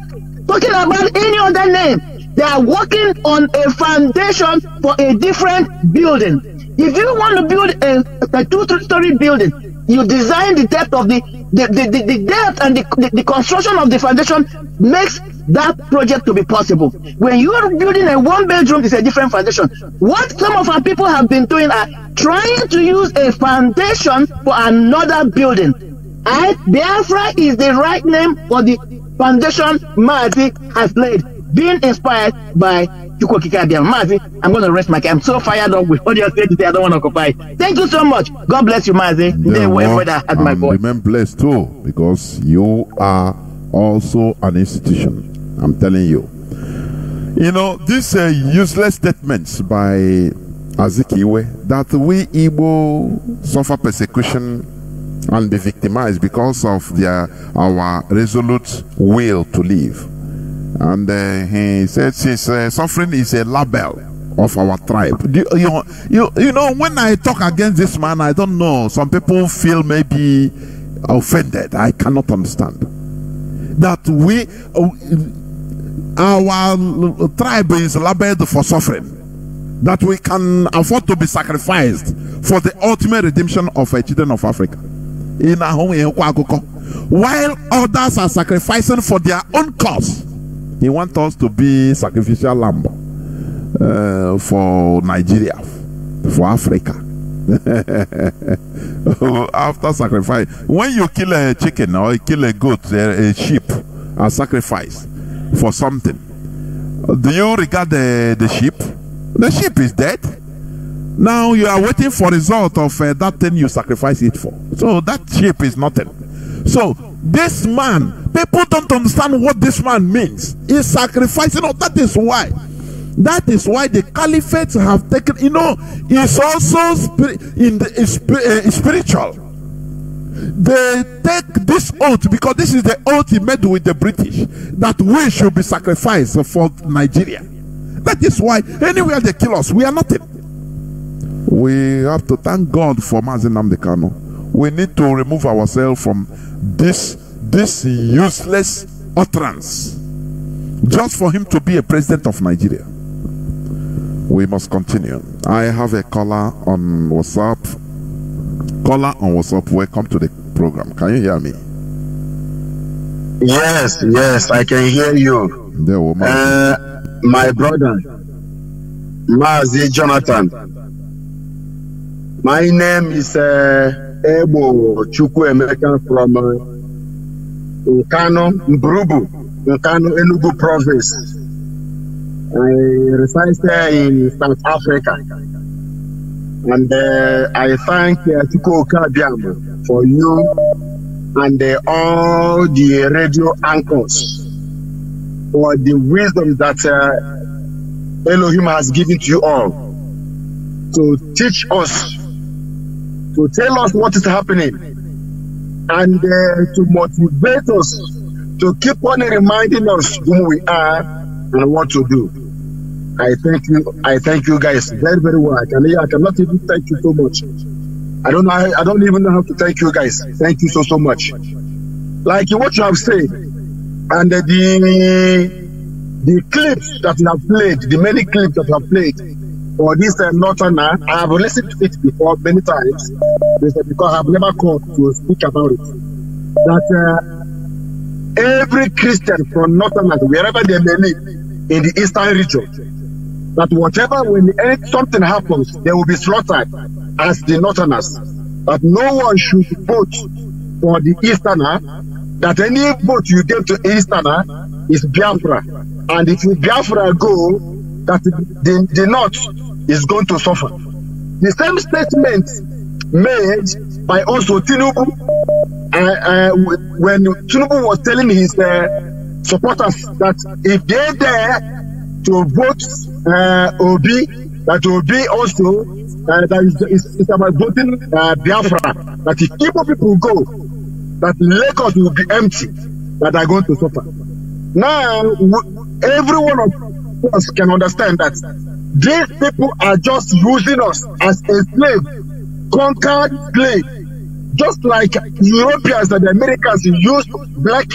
talking about any other name, they are working on a foundation for a different building. If you want to build a 2-3-story building, you design the depth of the depth and the construction of the foundation makes that project to be possible. When you are building a 1-bedroom, it's a different foundation. What some of our people have been doing are trying to use a foundation for another building. Biafra is the right name for the foundation Mazi has laid, being inspired by Mazi. I'm going to rest my case. I'm so fired up with what you're saying today. I don't want to occupy. Thank you so much. God bless you, Mazi. Remain blessed too, because you are also an institution. I'm telling you. You know, these useless statements by Azikiwe that we Igbo suffer persecution and be victimized because of our resolute will to live. And he said, since suffering is a label of our tribe. You know, when I talk against this man, I don't know, some people feel maybe offended. I cannot understand that our tribe is labeled for suffering, that we can afford to be sacrificed for the ultimate redemption of children of Africa, while others are sacrificing for their own cause. He wants us to be sacrificial lamb for Nigeria, for Africa. After sacrifice, when you kill a chicken or you kill a goat, a sheep, as sacrifice for something, do you regard the sheep? The sheep is dead. Now you are waiting for result of that thing you sacrifice it for. So that sheep is nothing. So this man, people don't understand what this man means. He's sacrificing. Oh, that is why the caliphates have taken, you know, it's also spiritual. They take this oath because this is the oath he made with the British, that we should be sacrificed for Nigeria. That is why anywhere they kill us, we are nothing. We have to thank God for Mazi Nnamdi Kanu. We need to remove ourselves from this useless utterance just for him to be a president of Nigeria. We must continue. I have a caller on WhatsApp. Caller on WhatsApp, welcome to the program. Can you hear me? Yes, I can hear you. My brother, Mazi Jonathan. My name is Ebo Chukwuemeka from Nkano, Mbrubu, Nkano, Enugu province. I reside there in South Africa. And I thank Chukwu Okabiam for you and all the radio anchors for the wisdom that Elohim has given to you all to teach us, to tell us what is happening, and to motivate us to keep on reminding us who we are and what to do. I thank you guys very, very well. I cannot even thank you so much. I don't even know how to thank you guys. Thank you so much. Like what you have said, and the clips that you have played, the many clips that you have played for this Northerner, I have listened to it before many times because I have never called to speak about it. That every Christian from Northerners, wherever they may live in the eastern region, that whatever, when something happens, they will be slaughtered as the Northerners. That no one should vote for the Easterner, that any vote you give to Easterner is Biafra. And if you Biafra go, that the North is going to suffer. The same statement made by also Tinubu, when Tinubu was telling his supporters that if they're there to vote Obi, that Obi also that is about voting Biafra, that if Igbo people go, that Lagos will be empty, that are going to suffer. Now, every one of us can understand that these people are just using us as a slave, conquered slave, just like Europeans and the Americans used Black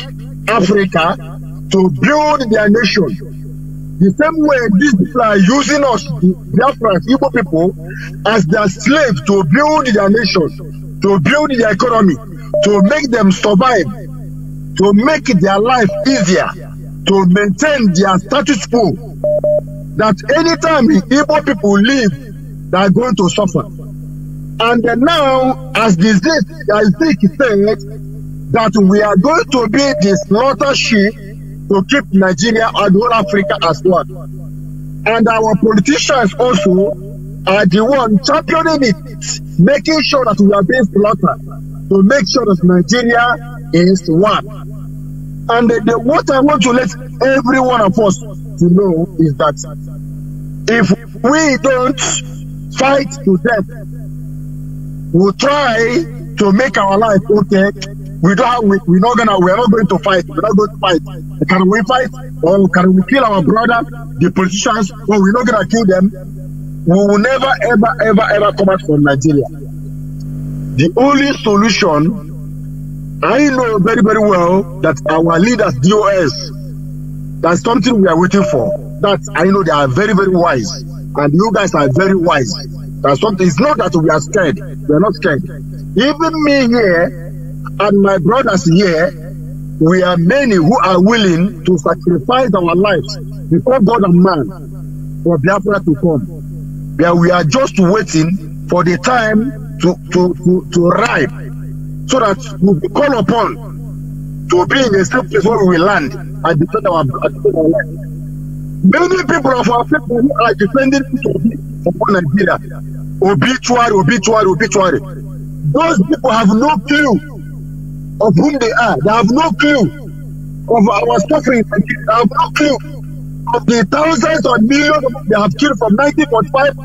Africa to build their nation. The same way these people are using us, Biafra, Igbo people, as their slaves to build their nation, to build their economy, to make them survive, to make their life easier, to maintain their status quo. That anytime Igbo people leave, they are going to suffer. And now, as Zeke said, that we are going to be the slaughter sheep to keep Nigeria and whole Africa as one. And our politicians also are the one championing it, making sure that we are being slaughtered, to make sure that Nigeria is one. And what I want to let every one of us to know is that if we don't fight to death, we'll try to make our life okay. We're not going to fight. We're not going to fight. Can we fight? Or can we kill our brother, the politicians? Or we're not going to kill them? We will never, ever come out from Nigeria. The only solution, I know very, very well that our leaders, DOS, that's something we are waiting for. That I know they are very, very wise. And you guys are very wise. That's something. It's not that we are scared. We are not scared. Even me here, and my brothers here, we are many who are willing to sacrifice our lives before God and man for Biafra to come. We are just waiting for the time to ripe, so that we will call upon to be in a safe place where we will land and defend our life. Many people of our people who are defending Nigeria, obituary. Those people have no clue of whom they are. They have no clue of our suffering. They have no clue of the thousands or millions they have killed from 1945,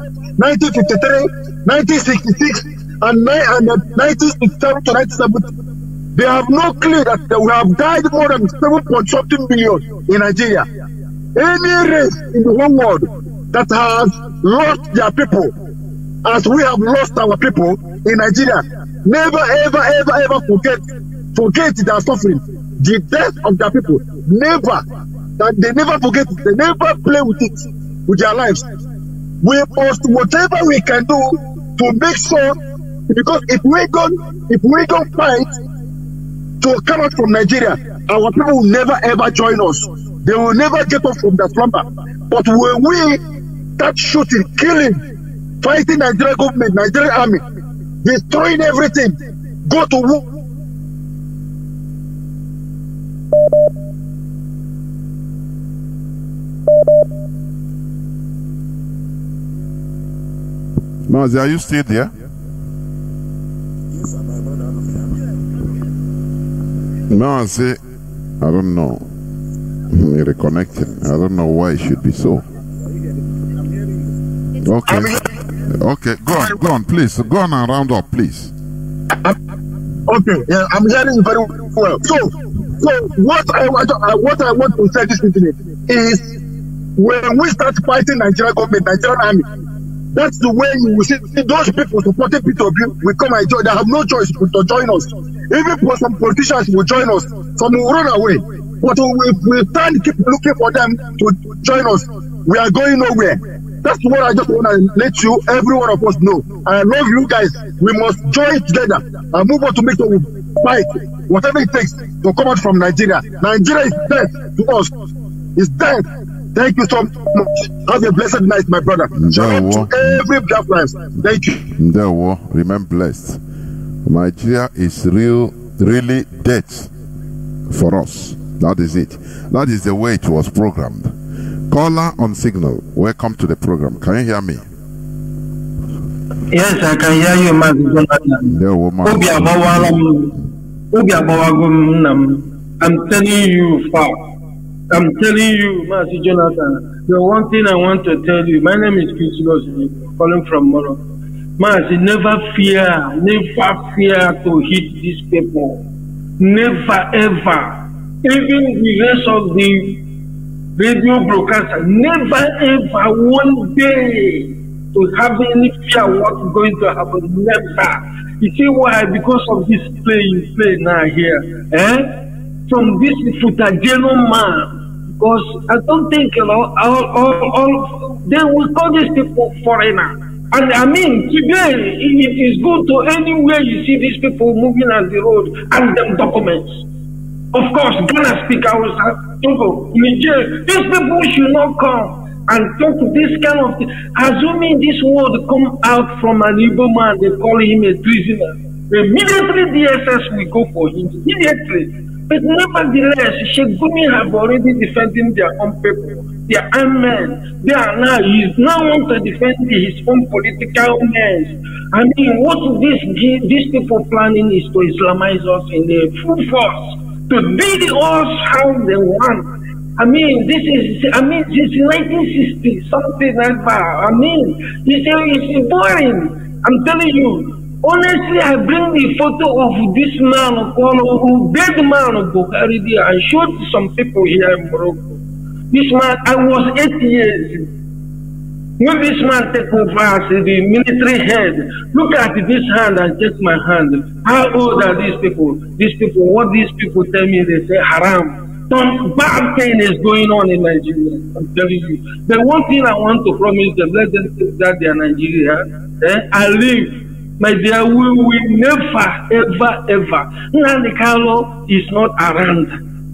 1953, 1966, and 1967 to 1970. They have no clue that we have died more than 7.something million in Nigeria. Any race in the whole world that has lost their people as we have lost our people in Nigeria. Never, ever forget their suffering, the death of their people. Never, that they never forget it. They never play with it, with their lives. We must, whatever we can do to make sure, because if we don't fight to come out from Nigeria, our people will never ever join us. They will never get up from their slumber. But when we start shooting, killing, fighting Nigerian government, Nigerian army, destroying everything, go to war. Mazi, are you still there? Mazi, I don't know. Reconnecting. I don't know why it should be so. Okay. Okay, go on, please. Go on and round up, please. Okay, yeah, I'm hearing you very well. So what I want to say this evening is, when we start fighting Nigerian government, Nigerian army, that's the way you will see those people supporting P2B will come and join. They have no choice but to join us. Even some politicians will join us, some will run away. But if we stand, keep looking for them to join us, we are going nowhere. That's what I just want to let you, every one of us, know. I love you guys. We must join together and move on to make sure we fight whatever it takes to come out from Nigeria. Nigeria is dead to us. It's dead. Thank you so much. Have a blessed night, my brother. Shout out to every Biafran. Thank you. Remain blessed. Nigeria is really dead for us. That is it. That is the way it was programmed. Caller on signal. Welcome to the program. Can you hear me? Yes, I can hear you, Mazi Jonathan. I'm telling you, I'm telling you, Mazi Jonathan, the one thing I want to tell you, my name is Chris, calling from Moro. Mazi, never fear to hit these people. Never, ever. Even the rest of the radio broadcaster, never, ever, one day to have any fear what's going to happen. Never. You see why? Because of this play you play now here. From this Futageno man. Because I don't think, you know, they will call these people foreigner. And I mean, today, it is good to anywhere you see these people moving on the road and them documents. Of course, Ghana speak Hausa, Togo, Niger. These people should not come and talk to this kind of thing. Assuming this word come out from an Igbo man, they call him a prisoner. Immediately DSS will go for him. Immediately. But nevertheless, Shegumi have already defended their own people, their own men. They are now, he is now want to defend his own political men. I mean, what these people planning is to Islamize us in a full force, to beat us how they want. I mean, this is 1960, something like that. I mean, it's boring. I'm telling you. Honestly, I bring the photo of this man, who dead man of Bukhari, and showed some people here in Morocco. This man, I was 8 years. When this man took over as the military head, look at this hand and check my hand. How old are these people? These people, what these people tell me, they say haram. Some bad thing is going on in Nigeria. I'm telling you. The one thing I want to promise them, let them think that they are Nigeria. I live. My dear, we will never, ever. Nnamdi Kanu is not around,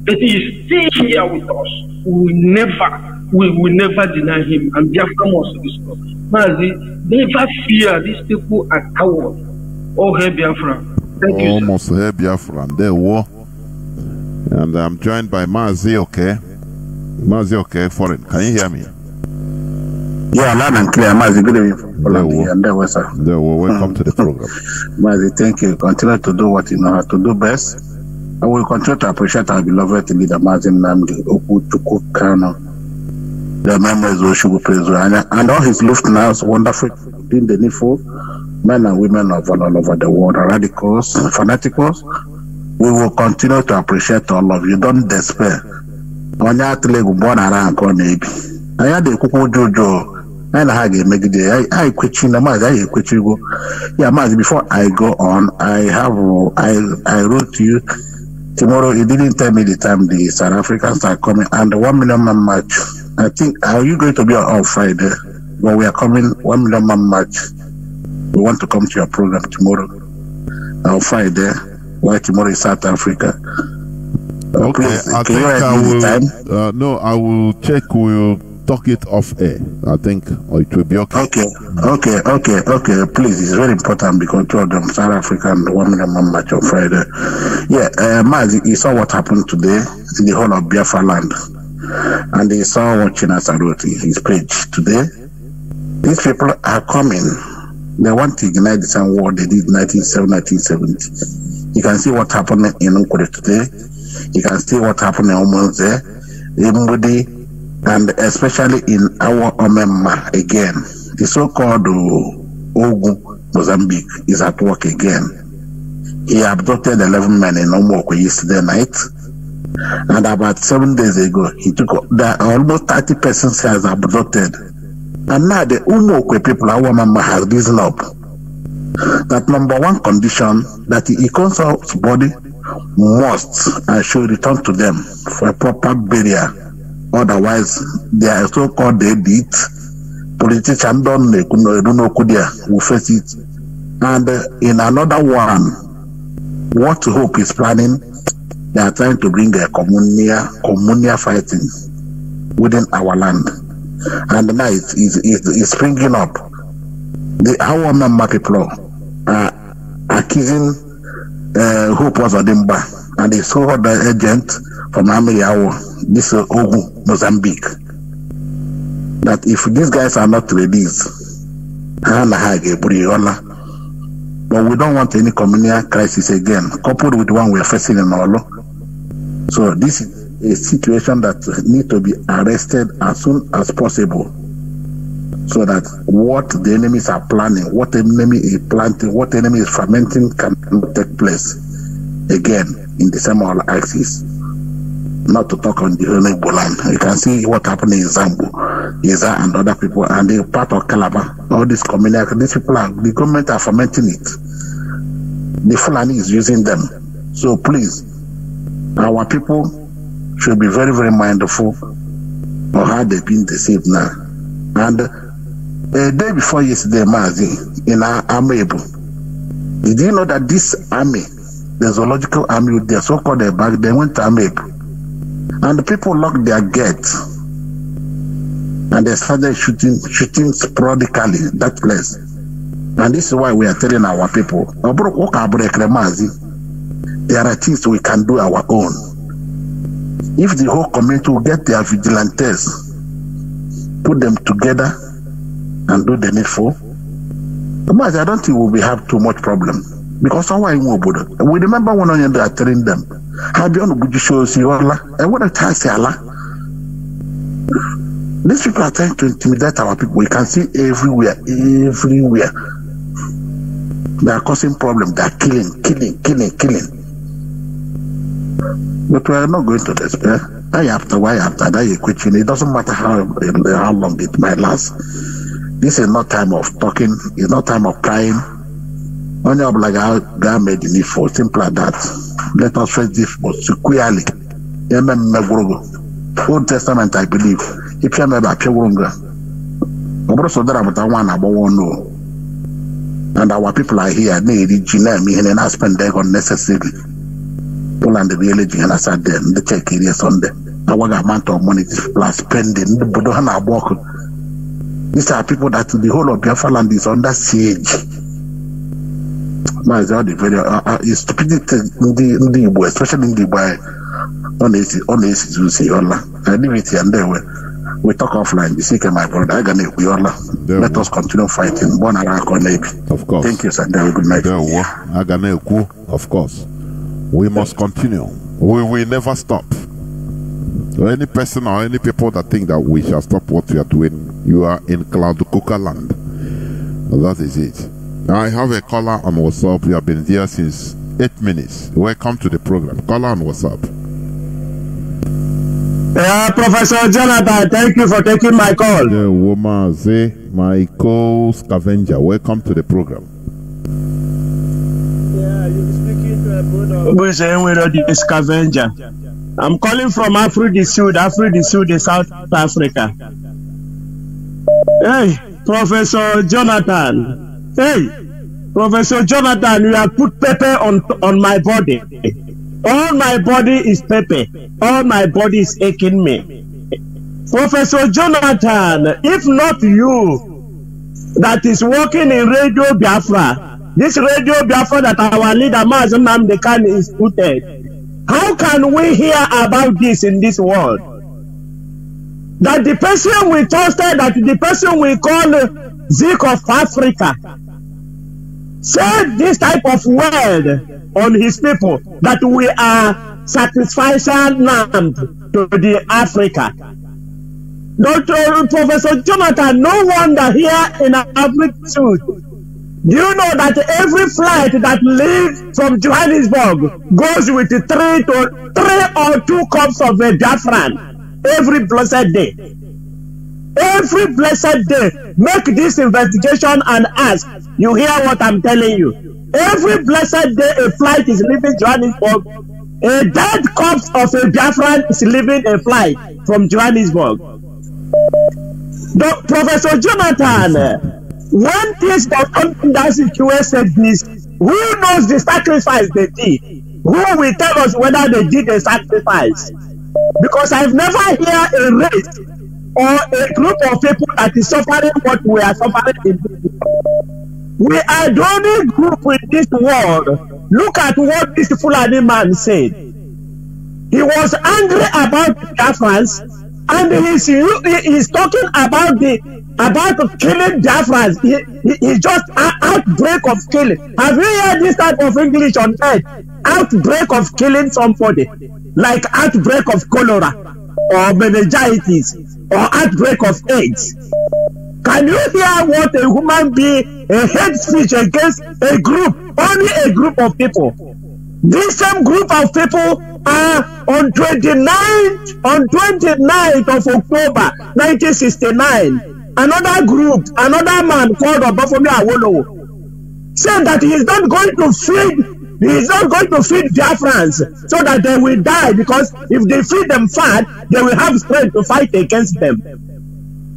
but he is still here with us. We will never deny him. And Biafra must be stopped. Mazi, never fear. These people are cowards. Oh, hey Biafra. Thank you. Almost hey Biafra. And there war. And I'm joined by Mazi, okay? Mazi, okay, foreign. Can you hear me? Yeah, loud and clear. Mazi, good evening from Poland. Welcome to the program. Mazi, thank you. Continue to do what you know how to do best. I will continue to appreciate our beloved leader, Mazi Nnamdi Kanu. The memories of Shubu and all his listeners, wonderful, doing the needful, men and women of all over the world, radicals, fanaticals. We will continue to appreciate all of you. Don't despair. When you are born around, I had the Kuku Jojo. And I make the I question the Mazi, I question go. Yeah, Mazi, before I go on, I wrote to you tomorrow. You didn't tell me the time the South Africans are coming and the 1 million man march. I think, are you going to be on Friday? Well, we are coming 1 million man march. We want to come to your program tomorrow on Friday. Why tomorrow is South Africa? Okay, please, I think I will. No, I will check. We'll talk it off air. I think it will be okay. Okay. Please, it's very important because two of them, South Africa and 1 million man march on Friday. Yeah, Mazi, you saw what happened today in the whole of Biafra land, and they saw what Chinasa wrote in his page today. These people are coming. They want to ignite the same war they did 1970. You can see what happened in Nkore today. You can see what happened in Omonze, Imbudi, and especially in our Omemma again. The so-called Ogu, Mozambique, is at work again. He abducted 11 men in Omoko yesterday night. And about 7 days ago, he took almost 30 persons has abducted. And now the Umokwe people, our Mama, has risen up. That number one condition, that the Ikonso's body must and should return to them for a proper burial. Otherwise, they are so-called dead. Politicians don't know will face it. And in another one, what Hope is planning, they are trying to bring a communal fighting within our land. And now it's springing up. Our Mama people are accusing Hope was Odimba and they saw the agent from Amiriawo, this Ogu, Mozambique, that if these guys are not released, but we don't want any communal crisis again, coupled with the one we are facing in Olo. So this is a situation that needs to be arrested as soon as possible, so that what the enemies are planning, what the enemy is planting, what the enemy is fermenting cannot take place again in the same axis. Not to talk on the Igbo land. You can see what happened in Zambu, Iza and other people, and the part of Calabar, all these community, these people the government are fermenting it. The Fulani is using them. So please, our people should be very, very mindful of how they've been deceived now. And a day before yesterday, Mazi, in our Amebu, did you know that this army, the zoological army, they are so-called back, they went to Amebu, and the people locked their gates, and they started shooting sporadically that place. And this is why we are telling our people, there are things we can do our own. If the whole community will get their vigilantes, put them together and do the needful, I don't think we will have too much problem. Because we remember when they are telling them, these people are trying to intimidate our people. We can see everywhere. They are causing problems. They are killing. But we are not going to despair. Why after that, question. It doesn't matter how long it might last. This is not time of talking. It's not time of crying. Only God made the need for simple as that. Let us face this most securely. Old Testament, I believe. If you remember, and our people are here. They not spend their unnecessarily. Pull on the village and I sat there. The check here Sunday. Our amount of money people are spending. These are people that the whole of Biafra land is under siege. It's stupidity, especially in the way. On this, I leave it here and there. We talk offline. You see, my brother, let us continue fighting. Of course. Thank you, sir. Good night. Of course. We must continue. We will never stop. Any person or any people that think that we shall stop what we are doing, you are in Cloud Coca land. That is it. I have a caller on WhatsApp. You have been there since 8 minutes. Welcome to the program. Caller on WhatsApp. Professor Jonathan, thank you for taking my call. The woman say, my co-scavenger, welcome to the program. Yeah, you're speaking to a board of the scavenger. I'm calling from Africa Sud, South Africa. Hey, Professor Jonathan. Hey, Professor Jonathan, you have put pepper on my body. All my body is pepper. All my body is aching me. Professor Jonathan, if not you that is working in Radio Biafra, this Radio Biafra that our leader Mazi Jonathan Chinedu is putted, how can we hear about this in this world? That the person we trusted, that the person we call Zik of Africa, said this type of word on his people, that we are sacrificial lamb to the Africa. Dr. Professor Jonathan, no wonder here in Africa, do you know that every flight that leaves from Johannesburg goes with 3 or 2 cups of a Biafran every blessed day? Every blessed day, make this investigation and ask. You hear what I'm telling you? Every blessed day a flight is leaving Johannesburg, a dead corpse of a Biafran is leaving a flight from Johannesburg. Professor Jonathan, when this that situation said this, who knows the sacrifice they did? Who will tell us whether they did a sacrifice? Because I've never heard a race or a group of people that is suffering what we are suffering in this world. We are the only group in this world. Look at what this Fulani man said. He was angry about Biafrans, and he's talking about killing Biafrans. He just outbreak of killing. Have you heard this type of English on earth? Outbreak of killing somebody, like outbreak of cholera or meningitis or outbreak of AIDS. Can you hear what a human being, a hate speech against a group, only a group of people? This same group of people are on 29th of October 1969. Another group, another man called Obafemi Awolowo, said that he is not going to feed Biafrans so that they will die, because if they feed them fat, they will have strength to fight against them.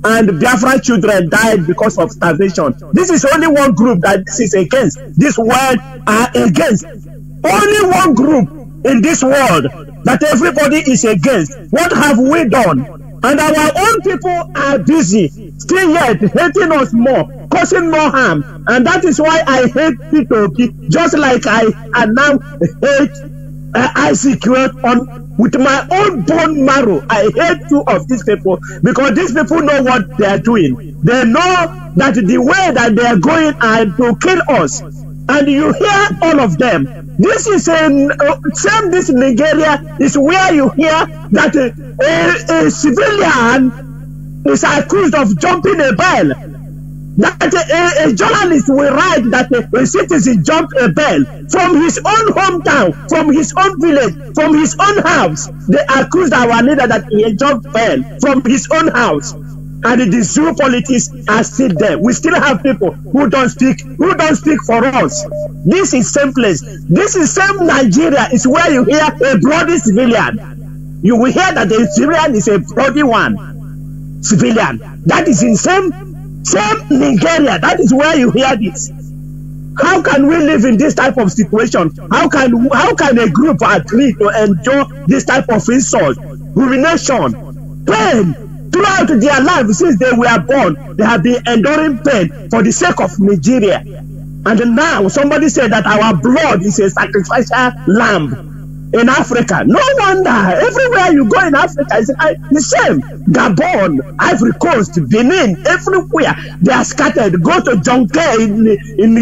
And Biafra children died because of starvation. This is only one group that this is against. This world are against. Only one group in this world that everybody is against. What have we done? And our own people are busy, still yet hating us more, causing more harm. And that is why I hate P2P, just like I now hate ICQ with my own bone marrow. I hate 2 of these people, because these people know what they are doing. They know that the way that they are going are to kill us. And you hear all of them. This is this Nigeria is where you hear that a civilian is accused of jumping a bell. That a journalist will write that a citizen jumped a bell from his own hometown, from his own village, from his own house. They accused our leader that he jumped bell from his own house. And the zoo politics are still there. We still have people who don't speak for us. This is same place. This is same Nigeria. Is where you hear a bloody civilian. You will hear that the civilian is a bloody one. Civilian. That is in same Nigeria. That is where you hear this. How can we live in this type of situation? How can a group agree to endure this type of insult, ruination, pain? Throughout their lives, since they were born, they have been enduring pain for the sake of Nigeria. And now somebody said that our blood is a sacrificial lamb in Africa. No wonder. Everywhere you go in Africa, it's the same. Gabon, Ivory Coast, Benin, everywhere they are scattered. Go to Jonke in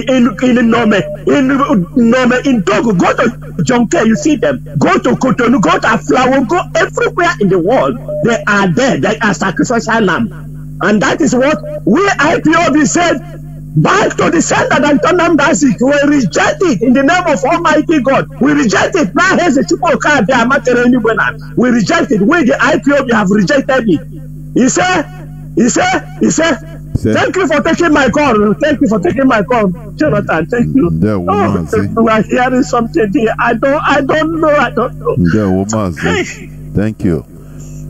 Togo. Go to Jonke, you see them. Go to Cotonou, go to Aflawo, go everywhere in the world. They are there. They are sacrificial lamb. And that is what we IPOB said. back to the sender that condemned us. We reject it in the name of Almighty God. We reject it. Now here's the people card there. We reject it. We the IPOB have rejected it. He said, thank you for taking my call. Thank you for taking my call, Jonathan. Thank you. You are hearing something here. I don't know. Thank you.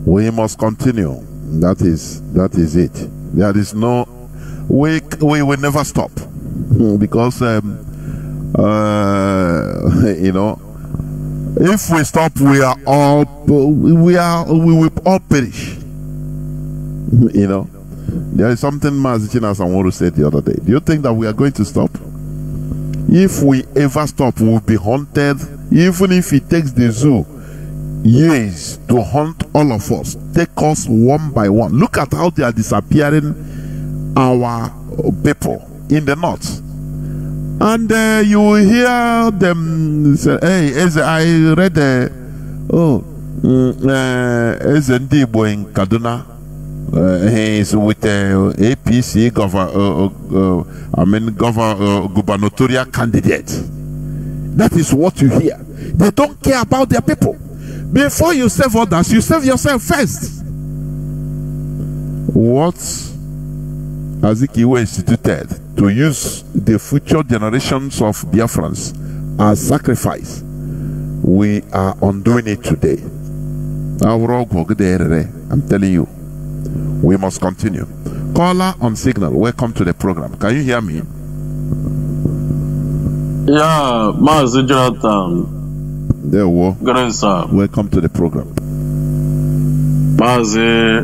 We must continue. That is it. There is no. We will never stop because you know, if we stop, we will all perish. You know, there is something Mazi Jonathan said the other day. Do you think that we are going to stop? If we ever stop, we will be haunted. Even if it takes the zoo years to hunt all of us, take us one by one. Look at how they are disappearing our people in the north, and you will hear them say, "Hey, as I read as Ndibo in Kaduna, he is with APC gubernatorial candidate." That is what you hear. They don't care about their people. Before you save others, you save yourself first. What Azikiwe instituted to use the future generations of Biafrans as sacrifice, we are undoing it today. I'm telling you, we must continue. Caller on signal, welcome to the program. Can you hear me? Yeah, Mazi Jonathan. There we go. Good, sir. Welcome to the program. Mazi,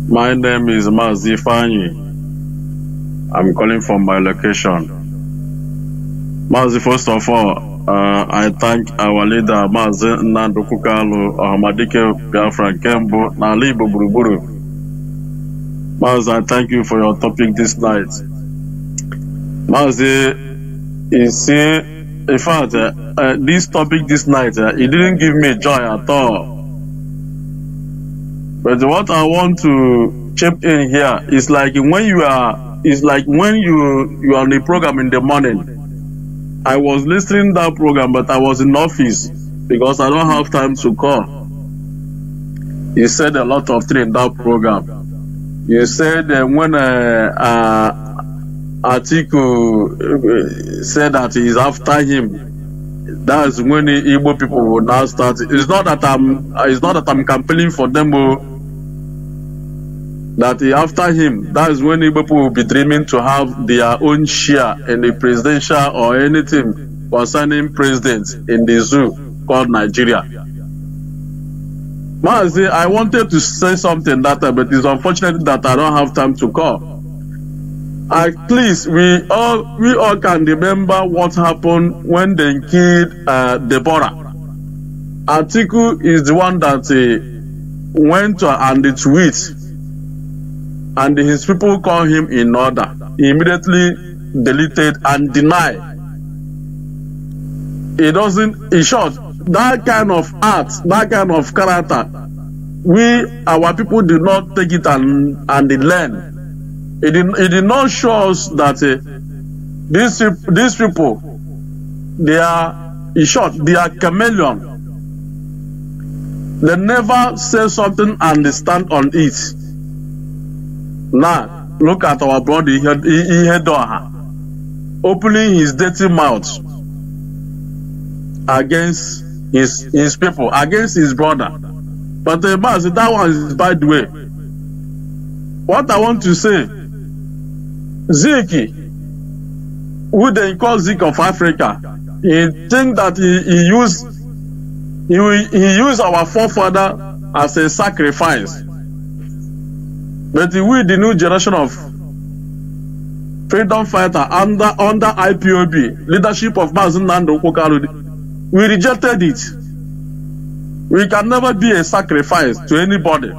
my name is Mazi Fanyi. I'm calling from my location. Mazi, first of all, I thank our leader, Mazi Nnamdi Kanu, Ahmadike Biafra Kembo, Nalibo Buruburu. Mazi, I thank you for your topic this night. Mazi, you see, in fact, this topic this night, it didn't give me joy at all. But what I want to chip in here is like when you are on a program in the morning. I was listening to that program, but I was in office because I don't have time to call. You said a lot of things in that program. You said when Atiku said that he's after him, that's when the Igbo people will now start. It's not that I'm campaigning for them, that after him, that's when Igbo people will be dreaming to have their own share in the presidential or anything concerning presidents in the zoo called Nigeria. Mazi, I wanted to say something that time, but it's unfortunate that I don't have time to call. At least we all can remember what happened when they killed Deborah. Atiku is the one that went and tweet, and his people call him in order. He immediately deleted and denied. It doesn't, in short, that kind of art, that kind of character, our people did not take it and learn. It did not show us that these people, they are, in short, they are chameleon. They never say something and they stand on it. Now, look at our brother Ihedoha opening his dirty mouth against his people, against his brother. But that one is by the way. What I want to say, Ziki, who they call Zik of Africa, he think that he used our forefather as a sacrifice. But we, the new generation of freedom fighter under IPOB, leadership of Mazi Nnamdi Kanu, we rejected it. We can never be a sacrifice to anybody.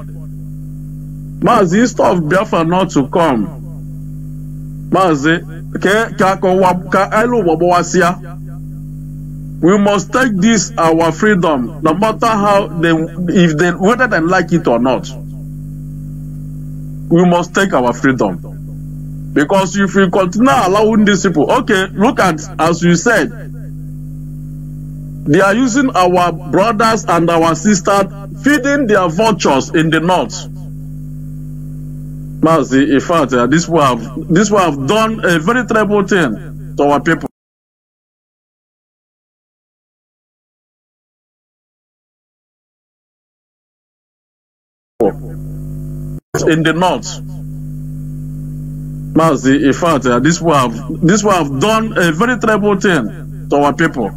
Mazi, instead of Biafra not to come, Mazi, we must take this our freedom, no matter how whether they like it or not. We must take our freedom. Because if we continue allowing these people, okay, look at, as you said, they are using our brothers and our sisters, feeding their vultures in the north. Mazi, in fact, this will have done a very terrible thing to our people. In the north. Mazi, in fact, this will have done a very terrible thing to our people.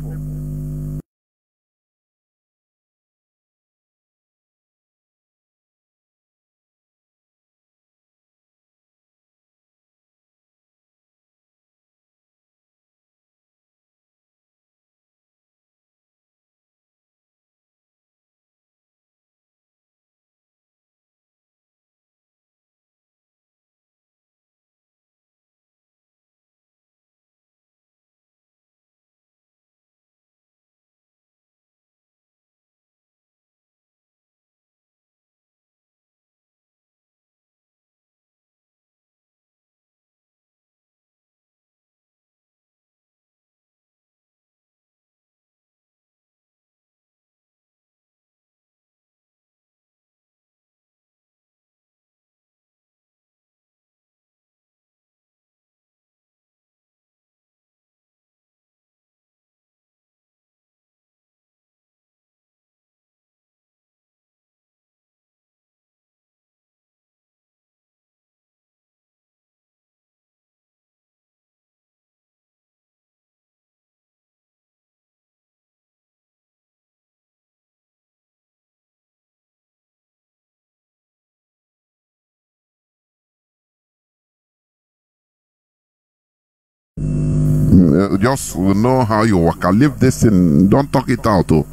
Just know how you work. I leave this in, don't talk it out. Oh.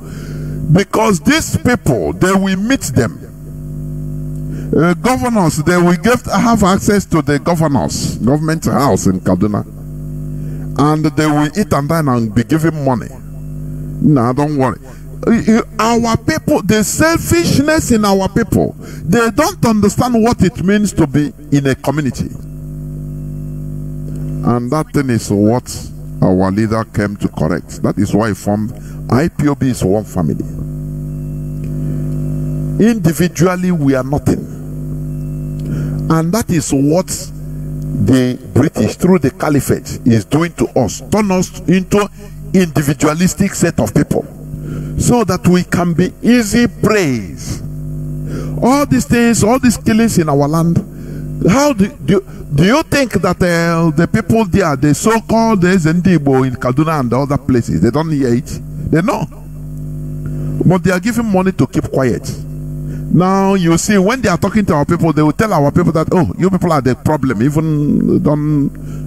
Because these people, they will meet them. Governors, they will have access to the government house in Kaduna. And they will eat and dine and be given money. No, don't worry. Our people, the selfishness in our people, they don't understand what it means to be in a community. And that thing is what our leader came to correct. That is why he formed IPOB is one family. Individually, we are nothing. And that is what the British, through the Caliphate, is doing to us. Turn us into individualistic set of people, so that we can be easy prey. All these things, all these killings in our land, how do you think that the people there, the so-called Zendibo in Kaduna and the other places, they don't hear it? They know. But they are giving money to keep quiet. Now you see, when they are talking to our people, they will tell our people that, oh, you people are the problem. Even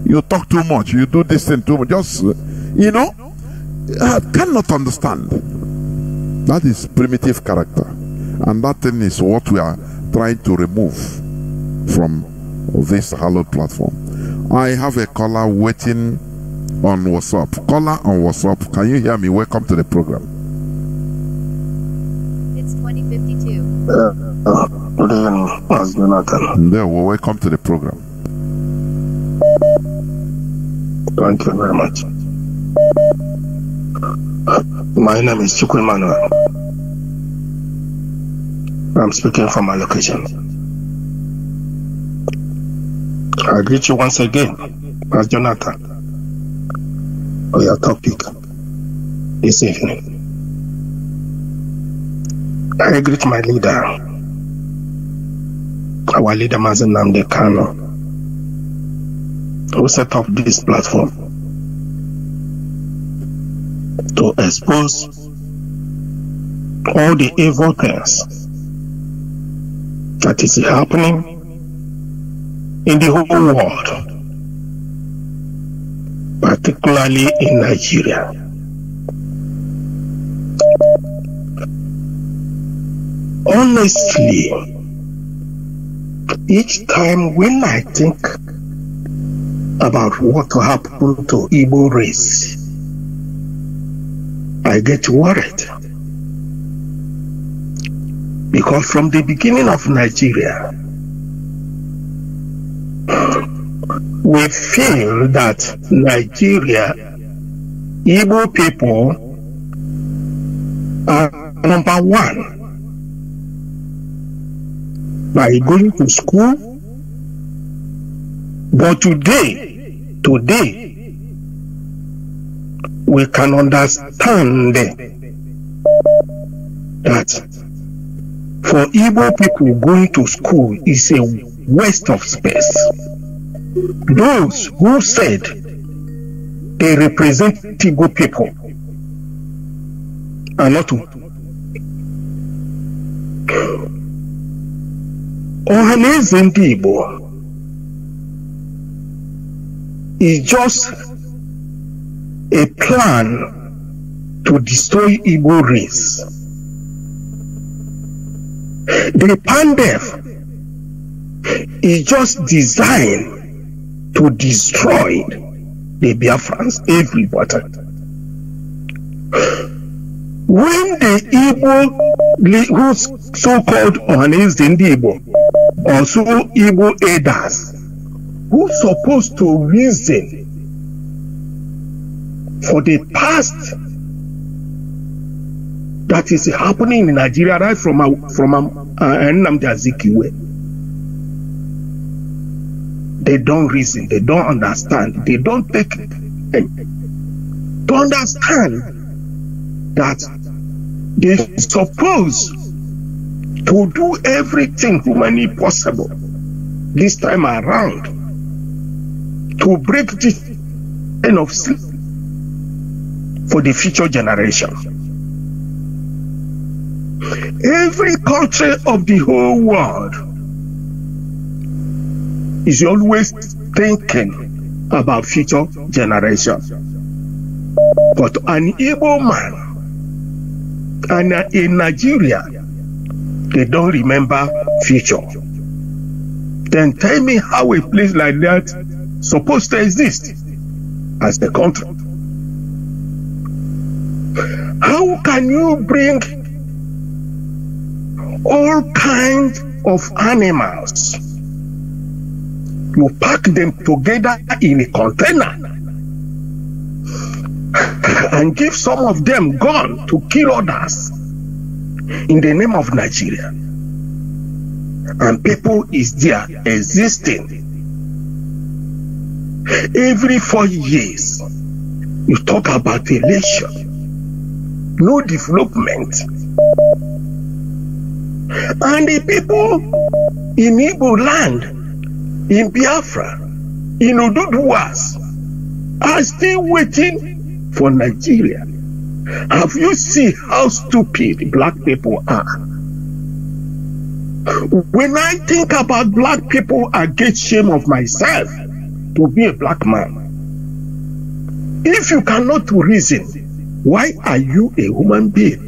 you talk too much, you do this thing too much. Just, you know, I cannot understand. That is primitive character. And that thing is what we are trying to remove from this hallowed platform. I have a caller waiting on WhatsApp. Caller on WhatsApp, can you hear me? Welcome to the program. It's 2052. Good evening, Mazi Jonathan. There, well, welcome to the program. Thank you very much. My name is Chukwu Emmanuel. I'm speaking from my location. I greet you once again, Mazi Jonathan, for your topic this evening. I greet my leader, our leader Mazi Kano, who set up this platform to expose all the evil things that is happening in the whole world, particularly in Nigeria. Honestly, each time when I think about what happened to Igbo race, I get worried. Because from the beginning of Nigeria, we feel that Nigeria, Igbo people are number one by going to school. But today, we can understand that for Igbo people, going to school is a waste of space. Those who said they represent Igbo people are not. Ohaneze ndị Igbo is just a plan to destroy Igbo race. The Pandef is just designed to destroy the Biafrans, everybody. When the Igbo, who's so-called Ohaneze ndị Igbo, also Igbo elders, who's supposed to reason for the past that is happening in Nigeria right from Nnamdi Azikiwe. They don't reason, they don't understand, they don't take to understand that they're supposed to do everything humanly possible this time around to break this kind of sleep for the future generation. Every country of the whole world is always thinking about future generation. But an Igbo man and in Nigeria, they don't remember future. Then tell me how a place like that supposed to exist as a country. How can you bring all kinds of animals, you pack them together in a container and give some of them gun to kill others in the name of Nigeria, and people is there existing? Every 4 years you talk about election, no development, and the people in Igbo land, in Biafra, in Oduduwas are still waiting for Nigeria. Have you seen how stupid black people are? When I think about black people, I get shame of myself to be a black man. If you cannot reason, why are you a human being?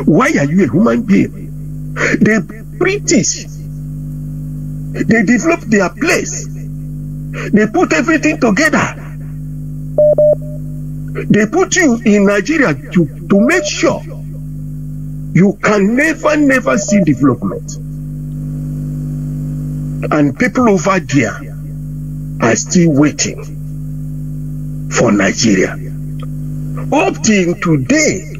Why are you a human being? The British, they developed their place. They put everything together. They put you in Nigeria to make sure you can never see development. And people over there are still waiting for Nigeria. Up till today,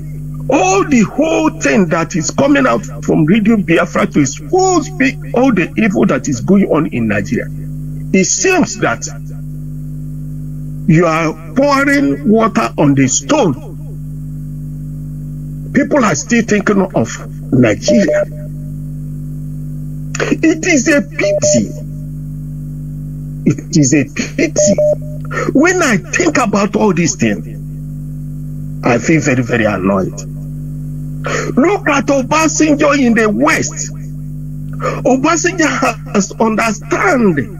all the whole thing that is coming out from Radio Biafra to expose all the evil that is going on in Nigeria, it seems that you are pouring water on the stone. People are still thinking of Nigeria. It is a pity. It is a pity. When I think about all these things, I feel very annoyed. Look at Obasanjo in the West. Obasanjo has understand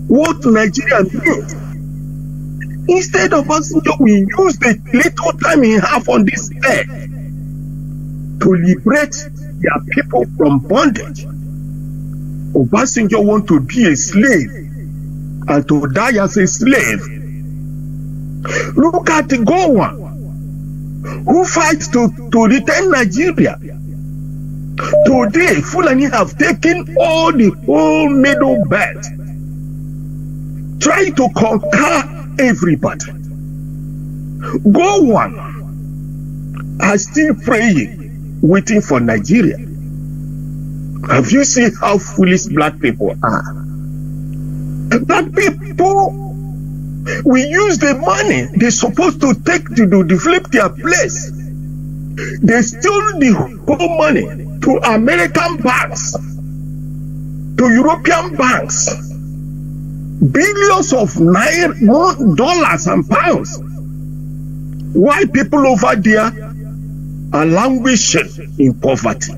what Nigeria needs. Instead of Obasanjo, we use the little time he have on this earth to liberate their people from bondage. Obasanjo want to be a slave and to die as a slave. Look at Gowa, who fights to return Nigeria. Today, Fulani have taken all the whole middle belt, trying to conquer everybody. Go one are still praying, waiting for Nigeria. Have you seen how foolish black people are? Black people, we use the money they're supposed to take to develop their place. They stole the whole money to American banks, to European banks, billions of dollars and pounds. Why people over there are languishing in poverty?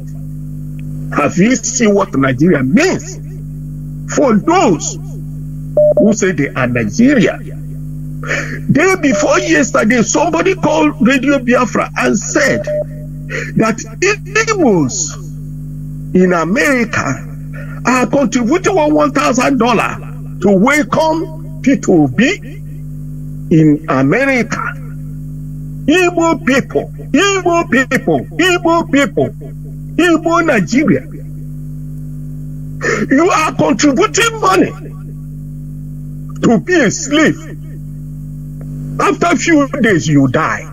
Have you seen what Nigeria means? For those who say they are Nigeria. Day before yesterday, somebody called Radio Biafra and said that Igbos in America are contributing $1,000 to welcome P2B in America. Igbo people, Igbo people, Igbo people, Igbo Nigeria. You are contributing money to be a slave. After a few days, you die.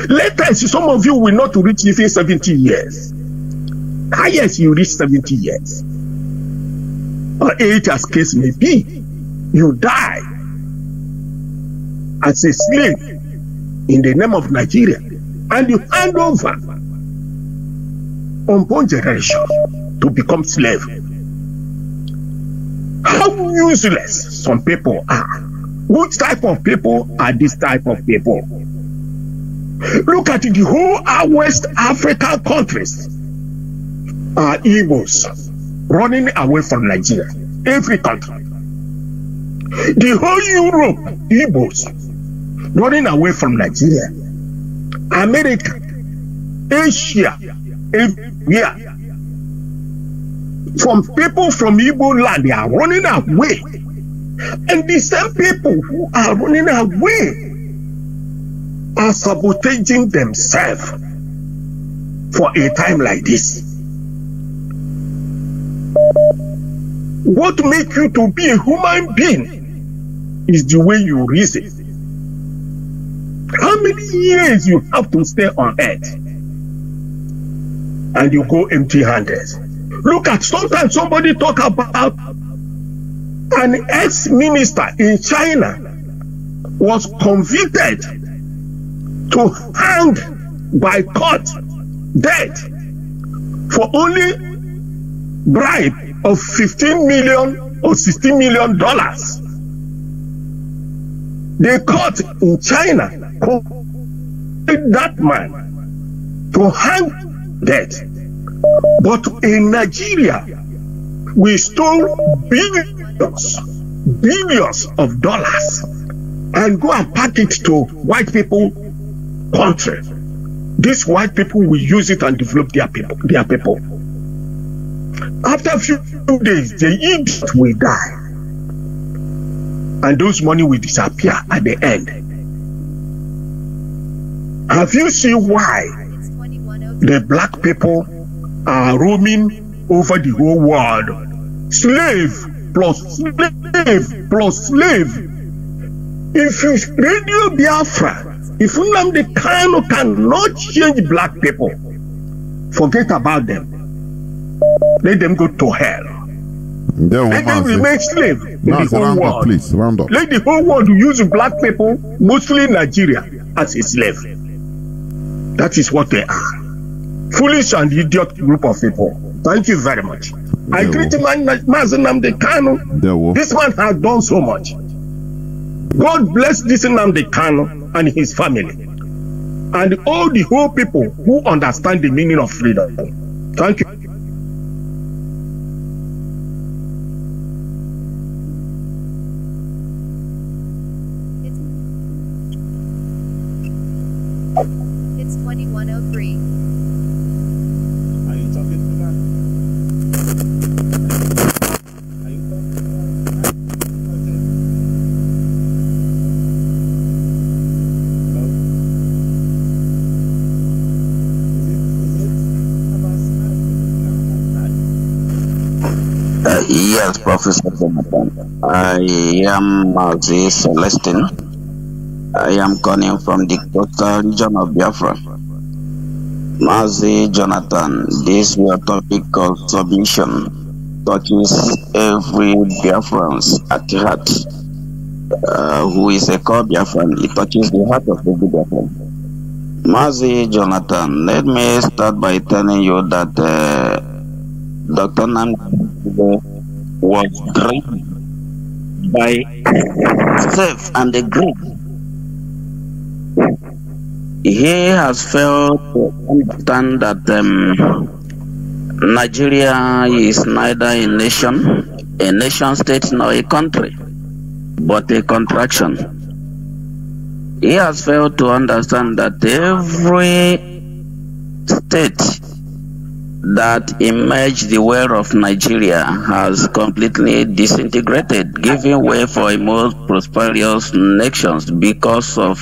Later, some of you will not reach even 70 years. Highest you reach 70 years. Or 8 as case may be. You die as a slave in the name of Nigeria. And you hand over unborn generation to become slave. How useless some people are. Which type of people are this type of people? Look at the whole West African countries are Igbos running away from Nigeria. Every country. The whole Europe, Igbos running away from Nigeria. America, Asia, everywhere. From people from Igbo land, they are running away. And the same people who are running away are sabotaging themselves for a time like this. What makes you to be a human being is the way you reason. How many years you have to stay on earth and you go empty-handed? Look at, sometimes somebody talk about an ex-minister in China was convicted to hang by court dead for only bribe of $15 million or $16 million. The court in China convicted that man to hang dead. But in Nigeria, we stole billions of dollars and go and pack it to white people country. These white people will use it and develop their people. After a few days, the idiot will die. And those money will disappear at the end. Have you seen why the black people are roaming over the whole world? Slave plus slave plus slave. If you Radio Biafra, if Nnamdi Kanu cannot change black people, forget about them. Let them go to hell. Let them remain slave in the whole world. Please, round up. Let the whole world use black people, mostly Nigeria, as a slave. That is what they are. Foolish and idiot group of people. Thank you very much. I greet Mazi Nnamdi Kanu. This man has done so much. God bless this Nnamdi Kanu and his family. And all the whole people who understand the meaning of freedom. Thank you. It's 2103. Are you talking to that? Are you talking to that? Hello? Is it? Yes, Professor Jonathan. I am Mazi Celestine. I am calling from the coastal region of Biafra. Mazi Jonathan, this your topic of submission touches every Biafran's at heart. Who is a core Biafran, it touches the heart of every Biafran. Mazi Jonathan, let me start by telling you that Dr. Namdi was driven by self and the greed. He has failed to understand that Nigeria is neither a nation state, nor a country, but a contraction. He has failed to understand that every state that emerged the way of Nigeria has completely disintegrated, giving way for a more prosperous nations because of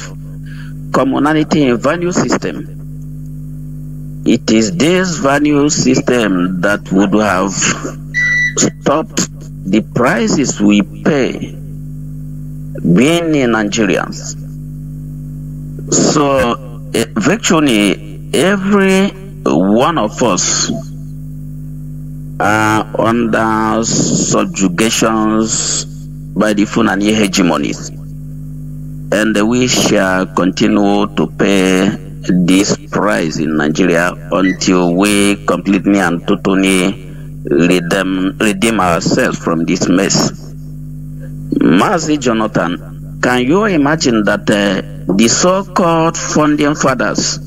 commonality in value system. It is this value system that would have stopped the prices we pay being in Nigerians. So virtually every one of us are under subjugations by the Fulani hegemonies, and we shall continue to pay this price in Nigeria until we completely and totally redeem ourselves from this mess. Mazi Jonathan, can you imagine that the so-called founding fathers,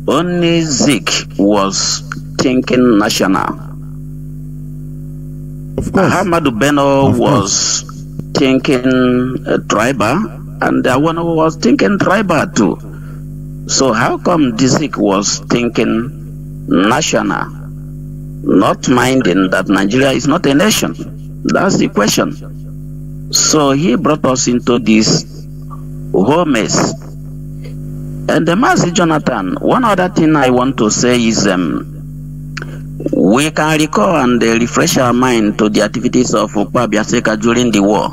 only Zik was thinking national? Of course. Ahmadu Bello was thinking tribal, and Awano was thinking tribal too. So how come Zik was thinking national, not minding that Nigeria is not a nation? That's the question. So he brought us into this whole mess. And the Mazi Jonathan, one other thing I want to say is we can recall and refresh our mind to the activities of Okpa Biaseka during the war.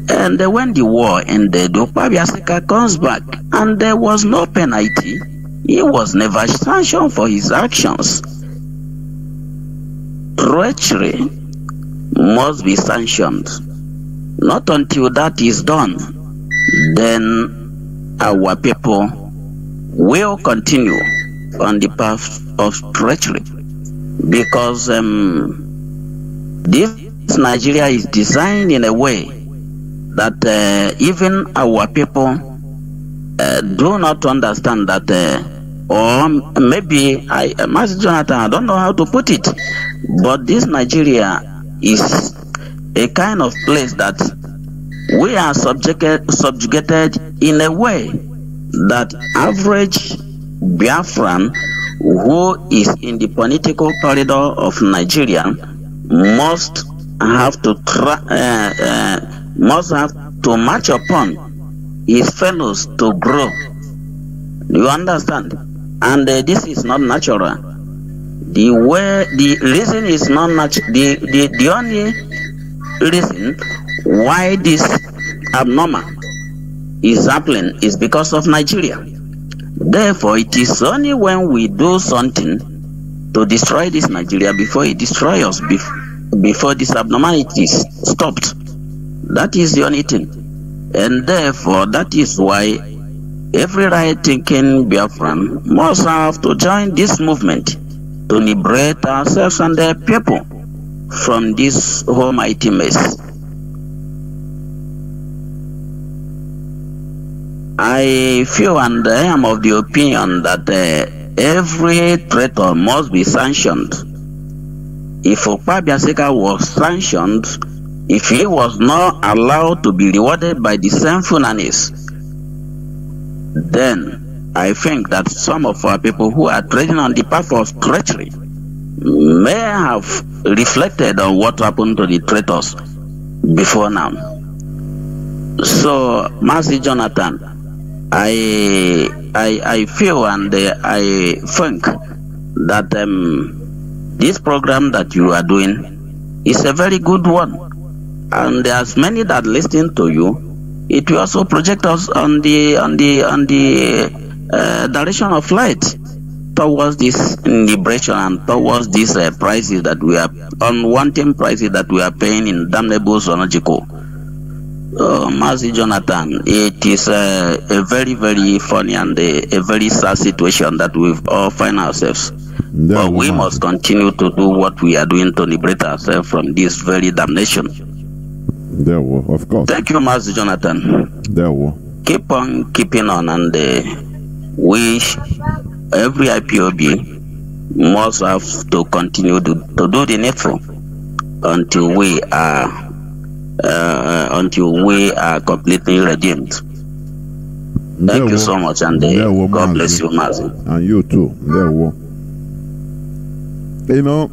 And when the war ended, Okpa Biaseka comes back and there was no penalty. He was never sanctioned for his actions. Treachery must be sanctioned. Not until that is done, then our people will continue on the path of treachery, because this Nigeria is designed in a way that even our people do not understand that, or maybe Mazi Jonathan, I don't know how to put it, but this Nigeria is a kind of place that we are subjugated in a way that average Biafran who is in the political corridor of Nigeria must have to march upon his fellows to grow. You understand? And this is not natural. The reason is not natural. The only reason why this abnormal is happening is because of Nigeria. Therefore, it is only when we do something to destroy this Nigeria before it destroys us, before this abnormality is stopped. That is the only thing. And therefore, that is why every right-thinking Biafran must have to join this movement to liberate ourselves and their people from this almighty mess. I feel and I am of the opinion that every traitor must be sanctioned. If Okpa Biaseka was sanctioned, if he was not allowed to be rewarded by the same Funanis, then I think that some of our people who are treading on the path of treachery may have reflected on what happened to the traitors before now. So, Mazi Jonathan, I feel and I think that this program that you are doing is a very good one, and there's many that listen to you. It will also project us on the direction of light towards this liberation and towards these prices that we are unwanted prices that we are paying in damnable zoological. Mazi Jonathan, it is a very, very funny and a very sad situation that we all find ourselves. But we must continue to do what we are doing to liberate ourselves from this very damnation. There will, of course. Thank you, Mazi Jonathan. There will. Keep on keeping on, and wish every IPOB must have to continue to do the needful until we are completely redeemed. Thank you so much, and God bless you, Mazi. And you too. There will. You know,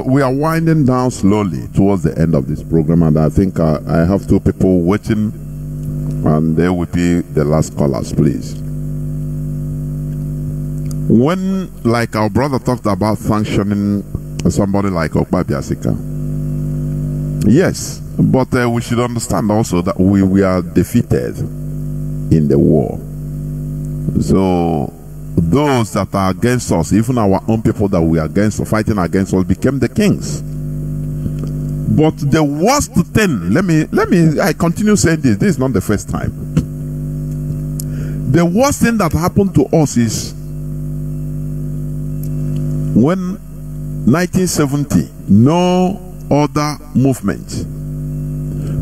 we are winding down slowly towards the end of this program, and I think I have two people waiting, and they will be the last callers, please. When, like our brother talked about sanctioning somebody like Okpa Biasika, yes, but we should understand also that we are defeated in the war. So those that are against us, even our own people that we are against, fighting against us, became the kings. But the worst thing, I continue saying this. This is not the first time. The worst thing that happened to us is when 1970, no other movement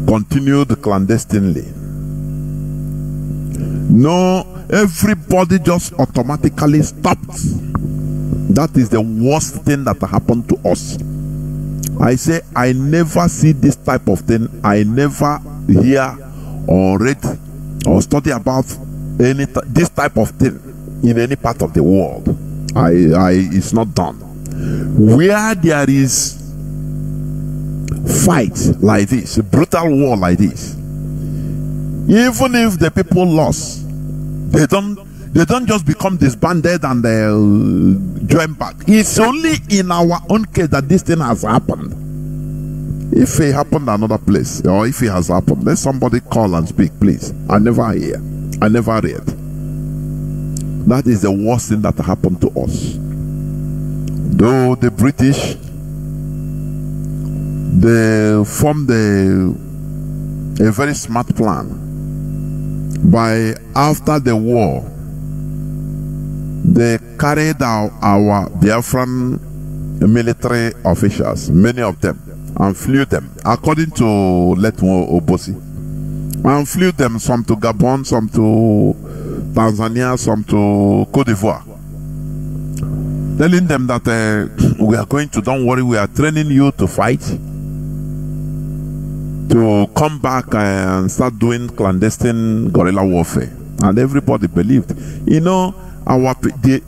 continued clandestinely. No, everybody just automatically stopped. That is the worst thing that happened to us. I say, I never see this type of thing. I never hear or read or study about this type of thing in any part of the world. It's not done. Where there is fight like this, a brutal war like this, even if the people lost, they don't just become disbanded and join back. It's only in our own case that this thing has happened. If it happened another place, or if it has happened, let somebody call and speak, please. I never hear. I never read. That is the worst thing that happened to us. Though the British, they formed a very smart plan. By after the war, they carried out our Biafran military officials, many of them, and flew them, according to Letmo Obosi, and flew them some to Gabon, some to Tanzania, some to Cote d'Ivoire, telling them that we are going to, don't worry, we are training you to fight, to come back and start doing clandestine guerrilla warfare. And everybody believed. You know, the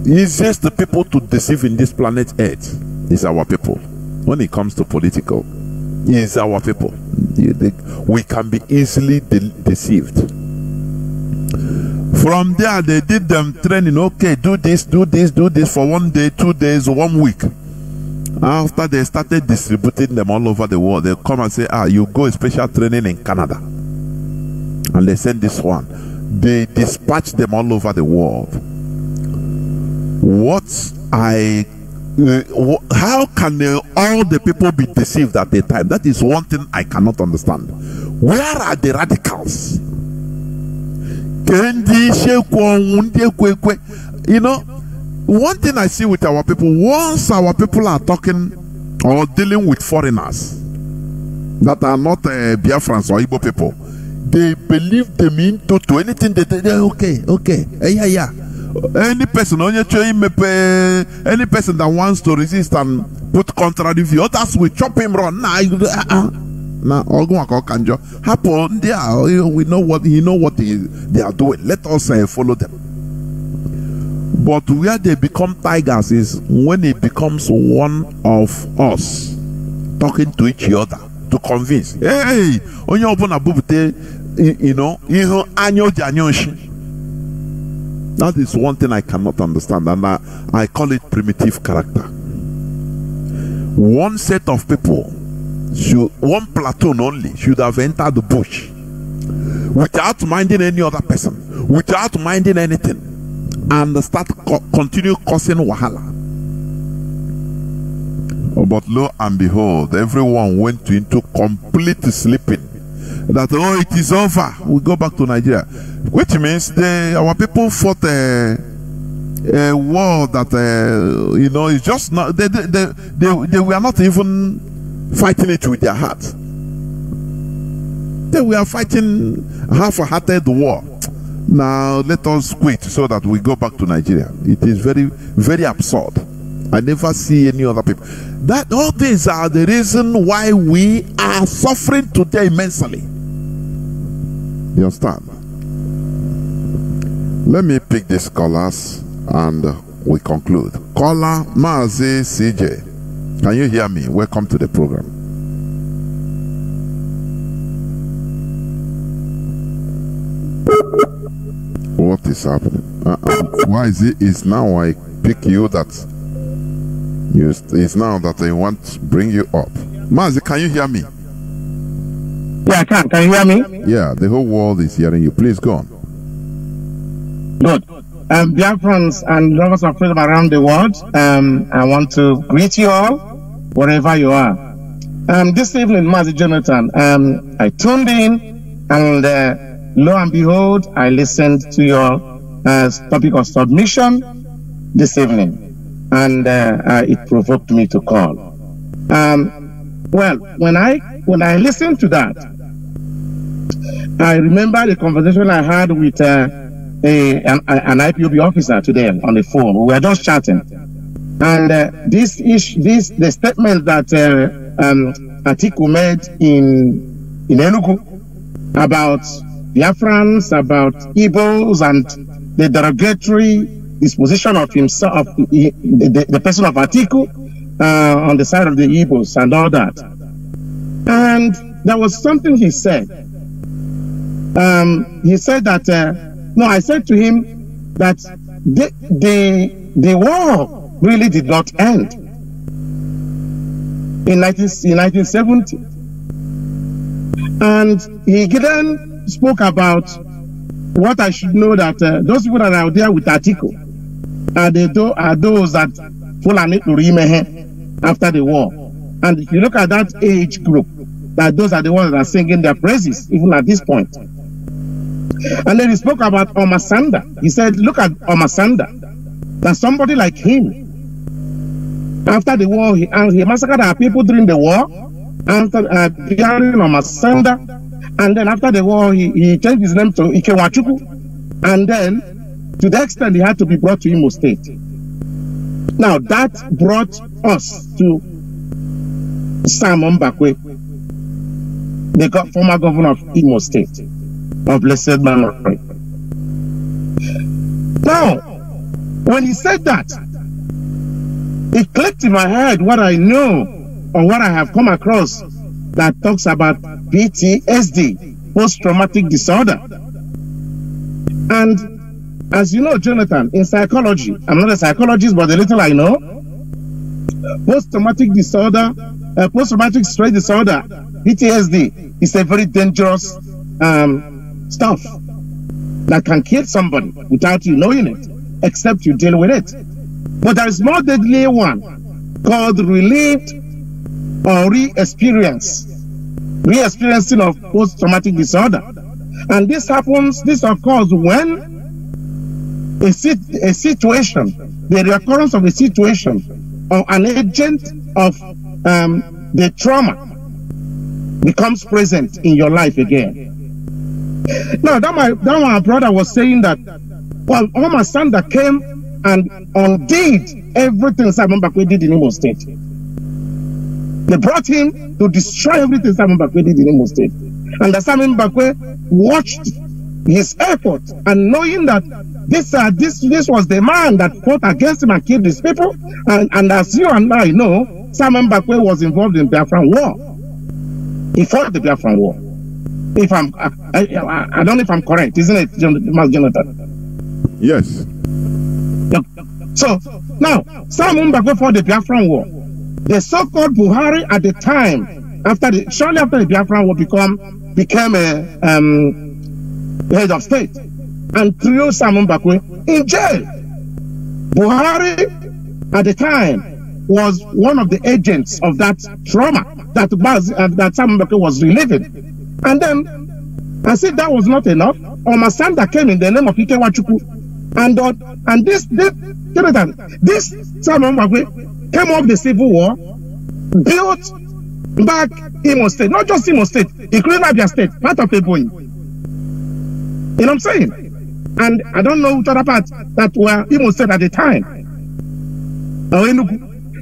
easiest people to deceive in this planet Earth is our people. When it comes to political, it's our people. We can be easily deceived. From there, they did them training. Okay, do this for 1 day, 2 days, 1 week. After they started distributing them all over the world, they come and say, you go special training in Canada. And they send this one. They dispatch them all over the world. How can all the people be deceived at the time? That is one thing I cannot understand. Where are the radicals? You know, one thing I see with our people, once our people are talking or dealing with foreigners that are not Biafrans or Igbo people, they believe them into anything they okay, yeah. Any person that wants to resist and put contrary view, others will chop him wrong. We know what they are doing. Let us follow them. But where they become tigers is when it becomes one of us talking to each other to convince. Hey, that is one thing I cannot understand, and I call it primitive character. one set of people, one platoon only, should have entered the bush without minding any other person, without minding anything, and continue causing wahala. But lo and behold, everyone went into complete sleeping. That, oh, it is over, we go back to Nigeria. Which means our people fought a war that, it's just not, they were not even fighting it with their heart. They were fighting half-hearted war. Now let us quit so that we go back to Nigeria. It is very, very absurd. I never see any other people. That all these are the reason why we are suffering today immensely. You understand? Let me pick these callers and we conclude. Caller Mazi CJ, can you hear me? Welcome to the program. What is happening? Why is it? Is now I pick you that? It's now that I want to bring you up. Mazi, can you hear me? Yeah, I can. Can you hear me? Yeah, the whole world is hearing you. Please go on. Good. Biafrans and lovers of freedom around the world, I want to greet you all, wherever you are. This evening, Mazi Jonathan, I tuned in, and lo and behold, I listened to your topic of submission this evening. And it provoked me to call. Well, when I listened to that, I remember the conversation I had with an IPOB officer today on the phone. We were just chatting, and the statement that Atiku made in Enugu about Biafrans, about Igbos, and the derogatory disposition of himself, the person of Atiku, on the side of the Igbos and all that. And there was something he said. He said that, no, I said to him that the war really did not end in 1970. And he then spoke about what I should know, that those people that are out there with Atiku are those that Fulani Lurimehe after the war. And if you look at that age group, that those are the ones that are singing their praises, even at this point. And then he spoke about Omasanda. He said, look at Omasanda. That somebody like him, after the war, he massacred our people during the war, after bearing Omasanda. And then after the war, he changed his name to Ikewachuku. And then, to the extent he had to be brought to Imo State. Now, that brought us to Sam Mbakwe, the former governor of Imo State, of blessed memory. Now, when he said that, it clicked in my head what I know, or what I have come across, that talks about PTSD, post-traumatic disorder. And as you know, Jonathan, in psychology, I'm not a psychologist, but the little I know, post-traumatic disorder, post-traumatic stress disorder, PTSD, is a very dangerous stuff that can kill somebody without you knowing it, except you deal with it. But there is more deadly one called relived or re-experiencing of post-traumatic disorder. And this occurs when a situation, the recurrence of a situation or an agent of the trauma becomes present in your life again. Now, that my brother was saying that, well, Omar Sanda came and undid everything Simon Bakwe did in Imo State. They brought him to destroy everything Simon Bakwe did in Imo State. And the Simon Bakwe watched his effort, and knowing that this was the man that fought against him and killed his people, and as you and I know, Simon Bakwe was involved in the Biafran War. He fought the Biafran War. I don't know if I'm correct, isn't it, Jonathan? Yes. So now Simon Bakwe fought the Biafran War, The so-called Buhari at the time, shortly after the Biafra war became a head of state, and threw Simon Mbakwe in jail. Buhari at the time was one of the agents of that trauma that Simon Mbakwe was reliving. And then I said that was not enough. Omasanda came in the name of Ike Wachuku, and this Simon Mbakwe came off the civil war, built back Imo State, not just Imo State, including Abia State, part of Ebonyi. You know what I'm saying? And I don't know which other parts that were Imo State at the time.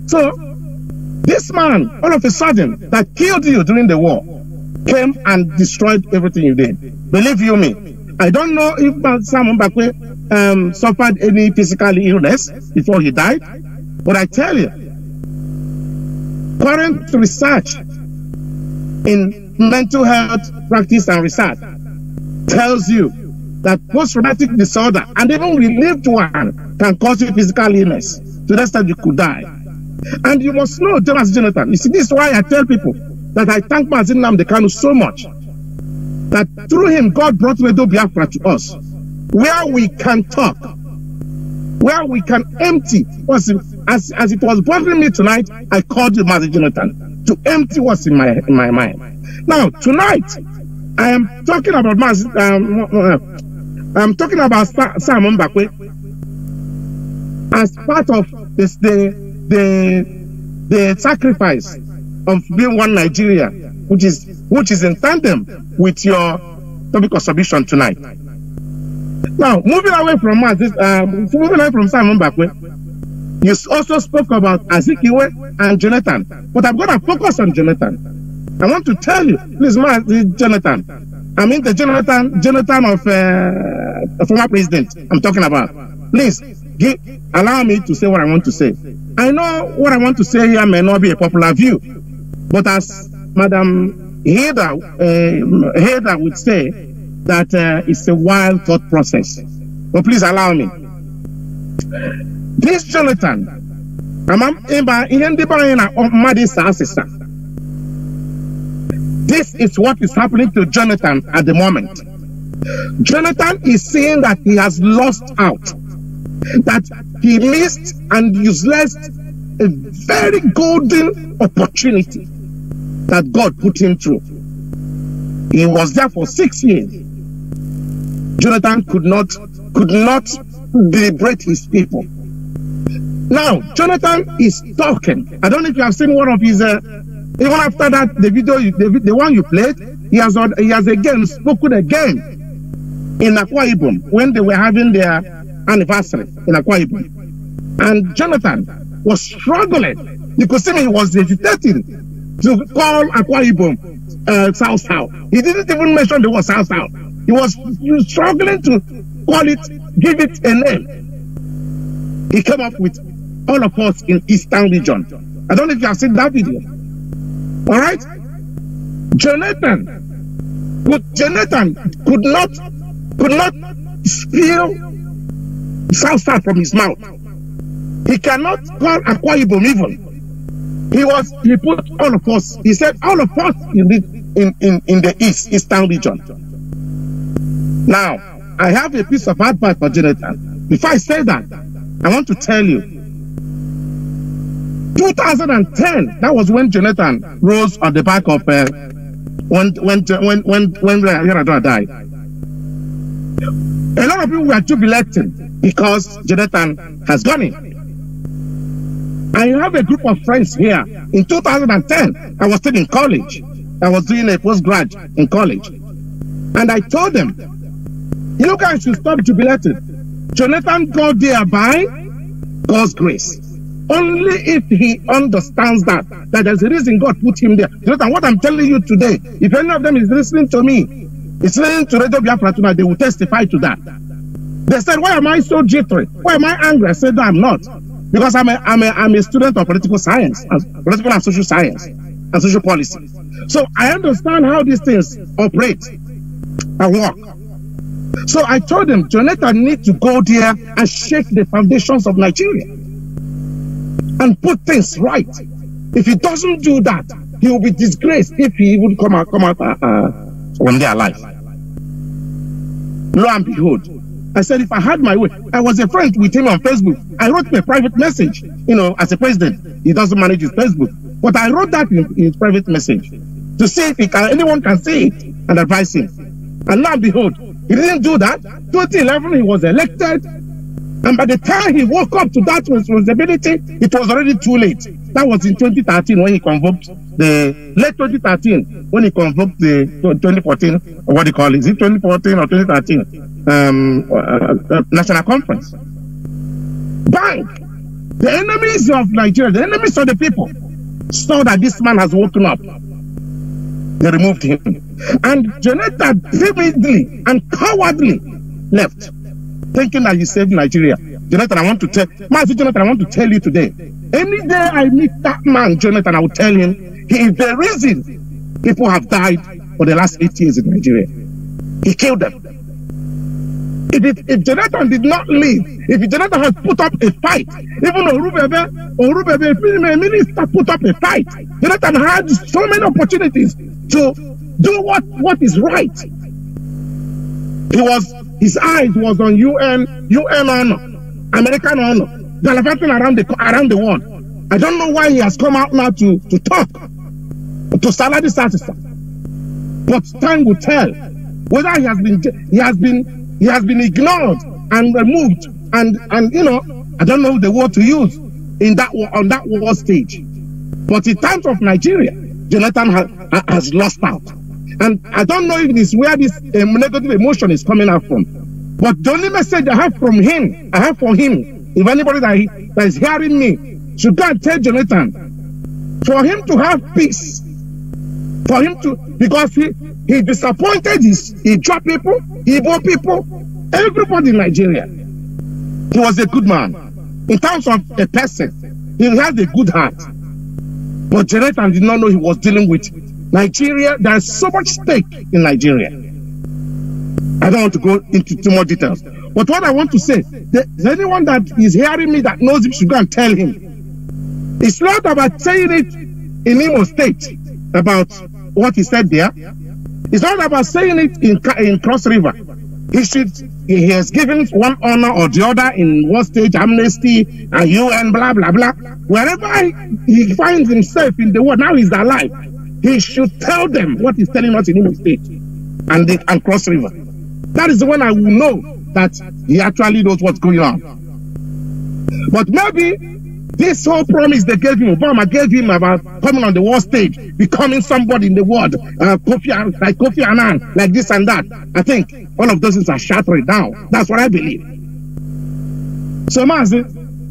So this man, all of a sudden, that killed you during the war, came and destroyed everything you did. Believe you me, I don't know if Simon Mbakwe suffered any physical illness before he died, but I tell you, current research in mental health practice and research tells you that post-traumatic disorder, and even relieved one, can cause you physical illness to the extent you could die. And you must know, Mazi Jonathan, you see, this is why I tell people that I thank Mazi Nnamdi Kanu so much, that through him, God brought Radio Biafra to us, where we can talk, where we can empty. As it was bothering me tonight, I called you, Mazi Jonathan, to empty what's in my mind. Now, tonight, I am talking about I'm talking about Simon Mbakwe as part of the sacrifice of being one Nigeria, which is in tandem with your topic of submission tonight. Now, moving away from Simon Mbakwe, you also spoke about Azikiwe and Jonathan, but I'm going to focus on Jonathan. I want to tell you, please, Jonathan. I mean the Jonathan of former president I'm talking about. Please, allow me to say what I want to say. I know what I want to say here may not be a popular view, but as Madam Heda would say, that it's a wild thought process. But please allow me. This Jonathan, this is what is happening to Jonathan at the moment. Jonathan is saying that he has lost out, that he missed and useless a very golden opportunity that God put him through. He was there for 6 years. Jonathan could not deliberate his people. Now, Jonathan is talking. I don't know if you have seen one of his, even after that, the video, the one you played, he has again spoken again in Akwa Ibom when they were having their anniversary in Akwa Ibom. And Jonathan was struggling. You could see he was hesitating to call Akwa Ibom South South. He didn't even mention the word South South. He was struggling to call it, give it a name. He came up with all of us in Eastern region. I don't know if you have seen that video. All right? Jonathan could not spill South South from his mouth. He cannot call Akwa Ibom even. He put all of us, he said all of us in the Eastern region. Now, I have a piece of advice for Jonathan. Before I say that, I want to tell you, 2010, that was when Jonathan rose on the back of when Yaradua died. A lot of people were jubilating because Jonathan has gone in. I have a group of friends here. In 2010, I was still in college. I was doing a postgrad in college. And I told them, you guys should stop jubilating. Jonathan got there by God's grace. Only if he understands that there's a reason God put him there. Jonathan, what I'm telling you today, if any of them is listening to me, is listening to Radio Biafra tonight, they will testify to that. They said, why am I so jittery? Why am I angry? I said, no, I'm not. Because I'm a student of political science, political and social science, and social policy. So I understand how these things operate and work. So I told them, Jonathan needs to go there and shake the foundations of Nigeria and put things right. If he doesn't do that, he will be disgraced if he would come out from there alive. Lo and behold, I said, if I had my way, I was a friend with him on Facebook. I wrote him a private message. You know, as a president, he doesn't manage his Facebook. But I wrote that in his private message to see if anyone can see it and advise him. And lo and behold, he didn't do that. 2011, he was elected. And by the time he woke up to that responsibility, it was already too late. That was in 2013 when he convoked late 2013, when he convoked the 2014, or what do you call it? Is it 2014 or 2013? National Conference. Bang! The enemies of Nigeria, the enemies of the people, saw that this man has woken up. They removed him. And Jonathan timidly and cowardly left, thinking that he saved Nigeria. Jonathan, I want to tell Mazi Jonathan, I want to tell you today. Any day I meet that man, Jonathan, I will tell him he is the reason people have died for the last 8 years in Nigeria. He killed them. If Jonathan did not leave, if Jonathan had put up a fight, even Orubebe, minister put up a fight, Jonathan had so many opportunities to do what is right. His eyes was on UN honor, American honor, gallivanting around the world. I don't know why he has come out now to talk, to salary satisfied. But time will tell whether he has been ignored and removed, and you know, I don't know the word to use on that war stage. But in terms of Nigeria, Jonathan has lost out. And I don't know if it is where this negative emotion is coming out from. But the only message I have for him, if anybody that is hearing me, should go and tell Jonathan, for him to have peace, for him to, because he disappointed his Ijaw people, Igbo people, everybody in Nigeria. He was a good man. In terms of a person, he had a good heart. But Jonathan did not know he was dealing with Nigeria. There is so much stake in Nigeria. I don't want to go into too much details. But what I want to say, anyone that is hearing me that knows him should go and tell him. It's not about saying it in Imo State, about what he said there. It's not about saying it in Cross River. He has given one honor or the other in one stage, amnesty, and UN, blah, blah, blah. Wherever he finds himself in the world, now he's alive, he should tell them what he's telling us in Imo State and Cross River. That is when I will know that he actually knows what's going on. But maybe this whole promise they gave him, Obama gave him about coming on the world stage, becoming somebody in the world, like Kofi Annan, like this and that. I think all of those things are shattered down. That's what I believe. So, Mazi,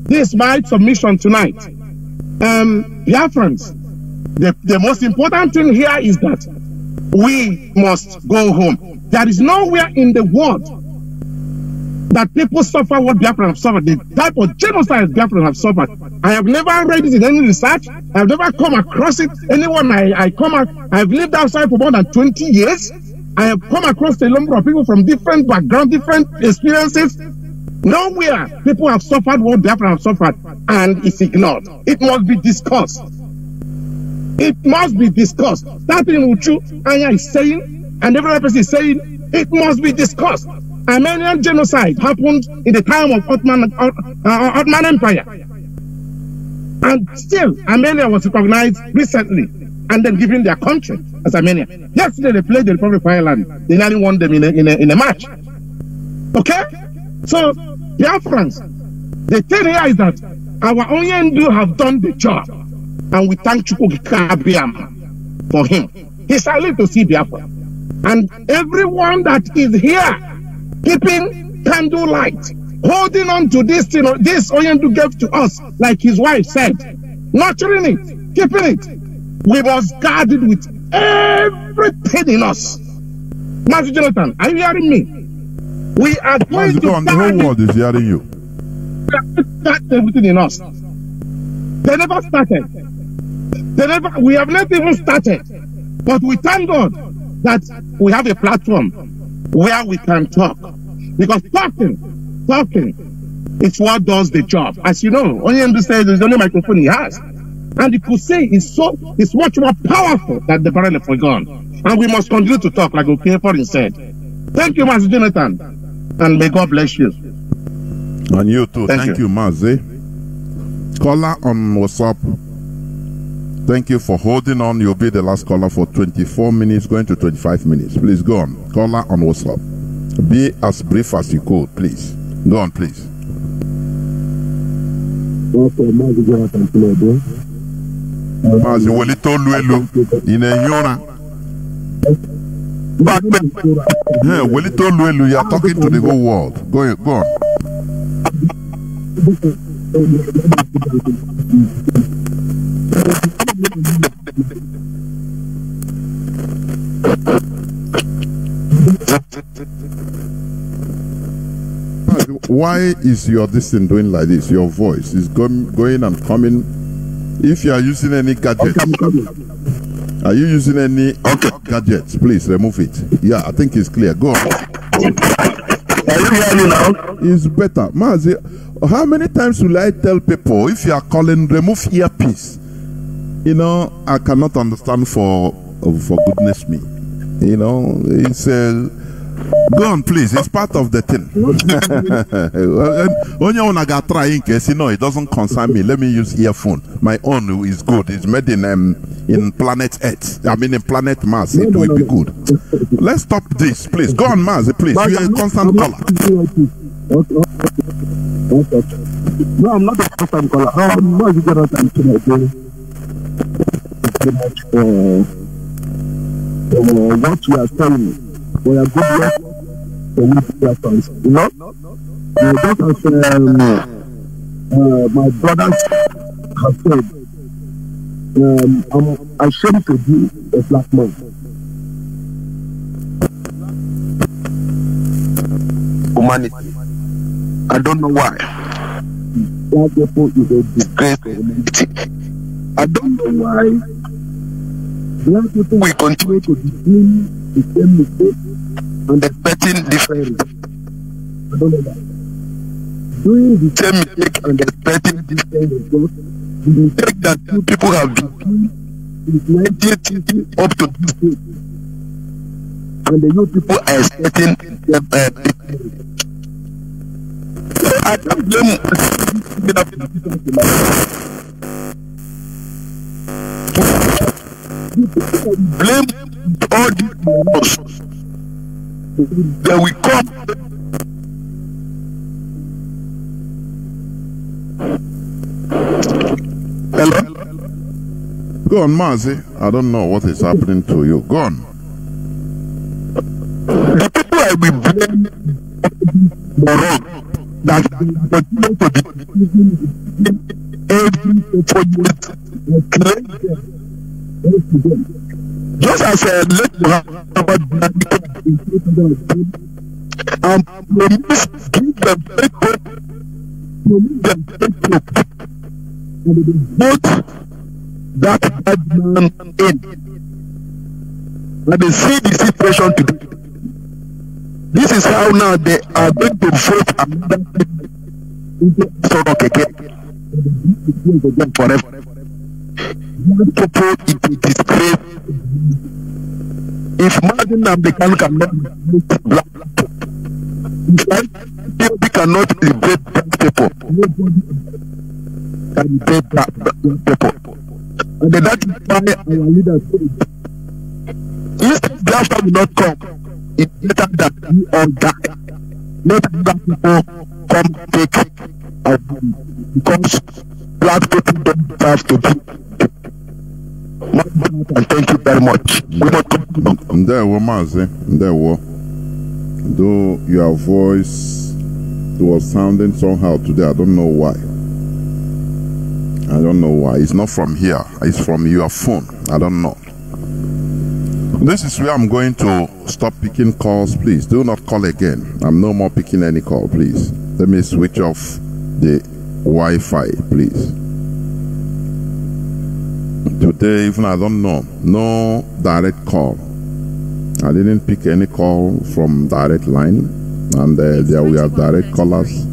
this is my submission tonight. Biafrans, the most important thing here is that we must go home. There is nowhere in the world that people suffer what Biafrans have suffered, the type of genocide Biafrans have suffered. I have never read it in any research. I have never come across it. Anyone I have lived outside for more than 20 years. I have come across a number of people from different backgrounds, different experiences. Nowhere people have suffered what Biafrans have suffered, and it's ignored. It must be discussed. It must be discussed. That thing Uchu Anya is saying, and every other person is saying, it must be discussed. Armenian genocide happened in the time of Ottoman Empire. And still, Armenia was recognized recently and then given their country as Armenia. Yesterday, they played the Republic of Ireland. They nearly won them in a match. Okay? So, Biafrans, the thing here is that our Onyendu have done the job. And we thank Chukwuka for him. He's silent to see Biafra. And everyone that is here, keeping candlelight, holding on to this thing, this Onyendu gave to us, like his wife said, nurturing it, keeping it. We must guard it with everything in us. Mazi Jonathan, are you hearing me? We are going to guard the whole world is hearing you. We are going to guard everything in us. They never started. We have not even started. But we thank God that we have a platform where we can talk. Because talking, it's what does the job. As you know, Onyendu says there's only microphone he has. And the crusade is much more powerful than the barrel of a gun. And we must continue to talk like Okafor said. Thank you, Mazi Jonathan. And may God bless you. And you too. Thank you, Mazi. Caller on WhatsApp. Thank you for holding on. You'll be the last caller for 24 minutes, going to 25 minutes. Please go on. Caller on WhatsApp. Be as brief as you could, please. Go on, please. Mazi Jonathan Chinedu. Mazi Welito Luelu in a Yona. Yeah, Welito Luelu, you are talking to the whole world. Go on. Why is your this thing doing like this? Your voice is going and coming. If you are using any gadgets, are you using any gadgets? Please remove it. Yeah, I think it's clear. Go on. Are you hearing me now? It's better. Mazi, how many times will I tell people if you are calling, remove earpiece? You know, I cannot understand for goodness me. You know, it's go on, please. It's part of the thing. Only one I got try in case you know it doesn't concern me. Let me use earphone. My own is good. It's made in planet Earth. I mean in planet Mars. It will be good. Let's stop this, please. Go on, Mars, please. You are a constant caller. No, I'm not a constant caller. I'm Mazi Jonathan Chinedu. What you are telling me. We are good luck for Biafrans. You know, just as my brothers have said, I'm ashamed to be a black man. Humanity. I don't know why. Black people is a disgrace to humanity. I don't know why black people will continue to be doing the same mistake and expecting different results. I don't know that. Doing the same mistake and expecting different results, the mistake that two people have been doing is 1980 up to this day. And the youth people are expecting different results. I don't blame blame all these laws. They will come. Hello? Go on, Mazi. I don't know what is happening to you. Go on. The people I will blame the wrong that continue to be using every opponent and create them. Just as let Muhammad in 2010 and promise give them great hope, promise them great hope, and they vote that bad man in. And they see the situation today. This is how now they are going to vote another into Sorok again. Forever. Young people, it is disgrace. If Martin Namdekan cannot liberate black people, if cannot liberate black people, nobody can liberate black people. And that is why our leaders say, if Biafra will not come, it's better that we all die. Let black people come take our money. Because black people don't have to be. And thank you very much. There were Mazi. There were. Though your voice was sounding somehow today, I don't know why. I don't know why. It's not from here. It's from your phone. I don't know. This is where I'm going to stop picking calls. Please do not call again. I'm no more picking any call, please. Let me switch off the Wi-Fi, please. Today, even I don't know, no direct call. I didn't pick any call from direct line, and there we have direct callers.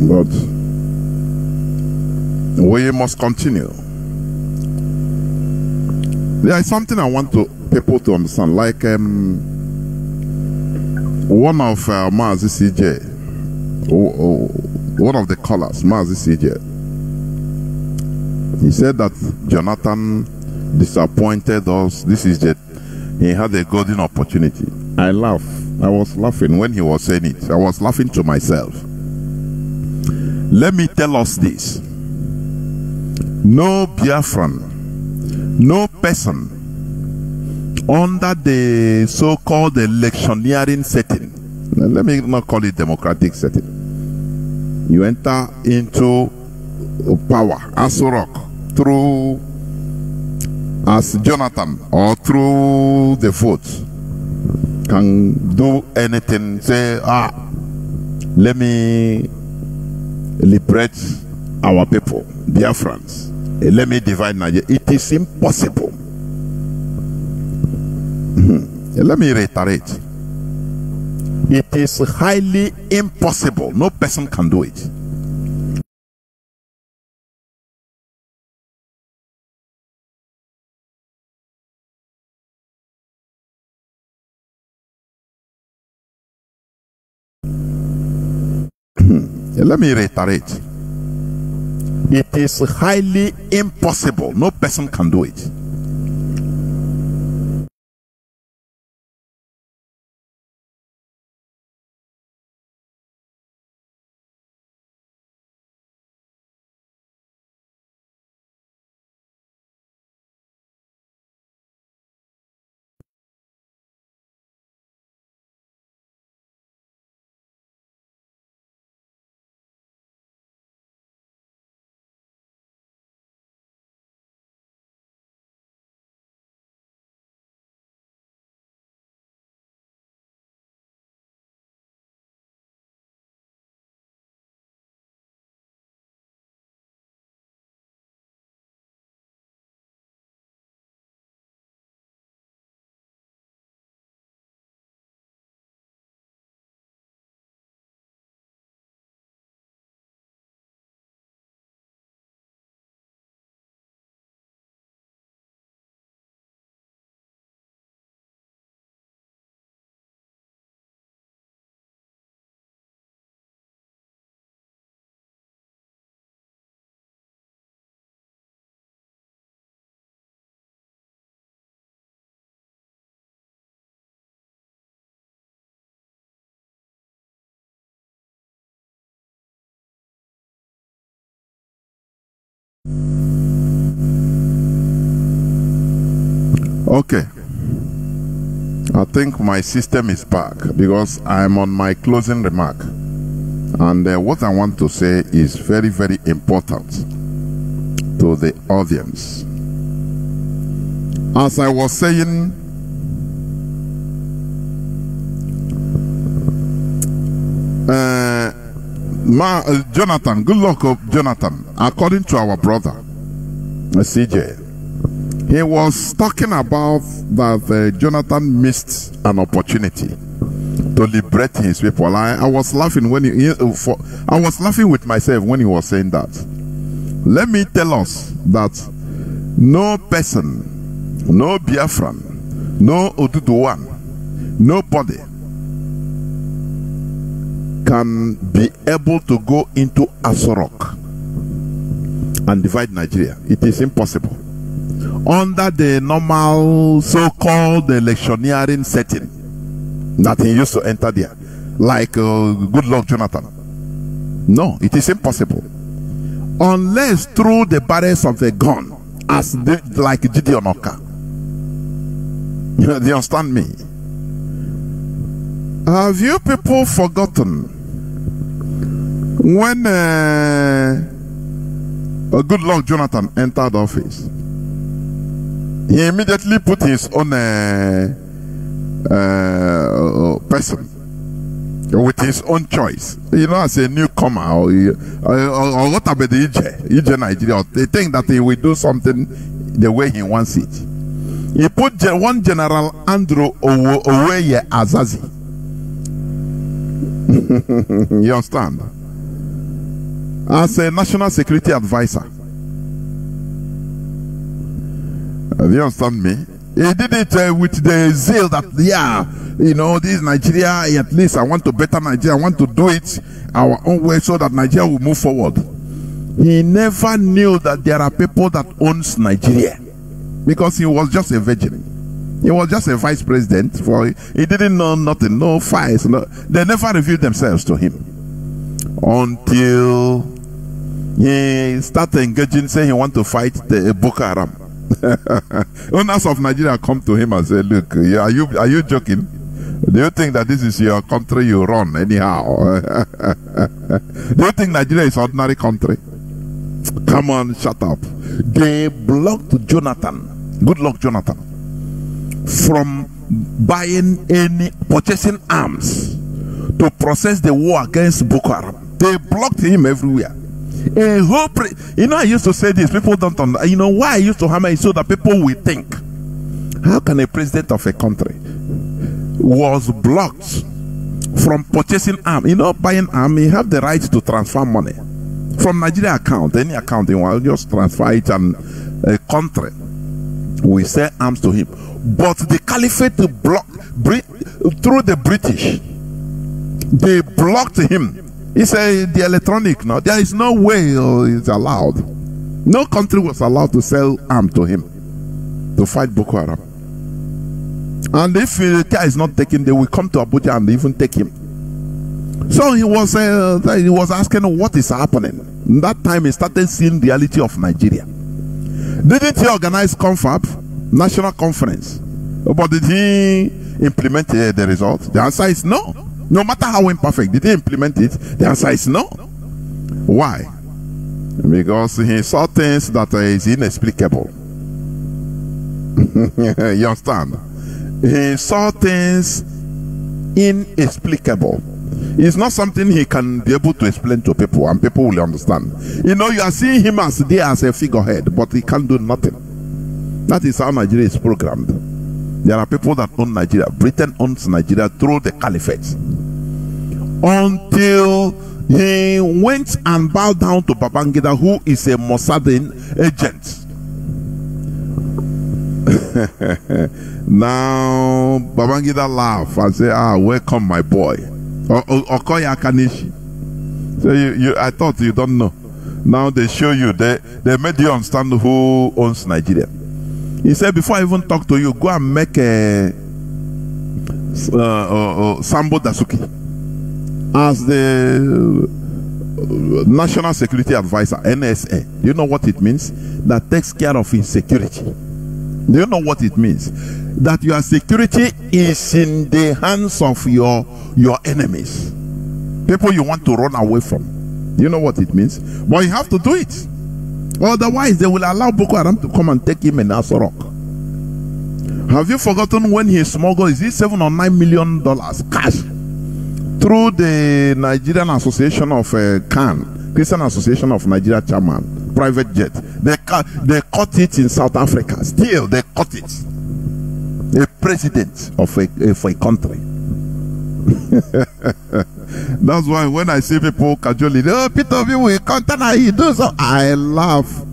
But We must continue. There is something I want people to understand, like one of Mazi CJ, one of the callers, Mazi CJ, he said that Jonathan disappointed us. This is that he had a golden opportunity. I laughed. I was laughing when he was saying it. I was laughing to myself. Let me tell us this. No Biafran, no person under the so-called electioneering setting, let me not call it democratic setting, you enter into power as rock through as Jonathan or through the vote, can do anything, say, let me liberate our people, Biafrans. Let me divide Nigeria. It is impossible. Let me reiterate. It is highly impossible. No person can do it. Let me reiterate. It is highly impossible. No person can do it. Okay. I think my system is back because I'm on my closing remark. And what I want to say is very, very important to the audience. As I was saying, Jonathan, good luck, Jonathan. According to our brother, CJ, he was talking about that Jonathan missed an opportunity to liberate his people. I was laughing when I was laughing with myself when he was saying that. Let me tell us that no person, no Biafran, no Oduduwan, nobody can be able to go into Asorok and divide Nigeria. It is impossible. Under the normal so-called electioneering setting that he used to enter there, like good luck Jonathan. No, it is impossible. Unless through the barrels of a gun, as like Gideon Oka. Do you understand me? Have you people forgotten when good luck Jonathan entered office? He immediately put his own person with his own choice. You know, as a newcomer or what about the EJ Nigeria, they think that he will do something the way he wants it. He put one General Andrew Oweye Azazi. You understand? As a national security advisor. Do you understand me? He did it with the zeal that, yeah, you know, this Nigeria, at least I want to better Nigeria. I want to do it our own way so that Nigeria will move forward. He never knew that there are people that owns Nigeria because he was just a virgin. He was just a vice president. He didn't know nothing, no files. No, they never revealed themselves to him until he started engaging, saying he want to fight the Boko Haram. Owners of Nigeria come to him and say, look, are you joking? Do you think that this is your country you run anyhow? Do you think Nigeria is an ordinary country? Come on, shut up. They blocked Jonathan, good luck Jonathan, from purchasing arms to process the war against Boko Haram. They blocked him everywhere. You know, I used to say this, people don't understand. You know why I used to hammer it? So that people will think, how can a president of a country was blocked from purchasing arms? You know, buying arms, he have the right to transfer money from Nigeria account, any account he want, just transfer it, and a country will sell arms to him. But the caliphate blocked through the British. They blocked him. He said the electronic, no, there is no way it's allowed. No country was allowed to sell arms to him to fight Boko Haram. And if the care is not taken, they will come to Abuja and even take him. So he was asking what is happening. In that time he started seeing the reality of Nigeria. Didn't he organize confab, national conference? But did he implement the result? The answer is no. No matter how imperfect, did he implement it? The answer is no. Why? Because he saw things that is inexplicable. You understand? He saw things inexplicable. It's not something he can be able to explain to people and people will understand. You know, you are seeing him as there as a figurehead, but he can't do nothing. That is how Nigeria is programmed. There are people that own Nigeria. Britain owns Nigeria through the caliphate. Until he went and bowed down to Babangida, who is a Mossadin agent. Now Babangida laugh and say, welcome my boy. Okoya Kanishi. So I thought you don't know. Now they show you, they made you understand who owns Nigeria. He said, before I even talk to you, go and make a Sambo Dasuki as the National Security Advisor, NSA. Do you know what it means? That takes care of insecurity. Do you know what it means? That your security is in the hands of your enemies. People you want to run away from. Do you know what it means? But you have to do it. Otherwise, they will allow Boko Haram to come and take him in Asorok. Have you forgotten when he smuggled, is it $7 or $9 million cash through the Nigerian Association of CAN, Christian Association of Nigeria Chairman, private jet? They caught it in South Africa. Still, they caught it. A president of a country. That's why when I see people casually, Peter, we will counter now, he does so. I laugh.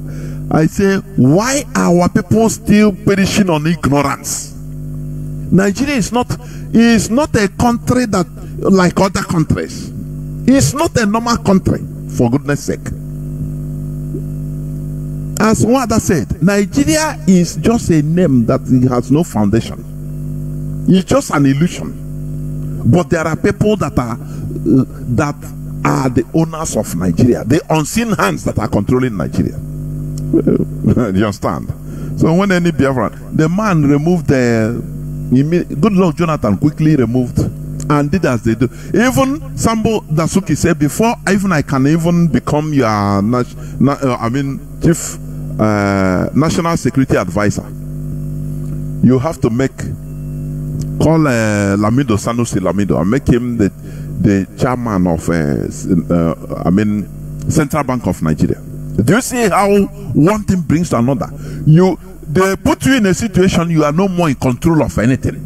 I say, why are our people still perishing on ignorance? Nigeria is not a country that like other countries. It's not a normal country, for goodness sake. As one other said, Nigeria is just a name that has no foundation. It's just an illusion. But there are people that are the owners of Nigeria, the unseen hands that are controlling Nigeria. You understand? So when any Biafra, the man removed good luck Jonathan quickly removed and did as they do. Even Sambo Dasuki said, before even I can even become your chief national security advisor, you have to call Lamido Sanusi Lamido and make him the chairman of Central Bank of Nigeria. Do you see how one thing brings to another? They put you in a situation you are no more in control of anything.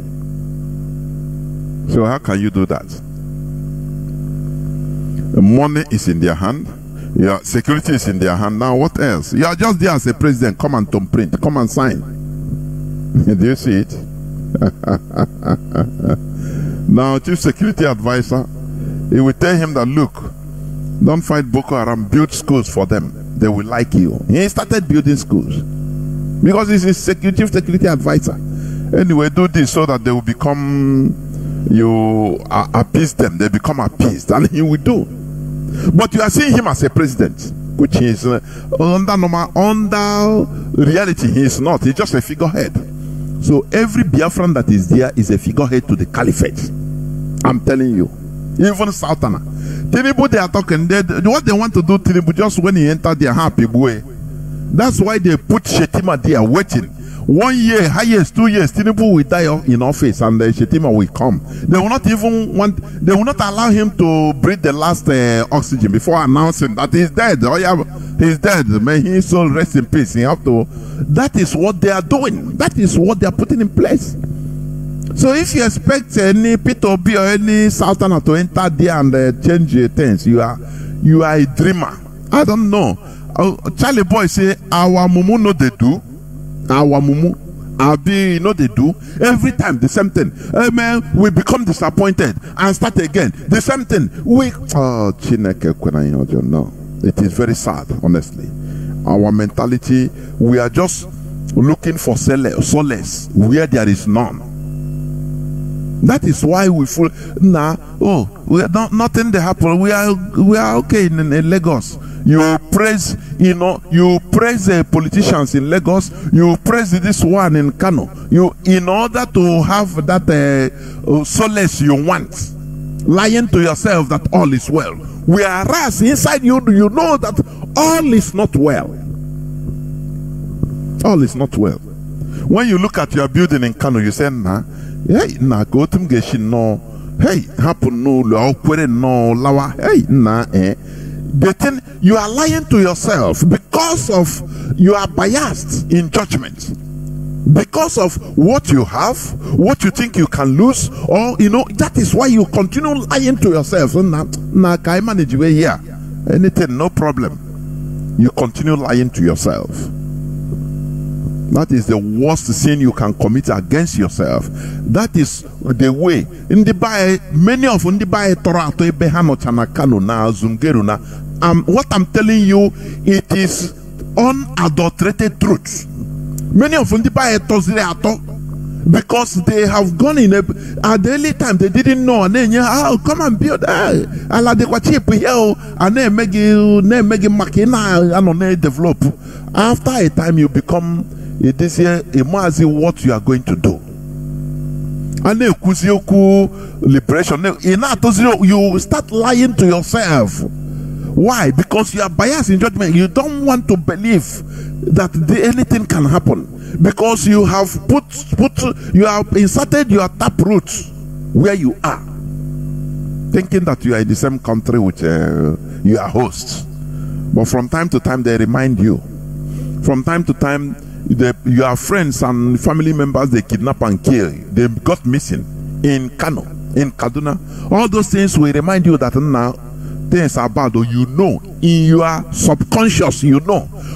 So how can you do that? The money is in their hand. Your security is in their hand. Now what else? You are just there as a president. Come and thumbprint. Come and sign. Do you see it? Now, Chief Security Advisor, he will tell him that, look, don't fight Boko Haram, build schools for them. They will like you. He started building schools because he's his Chief Security Advisor. Anyway, do this so that they will become, you appease them, they become appeased, and he will do. But you are seeing him as a president, which is under reality, he is not. He's just a figurehead. So every Biafran that is there is a figurehead to the caliphate. I'm telling you. Even Sultana. Tinubu, they are talking. What they want to do, Tinubu, just when he entered their happy way. That's why they put Shetima there waiting. 1 year, highest 2 years, Tinubu will die in office and Shetima will come. They will not even they will not allow him to breathe the last oxygen before announcing that he's dead. Oh yeah, he's dead. May he so rest in peace. You have to. That is what they are doing. That is what they are putting in place. So if you expect any P2B or any Sultana to enter there and change things, you are a dreamer. I don't know. Charlie Boy say our mumu no they do. Our mumu, Abi, you know they do every time the same thing. Man, we become disappointed and start again. The same thing. Chineke Kwenayojo. No, it is very sad, honestly. Our mentality, we are just looking for solace where there is none. That is why we feel we are nothing they happen. We are okay in Lagos. You praise, you praise politicians in Lagos. You praise this one in Kano. In order to have that solace you want, lying to yourself that all is well. Whereas inside you know that all is not well. All is not well. When you look at your building in Kano, you say, hey, go to no. Hey, happen no, no, lawa. Hey, The thing, you are lying to yourself because of you are biased in judgment. Because of what you have, what you think you can lose, or that is why you continue lying to yourself. Can I manage way here? Anything, no problem. You continue lying to yourself. That is the worst sin you can commit against yourself. That is the way. In the Bible, many of the what I'm telling you, it is unadulterated truth. Many of the Bible because they have gone in at the early time they didn't know, and then come and build and then make makina and develop. After a time you become this year a Mazi what you are going to do. And then liberation. You start lying to yourself. Why? Because you are biased in judgment. You don't want to believe that anything can happen. Because you have you have inserted your tap roots where you are, thinking that you are in the same country with your hosts. But from time to time they remind you. From time to time your friends and family members they kidnap and kill. They got missing in Kano, in Kaduna. All those things will remind you that now things are bad, or in your subconscious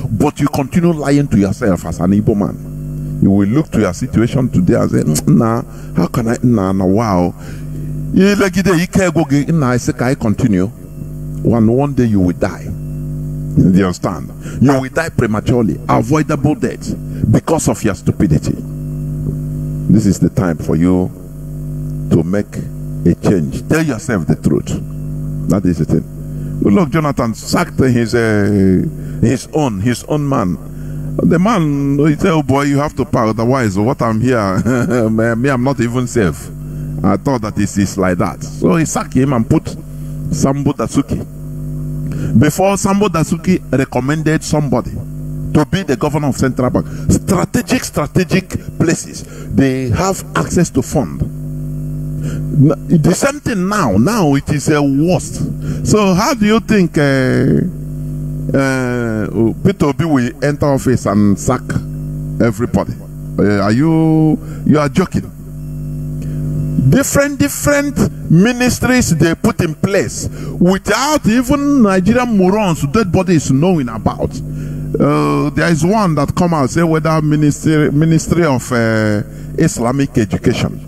but you continue lying to yourself as an Igbo man. You will look to your situation today and say, how can I wow. I say, can I continue? One day you will die. Do you understand? You will die prematurely, avoidable death because of your stupidity. This is the time for you to make a change. Tell yourself the truth. That is the thing. Look, Jonathan sacked his own man. The man, he said, oh boy, you have to pack, otherwise what I'm here, me, I'm not even safe. I thought that this is like that. So he sacked him and put Sambo Dasuki. Before Sambo Dasuki recommended somebody to be the governor of Central Bank. Strategic places. They have access to fund. The same thing now it is a worst. So how do you think P2B will enter office and sack everybody? You are joking? Different ministries they put in place without even Nigerian morons, dead bodies knowing about. There is one that come out say whether Ministry of Islamic Education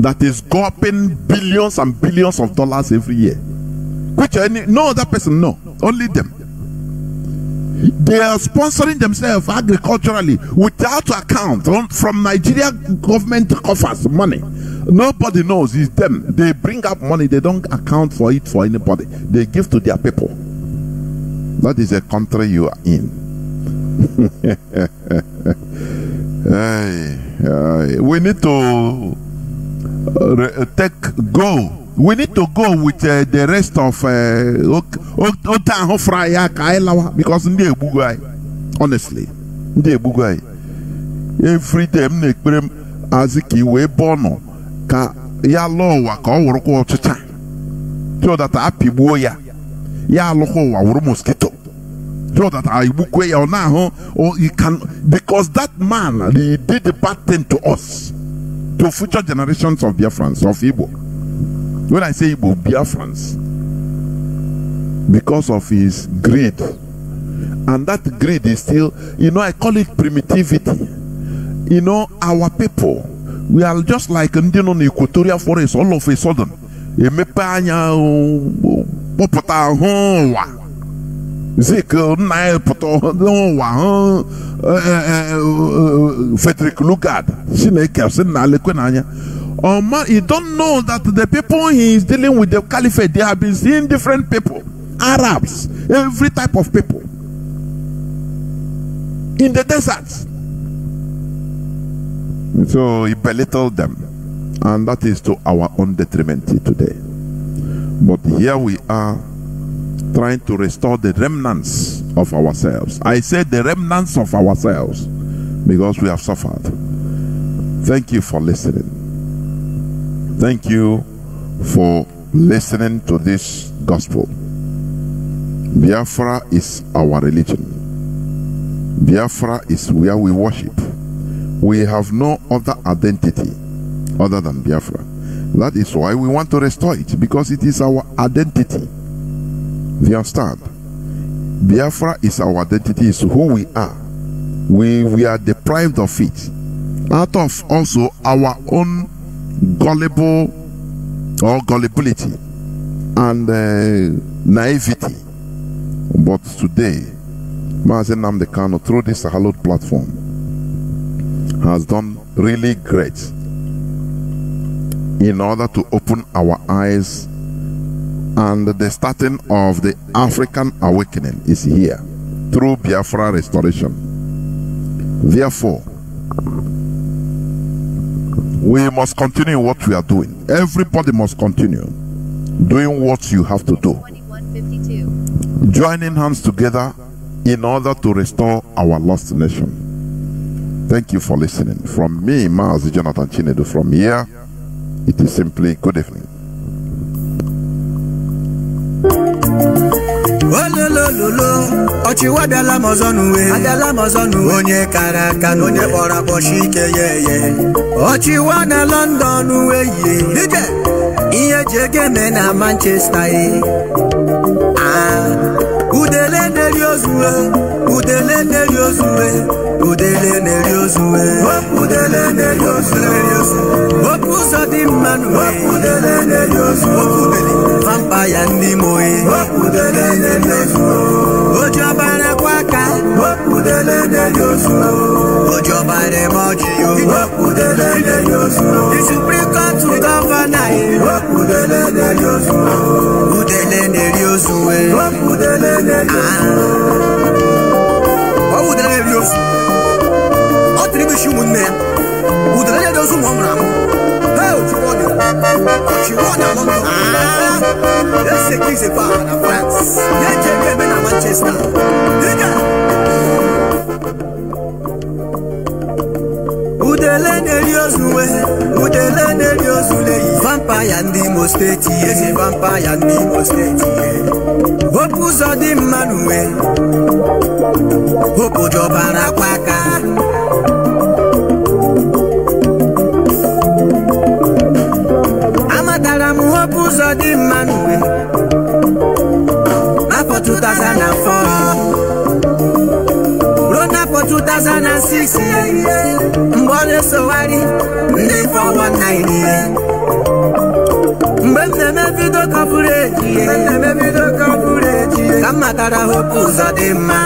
that is gulping billions and billions of dollars every year, which no other person know, only them. They are sponsoring themselves agriculturally without account from Nigeria government coffers money. Nobody knows, it's them. They bring up money, they don't account for it for anybody. They give to their people. That is a country you are in. We need to we need to go with the rest of because honestly, every time Aziki we bono ka ya law ka o woro chicha so that happy boya ya lo wa woro mosquito so that I book way or now or you can, because that man he did the bad thing to us, to future generations of Biafrans, of Igbo. When I say Igbo, Biafrans, because of his greed. And that greed is still, I call it primitivity. Our people, we are just like in the equatorial forest all of a sudden. Frederick Lugard, you don't know that the people he is dealing with, the caliphate, they have been seeing different people, Arabs, every type of people in the deserts. So he belittled them, and that is to our own detriment today. But here we are, trying to restore the remnants of ourselves. I said the remnants of ourselves because we have suffered. Thank you for listening. Thank you for listening to this gospel. Biafra is our religion. Biafra is where we worship. We have no other identity other than Biafra. That is why we want to restore it, because it is our identity. Do you understand? Biafra is our identity, is who we are. We are deprived of it. Out of also our own gullibility and naivety. But today, Mazi Nnamdi Kanu, through this hallowed platform, has done really great in order to open our eyes. And the starting of the African awakening is here through Biafra restoration. Therefore, we must continue what we are doing. Everybody must continue doing what you have to do. Joining hands together in order to restore our lost nation. Thank you for listening. From me, Mazi Jonathan Chinedu, from here, it is simply good evening. Ochiwa bịala mọzọnụ onye kara aka onye kpọrọ akpọchi ike ye Ochiwa na London ye ihe ji ege eme na Manchester udele neri ozuwe udele neri ozuwe udele neri ozuwe udele neri ozuwe okwu ụzọ dị mmanụ udele neri ozuwe vampire ndị moye udele neri ozuwe ojobara kwaka udele neri ozuwe ojobara moji udele neri ozuwe the Supreme Court governor udele neri ozuwe udele neri ozuwe udele neri udele neri ozuwe otribushi munne udele neri ozuwe omramu let's say qui se parle en France. Y'a quelqu'un à Manchester. Udele neriozuwe, udele neriozuwe. Vampire ndimo state, yes, vampire ndimo state. Hopu zodi manuwe, hopu jobana kwaka. Hopu zodi manuwe After 2004 2006 mgbe ọ na-esogharị ndị 419 mgbe m na-eme vidio coverage ka m matara Hope Uzodimma